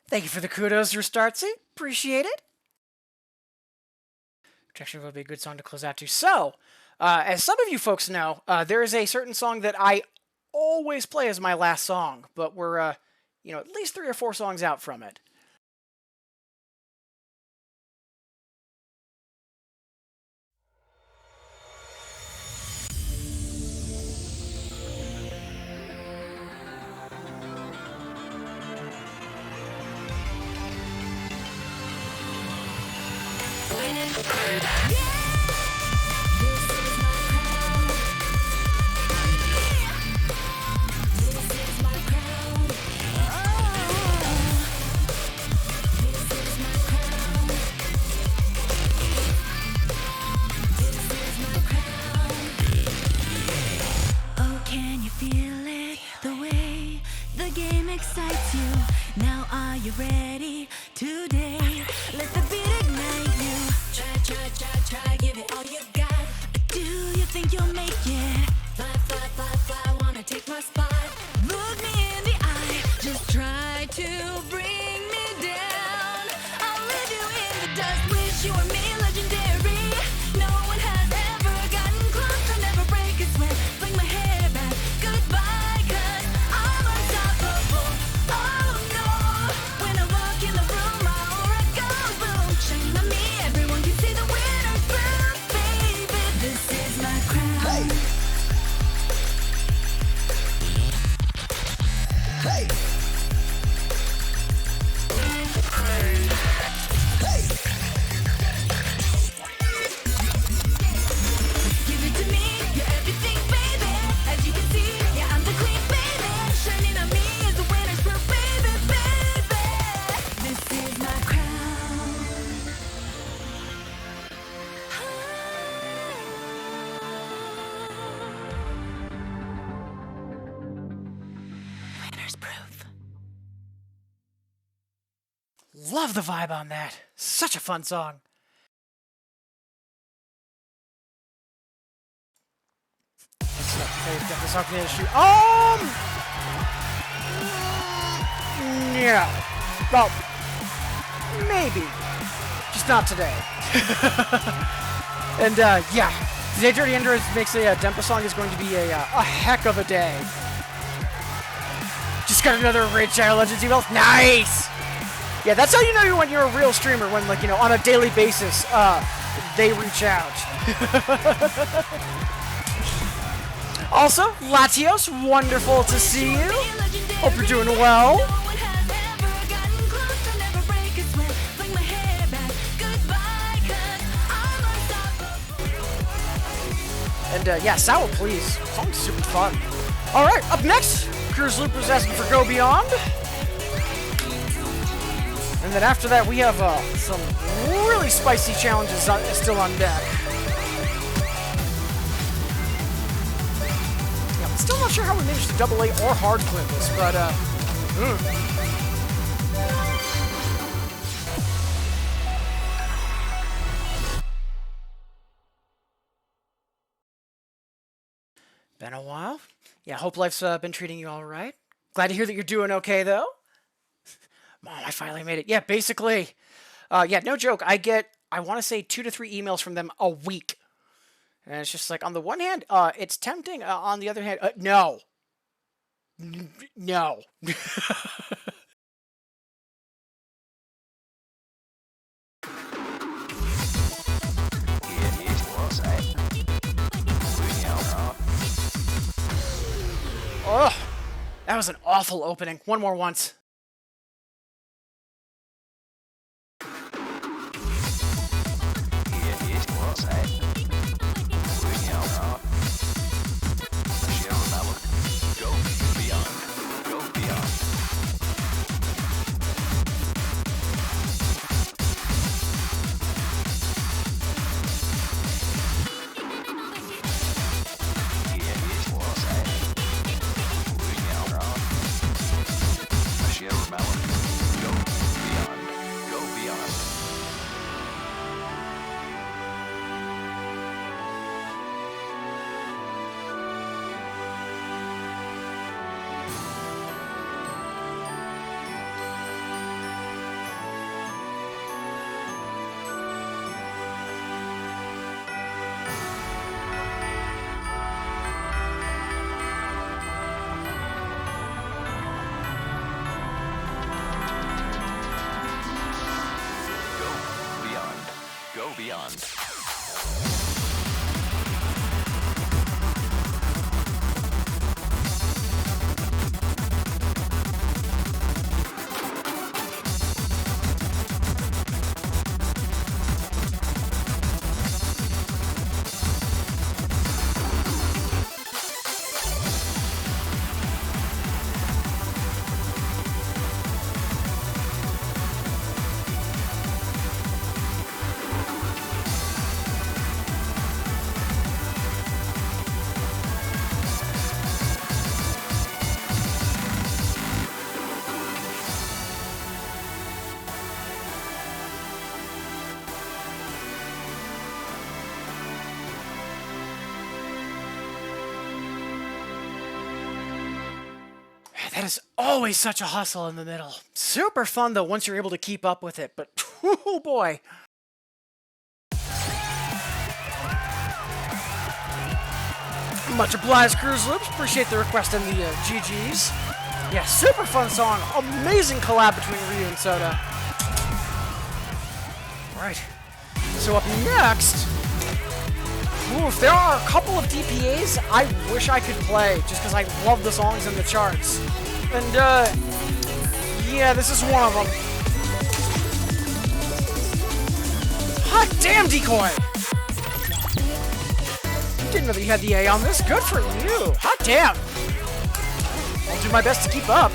Thank you for the kudos, Restartsy. Appreciate it. Rejection will be a good song to close out to. So, as some of you folks know, there is a certain song that I always play as my last song, but we're, at least 3 or 4 songs out from it. Excites you. Now are you ready? Today, let the beat ignite you. Try, give it all you got. Do you think you'll make it? Fly, wanna take my spot? Look me in the eye, just try to bring me down. I'll leave you in the dust, wish you were me, legendary. No one has ever gotten close, I'll never break a sweat. Fling my hair back, goodbye, 'cause I'm unstoppable. Oh no, when I walk in the room, my aura goes boom. Shine on me, everyone can see the winner's blue, baby. This is my crown. Hey! Give it to me, you're everything, baby. As you can see, yeah, I'm the queen, baby. Shining on me is the winner's proof, baby, baby. This is my crown. Winner's proof. Love the vibe on that. Such a fun song. This off the industry. Yeah. Well, maybe. Just not today. And, yeah. Today Dirty Androids makes a Dempa song is going to be a heck of a day. Just got another Raid Shadow Legends email. Nice! Yeah, that's how you know when you're a real streamer, when, like, on a daily basis, they reach out. Also, Latios, wonderful to see you. Hope you're doing well. And yeah, Sour Please. Song's super fun. Alright, up next, Cruise Loop is asking for Go Beyond. And then after that, we have some really spicy challenges still on deck. Yeah, I'm still not sure how we managed to double A or hard clip this, but Been a while. Yeah, hope life's been treating you all right. Glad to hear that you're doing okay, though. Mom, I finally made it. Yeah, basically. Yeah, no joke. I want to say 2 to 3 emails from them a week. And it's just like, on the one hand, it's tempting. On the other hand, no. No. Ugh. That was an awful opening. One more once. Beyond. That is always such a hustle in the middle. Super fun, though, once you're able to keep up with it, but oh boy. Much obliged, Cruise Loops. Appreciate the request and the GGs. Yeah, super fun song. Amazing collab between Ryu and Soda. Right. So up next... Oof, there are a couple of DPAs I wish I could play, just because I love the songs in the charts. And, yeah, this is one of them. Hot damn, Decoy! Didn't know that you had the A on this. Good for you! Hot damn! I'll do my best to keep up.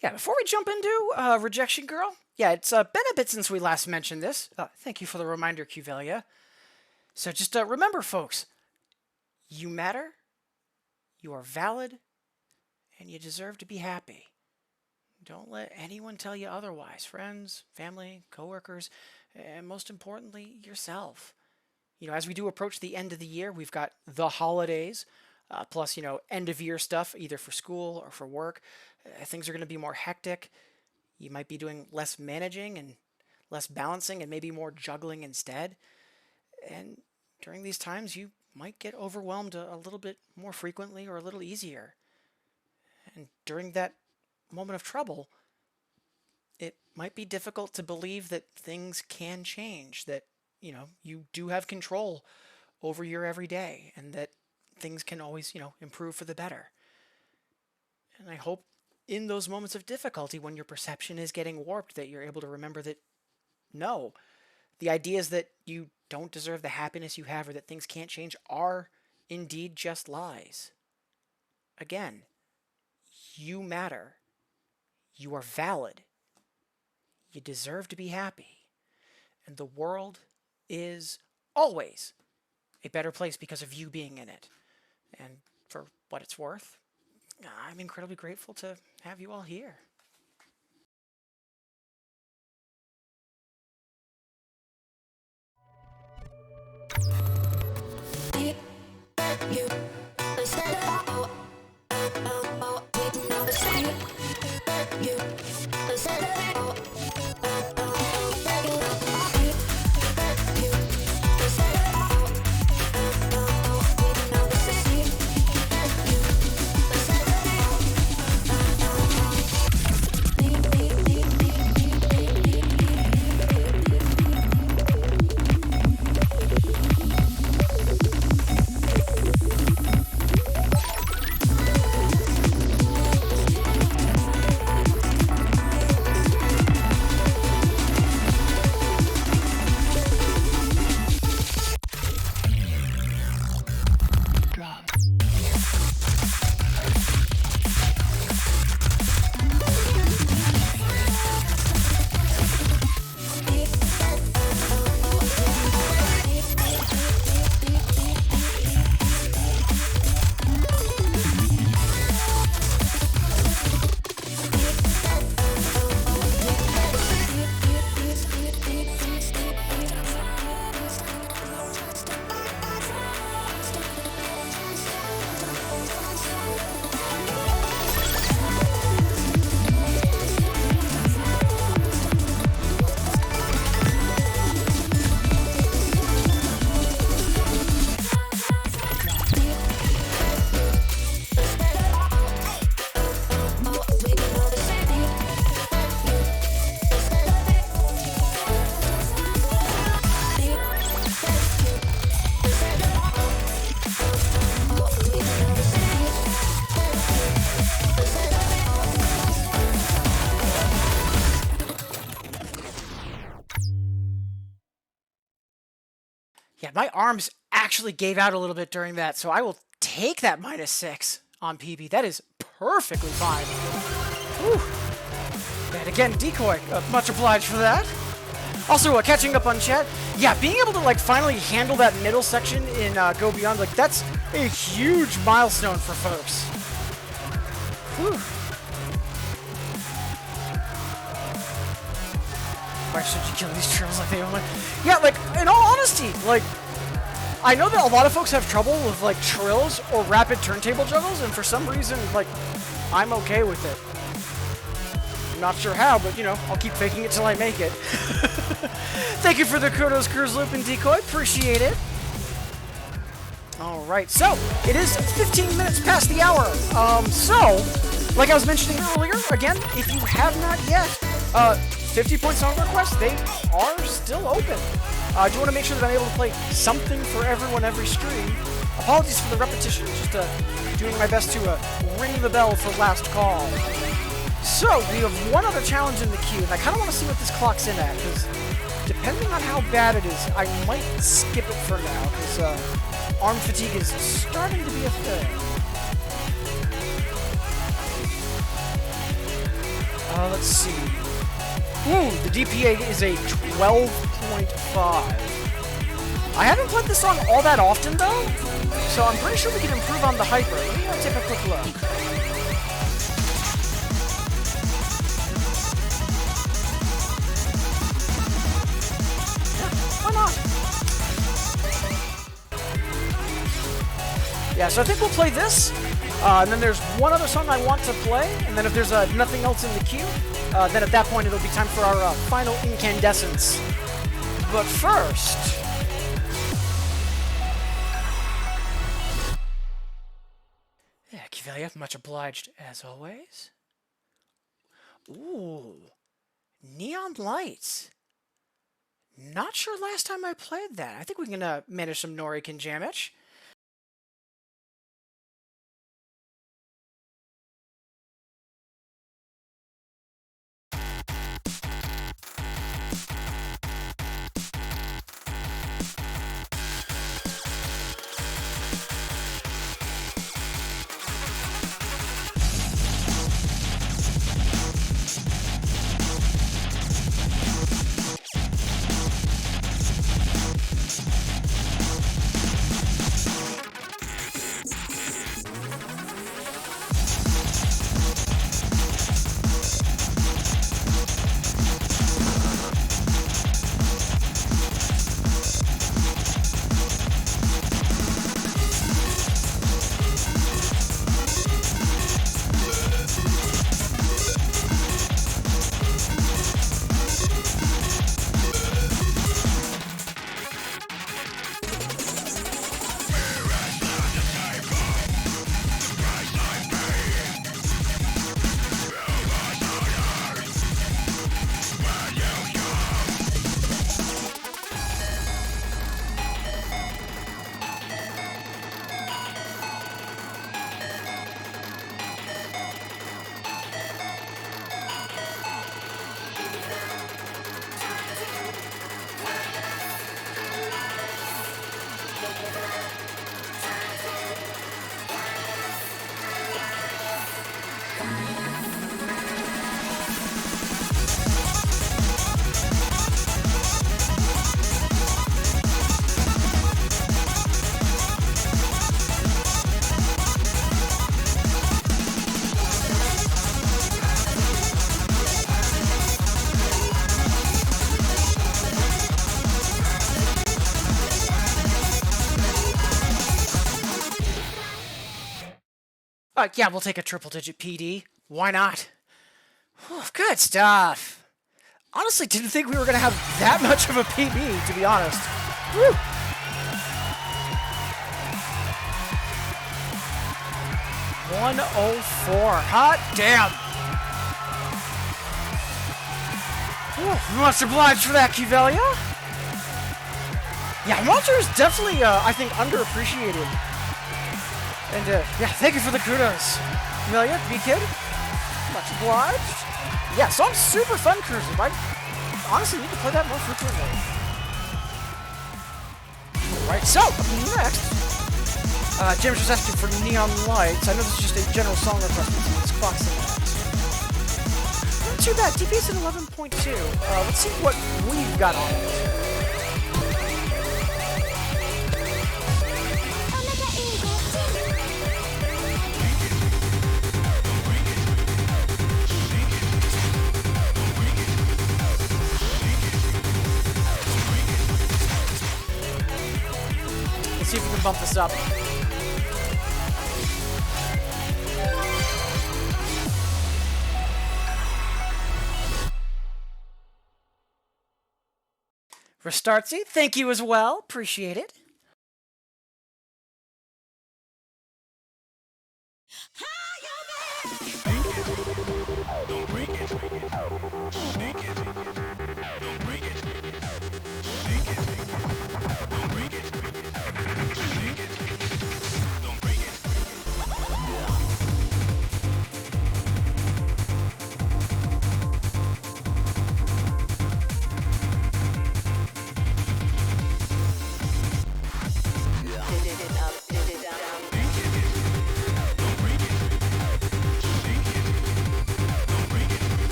Yeah, before we jump into Rejection Girl, yeah, it's been a bit since we last mentioned this. Thank you for the reminder, Cuvelia. So just remember, folks, you matter, you are valid, and you deserve to be happy. Don't let anyone tell you otherwise. Friends, family, coworkers, and most importantly, yourself. You know, as we do approach the end of the year, we've got the holidays, plus, you know, end of year stuff, either for school or for work. Things are going to be more hectic. You might be doing less managing and less balancing and maybe more juggling instead. And during these times, you might get overwhelmed a little bit more frequently or a little easier. And during that moment of trouble, it might be difficult to believe that things can change, that, you know, you do have control over your everyday and that things can always, you know, improve for the better. And I hope in those moments of difficulty when your perception is getting warped that you're able to remember that no, the ideas that you don't deserve the happiness you have or that things can't change are indeed just lies. Again, you matter. You are valid. You deserve to be happy. And the world is always a better place because of you being in it. And for what it's worth, I'm incredibly grateful to have you all here. Yeah, my arms actually gave out a little bit during that, so I will take that -6 on PB. That is perfectly fine. Whew. And again, Decoy, much obliged for that. Also, catching up on chat, yeah, being able to like finally handle that middle section in Go Beyond, like that's a huge milestone for folks. Whew. Why should you kill these trails like they own it? Yeah, like, in all honesty, like, I know that a lot of folks have trouble with, like, trills or rapid turntable juggles, and for some reason, like, I'm okay with it. I'm not sure how, but, you know, I'll keep faking it till I make it. Thank you for the kudos, Cruise Loop and Decoy. Appreciate it. Alright, so, it is 15 minutes past the hour. Like I was mentioning earlier, again, if you have not yet, 50-point song requests, they are still open. I do want to make sure that I'm able to play something for everyone every stream. Apologies for the repetition, just doing my best to ring the bell for last call. So, we have one other challenge in the queue, and I kind of want to see what this clocks in at, because depending on how bad it is, I might skip it for now, because arm fatigue is starting to be a thing. Let's see. Ooh, the DPA is a 12.5. I haven't played this song all that often, though, so I'm pretty sure we can improve on the hyper. Let me take a quick look. Yeah, why not? Yeah, so I think we'll play this, and then there's one other song I want to play, and then if there's nothing else in the queue, then at that point it'll be time for our final incandescence. But first... Yeah, Kivelia, much obliged as always. Ooh, Neon Lights. Not sure last time I played that. I think we can manage some Norikin Jamich. Yeah, we'll take a triple-digit PD. Why not? Whew, good stuff. Honestly, didn't think we were going to have that much of a PB, to be honest. Woo. $104. Hot damn. Whew, much obliged for that, Kivelia. Yeah, Monster is definitely, I think, underappreciated. And, yeah, thank you for the kudos. Kivelia, B-Kid, much obliged. Yeah, song's super fun, Cruiser. I honestly need to play that more frequently. Alright, so, up next, James was asking for Neon Lights. I know this is just a general song request. Let's box it out. Not too bad. DPS at 11.2. Let's see what we've got on it. Let's see if we can bump this up. Restartsy, thank you as well. Appreciate it.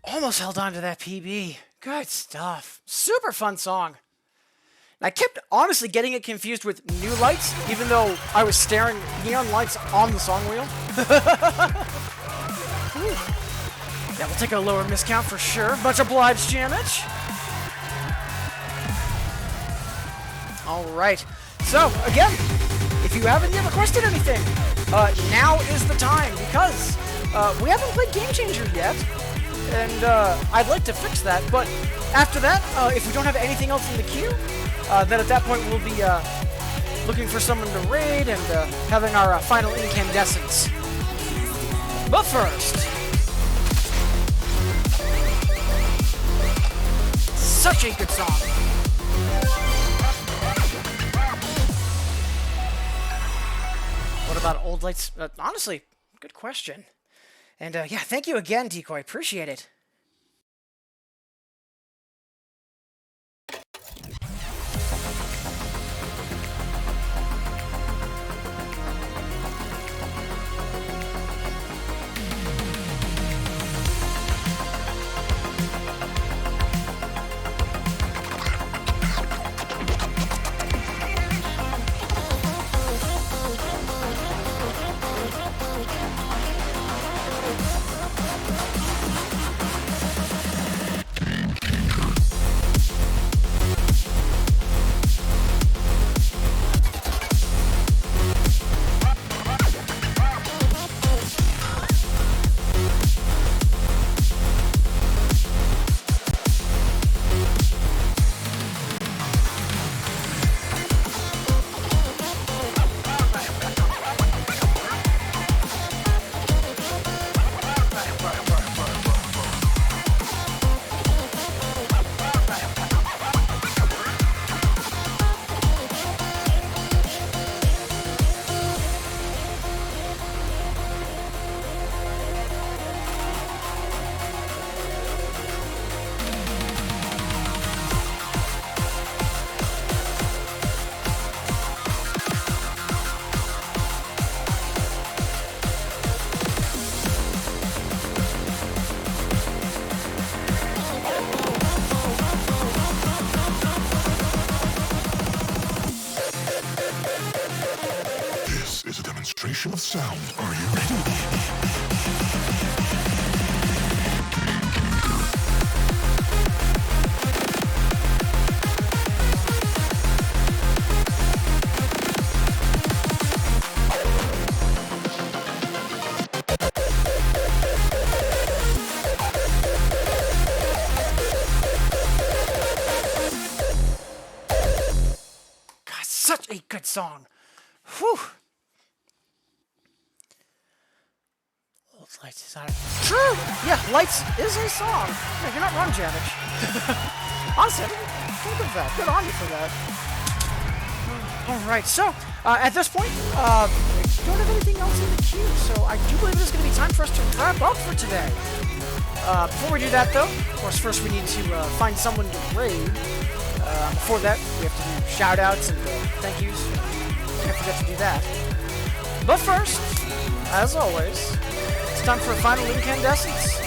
Almost held on to that PB. Good stuff. Super fun song. And I kept honestly getting it confused with New Lights, even though I was staring Neon Lights on the song wheel. Yeah, we'll take a lower miscount for sure. Much obliged, Jamage. Alright. So, again, if you haven't yet requested anything, now is the time, because we haven't played Game Changer yet. And I'd like to fix that, but after that, if we don't have anything else in the queue, then at that point we'll be looking for someone to raid and having our final incandescence. But first, such a good song. What about Old Lights? Honestly, good question. And yeah, thank you again, Decoy. Appreciate it. sound are you ready? God, such a good song. Whew. Old Lights is out. True. Yeah, Lights is a song. Yeah, you're not wrong, Javich. Honestly, I didn't think of that. Good on you for that. All right, so at this point, don't have anything else in the queue, so I do believe it's going to be time for us to wrap up for today. Before we do that, though, of course, first we need to find someone to raid. Before that, we have to do shout-outs and thank yous. Can't forget to do that. But first, as always, it's time for a final incandescence.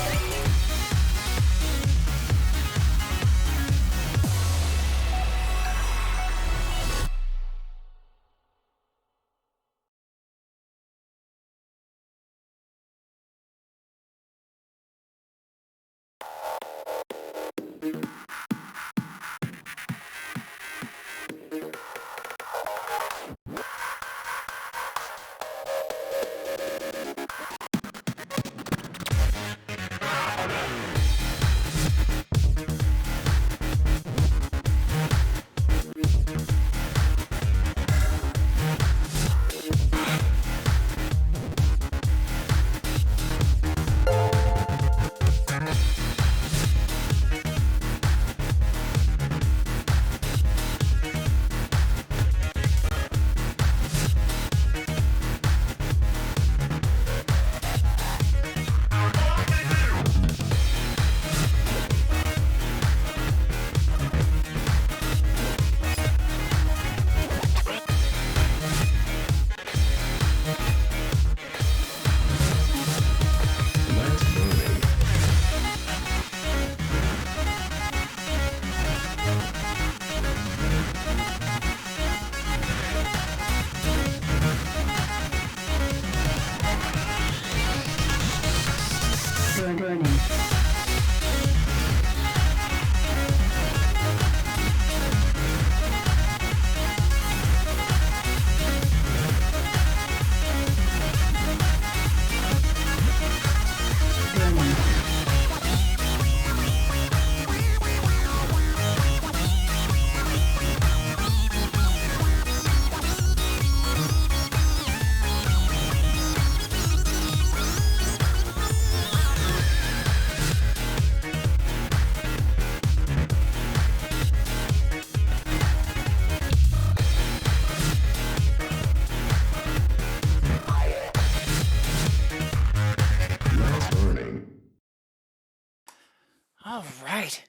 All right.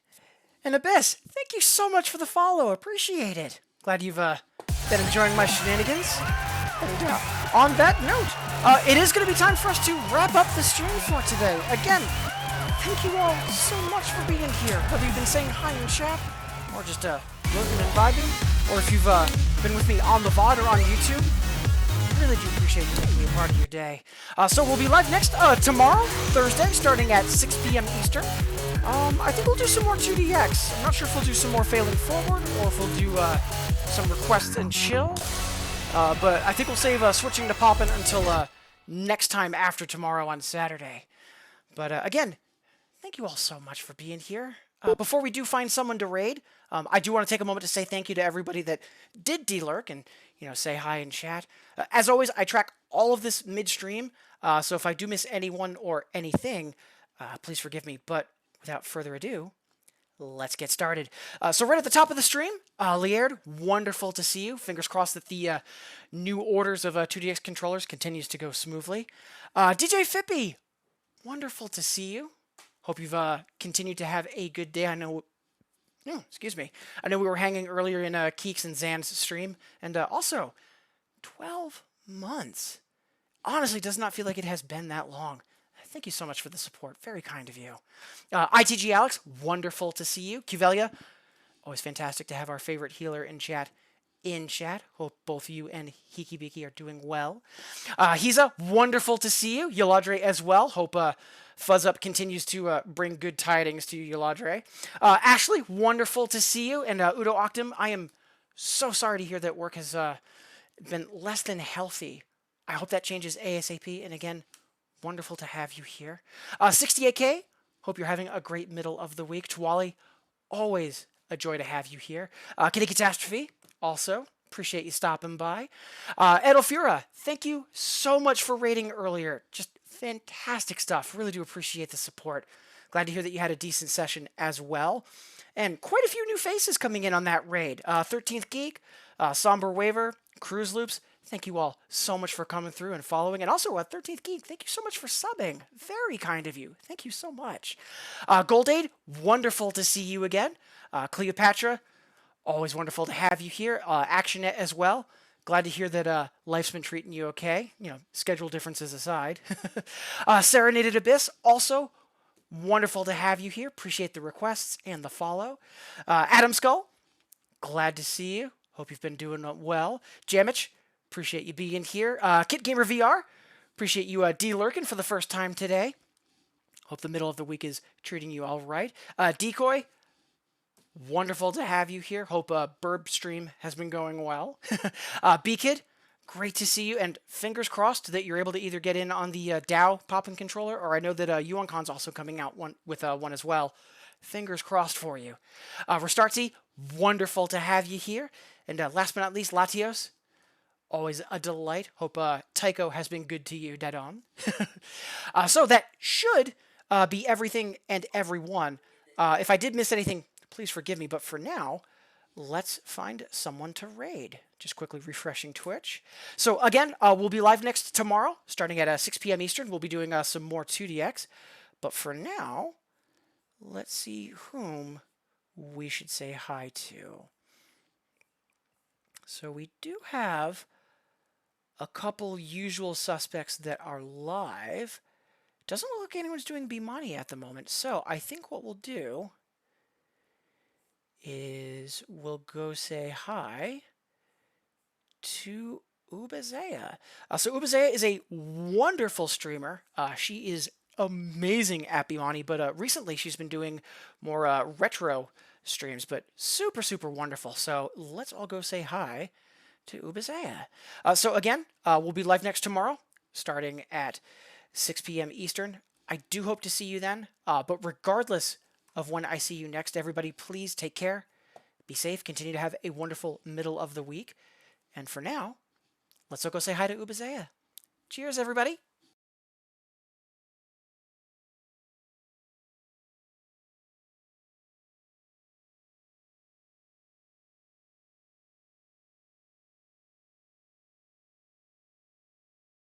And Abyss, thank you so much for the follow. Appreciate it. Glad you've been enjoying my shenanigans. And on that note, it is going to be time for us to wrap up the stream for today. Again, thank you all so much for being here. Whether you've been saying hi in chat, or just lurking and vibing, or if you've been with me on the VOD or on YouTube, I really do appreciate you making me a part of your day. So we'll be live next tomorrow, Thursday, starting at 6 p.m. Eastern. I think we'll do some more 2DX. I'm not sure if we'll do some more Failing Forward, or if we'll do some Requests and Chill. But I think we'll save switching to Poppin' until next time after tomorrow on Saturday. But again, thank you all so much for being here. Before we do find someone to raid, I do want to take a moment to say thank you to everybody that did de-lurk and say hi in chat. As always, I track all of this midstream, so if I do miss anyone or anything, please forgive me. But without further ado, let's get started. So right at the top of the stream, Lierd, wonderful to see you. Fingers crossed that the new orders of 2DX controllers continues to go smoothly. DJ Fippy, wonderful to see you. Hope you've continued to have a good day. I know we were hanging earlier in Keeks and Zan's stream. And also, 12 months. Honestly, does not feel like it has been that long. Thank you so much for the support. Very kind of you. ITG Alex, wonderful to see you. Cuvelia, always fantastic to have our favorite healer in chat in chat. Hope both you and Hikibiki are doing well. Hiza, wonderful to see you. Yoladre as well. Hope Fuzz Up continues to bring good tidings to you, Yoladre. Ashley, wonderful to see you. And Udo Octum, I am so sorry to hear that work has been less than healthy. I hope that changes ASAP. And again, wonderful to have you here. 68K, hope you're having a great middle of the week. Twali, always a joy to have you here. Kitty Catastrophe, also appreciate you stopping by. Edelfura, thank you so much for raiding earlier. Just fantastic stuff. Really do appreciate the support. Glad to hear that you had a decent session as well. And quite a few new faces coming in on that raid. 13th Geek, Somber Waver, Cruise Loops. Thank you all so much for coming through and following. And also, 13th Geek, thank you so much for subbing. Very kind of you. Thank you so much. Goldade, wonderful to see you again. Cleopatra, always wonderful to have you here. Actionet as well. Glad to hear that life's been treating you okay. You know, schedule differences aside. Serenaded Abyss, also wonderful to have you here. Appreciate the requests and the follow. Adam Skull, glad to see you. Hope you've been doing well. Jamich, appreciate you being here. Kit Gamer VR, appreciate you de-lurking for the first time today. Hope the middle of the week is treating you all right. Decoy, wonderful to have you here. Hope Burb stream has been going well. B-Kid, great to see you. And fingers crossed that you're able to either get in on the DAO pop-in controller, or I know that Yuancon's also coming out with one as well. Fingers crossed for you. Restartsy, wonderful to have you here. And last but not least, Latios, always a delight. Hope Tycho has been good to you, dead on. So that should be everything and everyone. If I did miss anything, please forgive me. But for now, let's find someone to raid. Just quickly refreshing Twitch. So again, we'll be live next tomorrow, starting at 6 p.m. Eastern. We'll be doing some more 2DX. But for now, let's see whom we should say hi to. So we do have a couple usual suspects that are live. Doesn't look like anyone's doing Bimani at the moment. So I think what we'll do is we'll go say hi to Ubazea. So Ubazea is a wonderful streamer. She is amazing at Bimani, but recently she's been doing more retro streams, but super, super wonderful. So let's all go say hi to Ubazea. So again, we'll be live next tomorrow, starting at 6 p.m. Eastern. I do hope to see you then. But regardless of when I see you next, everybody, please take care. Be safe. Continue to have a wonderful middle of the week. And for now, let's all go say hi to Ubazea. Cheers, everybody.